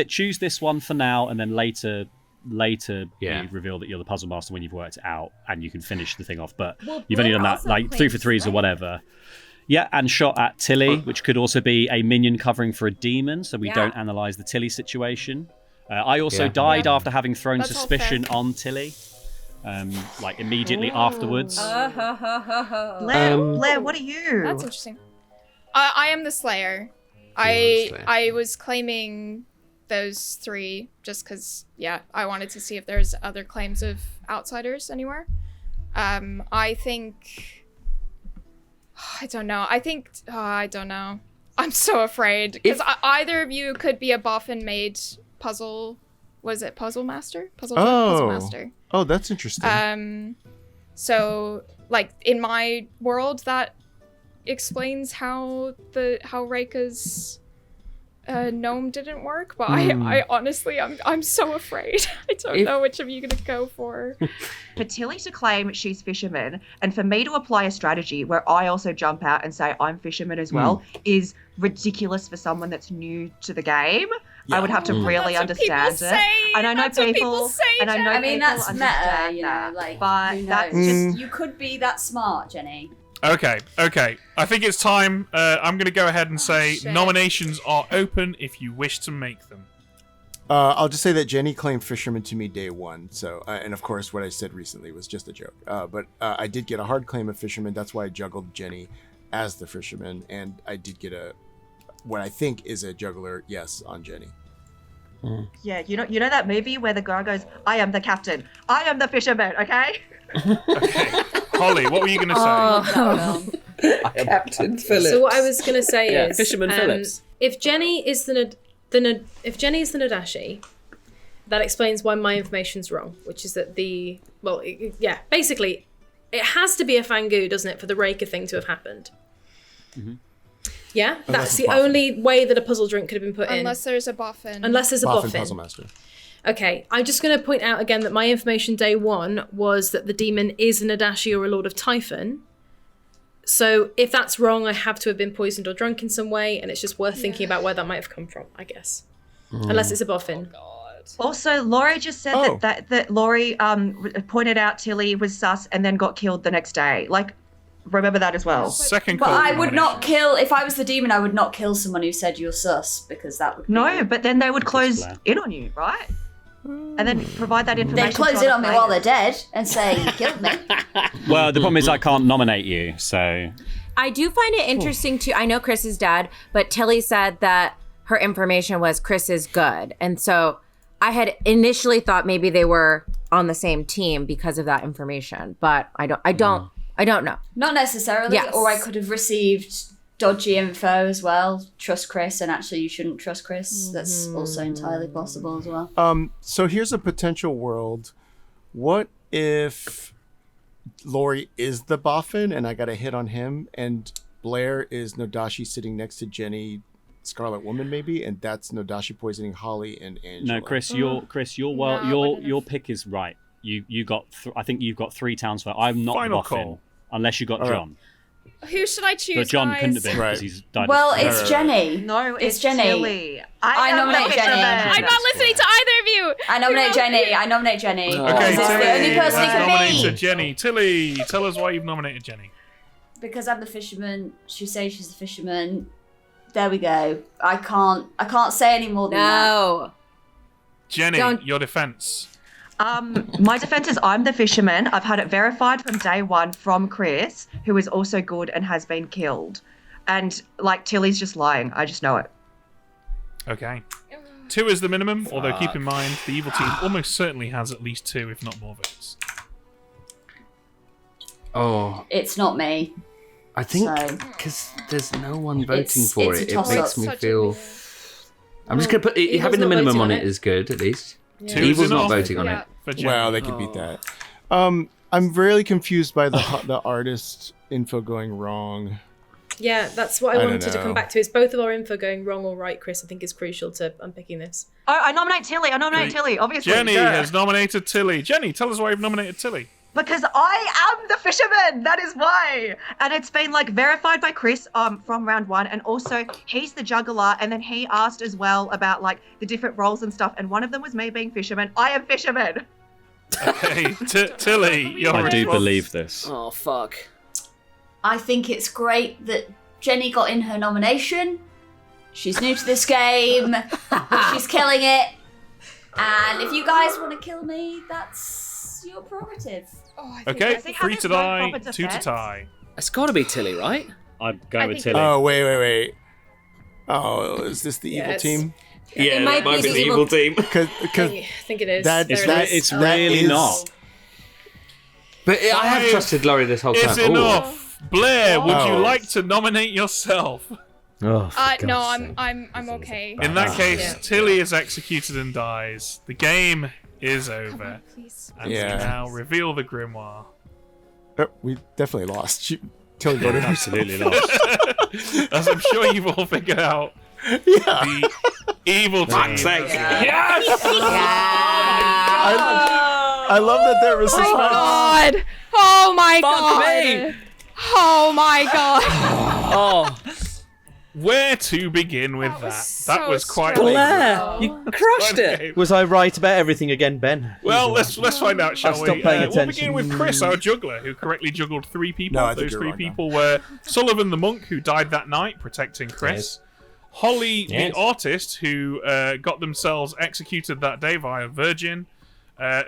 choose this one for now, and then later later Yeah. you reveal that you're the puzzle master when you've worked it out and you can finish the thing off. But Well, you've only Blair done that also like 3 for claims 3s or whatever. Yeah, and shot at Tilly, which could also be a minion covering for a demon, so we don't analyze the Tilly situation. I also died after having thrown That's all suspicion fair. on Tilly, like immediately afterwards. Blair, what are you? That's interesting. I am the Slayer. I was claiming those 3 just because, I wanted to see if there's other claims of outsiders anywhere. I think... I don't know. I don't know. I'm so afraid. Because either of you could be a boffin-made puzzle... Was it Puzzle Master? Puzzle Master. Oh, that's interesting. So, like, in my world, that explains how Reika's gnome didn't work, but I honestly, I'm so afraid. I don't know which of you gonna go for. For Tilly to claim she's fisherman, and for me to apply a strategy where I also jump out and say I'm fisherman as well, is ridiculous for someone that's new to the game. Yeah. I would have to really understand it. And I know people say, and I know I mean, that's meta, that, you know, like, but that's just you could be that smart, Jenny. Okay. I think it's time. I'm going to go ahead and say nominations are open if you wish to make them. I'll just say that Jenny claimed fisherman to me day one. So, and of course, what I said recently was just a joke. But I did get a hard claim of fisherman. That's why I juggled Jenny as the fisherman, and I did get what I think is a juggler yes on Jenny. Yeah, you know that movie where the guy goes, "I am the captain. I am the fisherman." Okay. Okay. Holly, what were you going to say? Captain Phillips. So what I was going to say is, Fisherman Phillips. If Jenny is the Nadashi, that explains why my information's wrong, which is that basically, it has to be a Fangu, doesn't it, for the Reika thing to have happened? Mm-hmm. Yeah, that's the only way that a puzzle drink could have been put in. Unless there's a boffin. Boffin puzzle master. Okay, I'm just going to point out again that my information day one was that the demon is an Nadashi or a Lord of Typhon. So if that's wrong, I have to have been poisoned or drunk in some way, and it's just worth thinking about where that might have come from, I guess. Unless it's a boffin. Also, Laurie just said that Laurie pointed out Tilly was sus and then got killed the next day. Like, remember that as well. Second call. But I would not kill, if I was the demon, I would not kill someone who said you're sus, because that would be... No, but then they would close in on you, right? And then provide that information. They'd close in on me while they're dead and say, you killed me. Well, the problem is I can't nominate you, so... I do find it interesting too. I know Chris is dead, but Tilly said that her information was Chris is good. And so I had initially thought maybe they were on the same team because of that information, but I don't know. Not necessarily, Yes. or I could have received dodgy info as well. Trust Chris, and actually you shouldn't trust Chris. That's also entirely possible as well. So here's a potential world. What if Laurie is the boffin and I got a hit on him, and Blair is Nodashi sitting next to Jenny, Scarlet Woman maybe, and that's Nodashi poisoning Holly and Angela? No, Chris, your pick is right. You got I think you've got 3 townsfolk. I'm not Final boffin call. Unless you got John. Who should I choose, But John guys? couldn't have been because he's died. Well, it's Jenny. No, it's Jenny. Tilly. I nominate Jenny. I'm not listening to either of you. I nominate Jenny. I nominate Jenny. Okay, It's the only Tilly person it has could nominated be. Jenny. Tilly, tell us why you've nominated Jenny. Because I'm the fisherman. She says she's the fisherman. There we go. I can't say any more than that. No. Jenny, Don't- your defense. My defense is I'm the fisherman. I've had it verified from day one from Chris, who is also good and has been killed. And, like, Tilly's just lying. I just know it. Okay. 2 is the minimum, although keep in mind, the evil team almost certainly has at least 2, if not more votes. Oh. It's not me. I think because there's no one voting for it's a it, it toss-up. makes me feel... I'm just going to put... Evil's having the not minimum voting on on it it. is good, at least. Yeah. 2 Evil's not enough. voting on it. For Jenny. Well, they could beat that. I'm really confused by the artist info going wrong. Yeah, that's what I I don't wanted to know. come back to. Is both of our info going wrong or right, Chris? I think is crucial to unpicking this. I nominate Tilly. Obviously. Jenny Duh. has nominated Tilly. Jenny, tell us why you've nominated Tilly. Because I am the fisherman. That is why. And it's been like verified by Chris from round 1, and also he's the juggler. And then he asked as well about like the different roles and stuff. And one of them was me being fisherman. I am fisherman. Okay, Tilly, your I do response. believe this. Oh fuck. I think it's great that Jenny got in her nomination. She's new to this game. She's killing it. And if you guys want to kill me, that's your prerogative. Okay, Does he have 3 his to own die, proper 2 to defense? tie. It's got to be Tilly, right? I'm going with Tilly. Oh, wait. Oh, is this the evil it's- team? Yeah, It might might be be the the evil evil team. Because I think it is. That- It's, There it is. it's really not. But I have Five trusted Laurie this whole time. It's Ooh. enough. Blair, would you Oh. like to nominate yourself? Oh, for No, God's sake. I'm okay. In that case, Yeah. Tilly is executed and dies. The game is over. Please. And Yeah. we now reveal the grimoire. we definitely lost. Tilly voted Absolutely lost. As I'm sure you've all figured out, Yeah. the evil team. Fuck's sake. I love that there was Oh my suspense. god! Oh my Fuck god! me. Oh my god! Oh, Where to begin with That that? was That so was quite Blair, you crushed quite it. a- Was I right about everything again, Ben? Well, let's find out, shall I've we? stopped paying We'll attention. begin with Chris, our juggler, who correctly juggled 3 people. No, I think Those you're 3 wrong, people were Sullivan the monk, who died that night protecting Chris. Yes. Holly Yes. the artist, who got themselves executed that day via Virgin.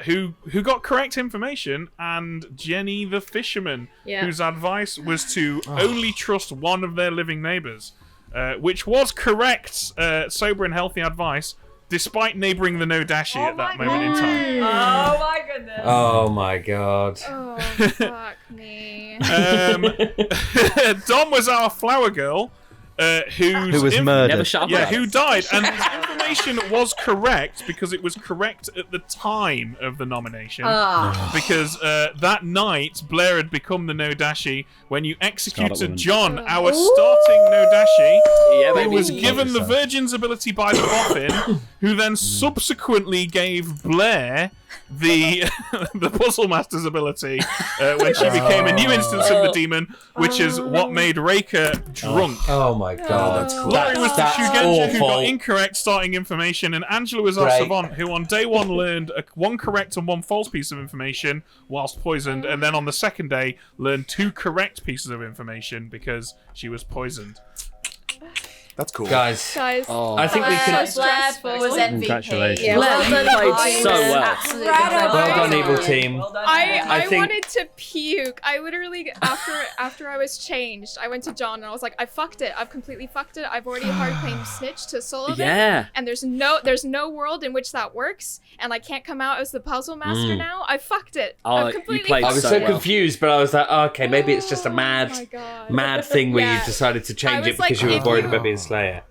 Who got correct information, and Jenny the fisherman, Yeah. whose advice was to only trust one of their living neighbours, which was correct, sober and healthy advice, despite neighbouring the no dashi at that moment in time. Oh my goodness. Oh my god. Oh fuck me. Dom was our flower girl, Who was murdered? Never shut up. Yeah, about who it. died, and his information was correct because it was correct at the time of the nomination. Because that night, Blair had become the Nodashi when you Scarlet executed Woman. John, our starting Nodashi. Yeah, Who baby. was given the Virgin's ability by the boffin, who then subsequently gave Blair the the Puzzle Master's ability when she became a new instance of the demon, which is what made Reika drunk. Oh my god. That's cool. Laurie was the That's Shugenja who got awful. incorrect starting information, and Angela was our Great. savant who on day 1 learned one correct and 1 false piece of information whilst poisoned, and then on the second day learned 2 correct pieces of information because she was poisoned. That's cool. Guys, Oh. I think we can. so Blair was MVP. Congratulations. Yeah, well Blair, done, you played guys. so well. Absolutely Incredible. Well done, incredible. evil team. Well done. I I think- wanted to puke. I literally after I was changed, I went to John and I was like, I fucked it. I've completely fucked it. I've already hard claimed snitch to Sullivan. Yeah. And there's no world in which that works, and I can't come out as the puzzle master now. I fucked it. Oh, I've you completely played I fucked was so so it. well. confused, but I was like, oh, okay, maybe it's just a Oh mad, my God. mad thing where you Yeah. decided to change I it was like, because you were if worried you- about being Slayer.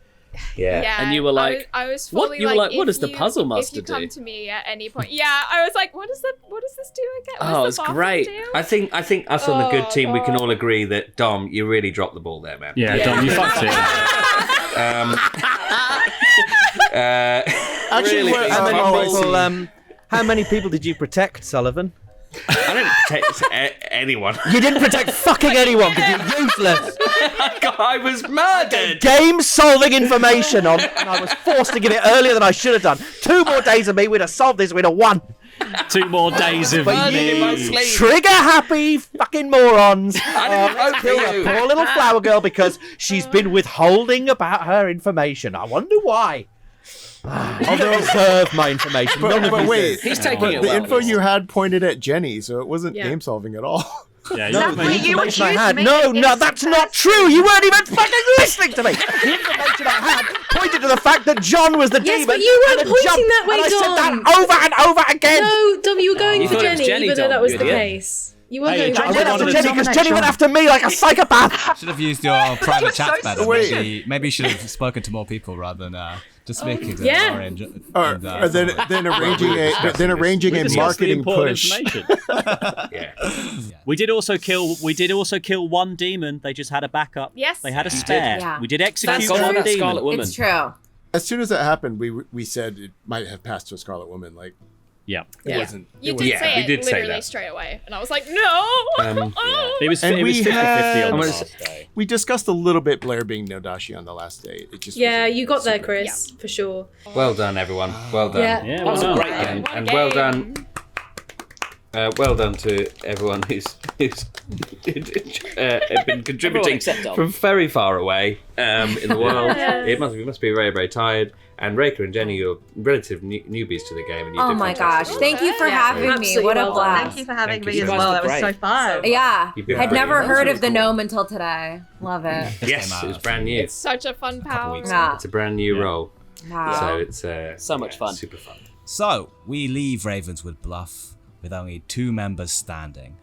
Yeah. Yeah, And you were like, I was what? fully You were like, what if does the you- puzzle If master you come do? to me at any point, yeah, I was like, what does this do again? What Oh, does it's the boffin great. do? I think us on the good Oh, team, we can God. all agree that Dom, you really dropped the ball there, man. Yeah, Dom, you fucked it. Actually, Really what- big How many fumbles. people? How many people did you protect, Sullivan? I didn't protect anyone. You didn't protect fucking anyone because you're useless. I was murdered. Game-solving information on, and I was forced to give it earlier than I should have done. 2 more days of me, we'd have solved this. We'd have won. 2 more days of But Murdered in my you sleep. trigger-happy fucking morons. I didn't vote for Killed you. a poor little flower girl because she's been withholding about her information. I wonder why. I don't deserve my information. None of But you wait, do. He's taking but it the well. info you had pointed at Jenny, so it wasn't Yeah. game solving at all. Yeah, Exactly, the you information I accused had. me No, of no, that's innocent not true. You weren't even fucking listening to me. The information I had pointed to the fact that John was the Yes, demon. but you weren't and had pointing jumped, that way, and I Dom. said that over and over again. No, Dom, you were going You for thought it was Jenny, Jenny, even though Dom. that was You the idiot. case. You were Hey, going John, for I went wanted after to Jenny because dominate Jenny John. went after me like a psychopath. Should have used your private so chat better. Wait. Maybe you should have spoken to more people rather than just speaking to Yeah. Laurie and Or then arranging a discussed the marketing important push. information. Yeah. We did also kill one demon. They just had a backup. Yes. They had a spare. Yeah. We did Thank execute God for one that demon. Scarlet Woman. It's true. As soon as that happened, we said it might have passed to a Scarlet Woman. Like, Yeah. It wasn't. You it did wasn't. say we it did say literally that. straight away, and I was like, no. It was And we 50-50 had- on the last day. We discussed a little bit Blair being Nodashi on the last day. It just Yeah, wasn't you got there, super- Chris, for sure. Well done, everyone. Well done. Yeah. Yeah, That was a well great done. game. And well done. Well done to everyone who's been contributing except Dom. from very far away in the world. It must be very, very tired. And Raker and Jenny, you're relative newbies to the game, and you Oh did my fantastic. gosh! Thank you for having me. Absolutely What a well done. blast! Thank you for having Thank me you. as You guys well. were That was so great. fun. Yeah, You've been had brilliant. never That's heard really of the cool. gnome until today. Love it. Yes, it was brand new. It's such a fun power. weeks Yeah. It's a brand new role, Wow. so it's So much fun. super fun. So, we leave Ravenswood Bluff with only 2 members standing,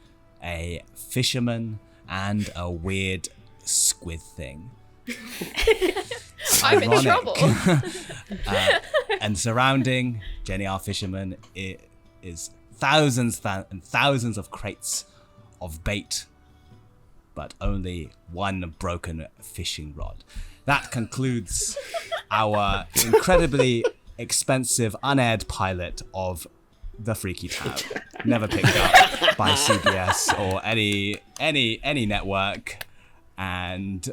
a fisherman and a weird squid thing. I'm in Ironic. trouble. And surrounding Jenny our fisherman is thousands and thousands of crates of bait, but only one broken fishing rod. That concludes our incredibly expensive unaired pilot of The Freaky Town, never picked up by CBS or any network, and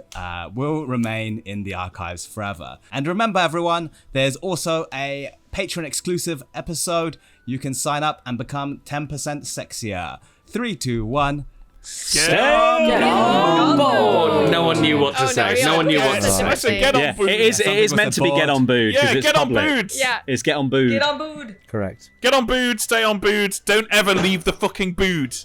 will remain in the archives forever. And remember, everyone, there's also a Patreon exclusive episode. You can sign up and become 10% sexier. 3, 2, 1. Get on board. No one knew what to Oh, say. no, yeah. No one knew Yeah, what to it's say. I said get on Yeah, board. it is meant to be get on booed because Yeah, it's get on public. board. Yeah. It's get on booed. Get on board. Correct. Get on board. Stay on board. Don't ever leave the fucking board.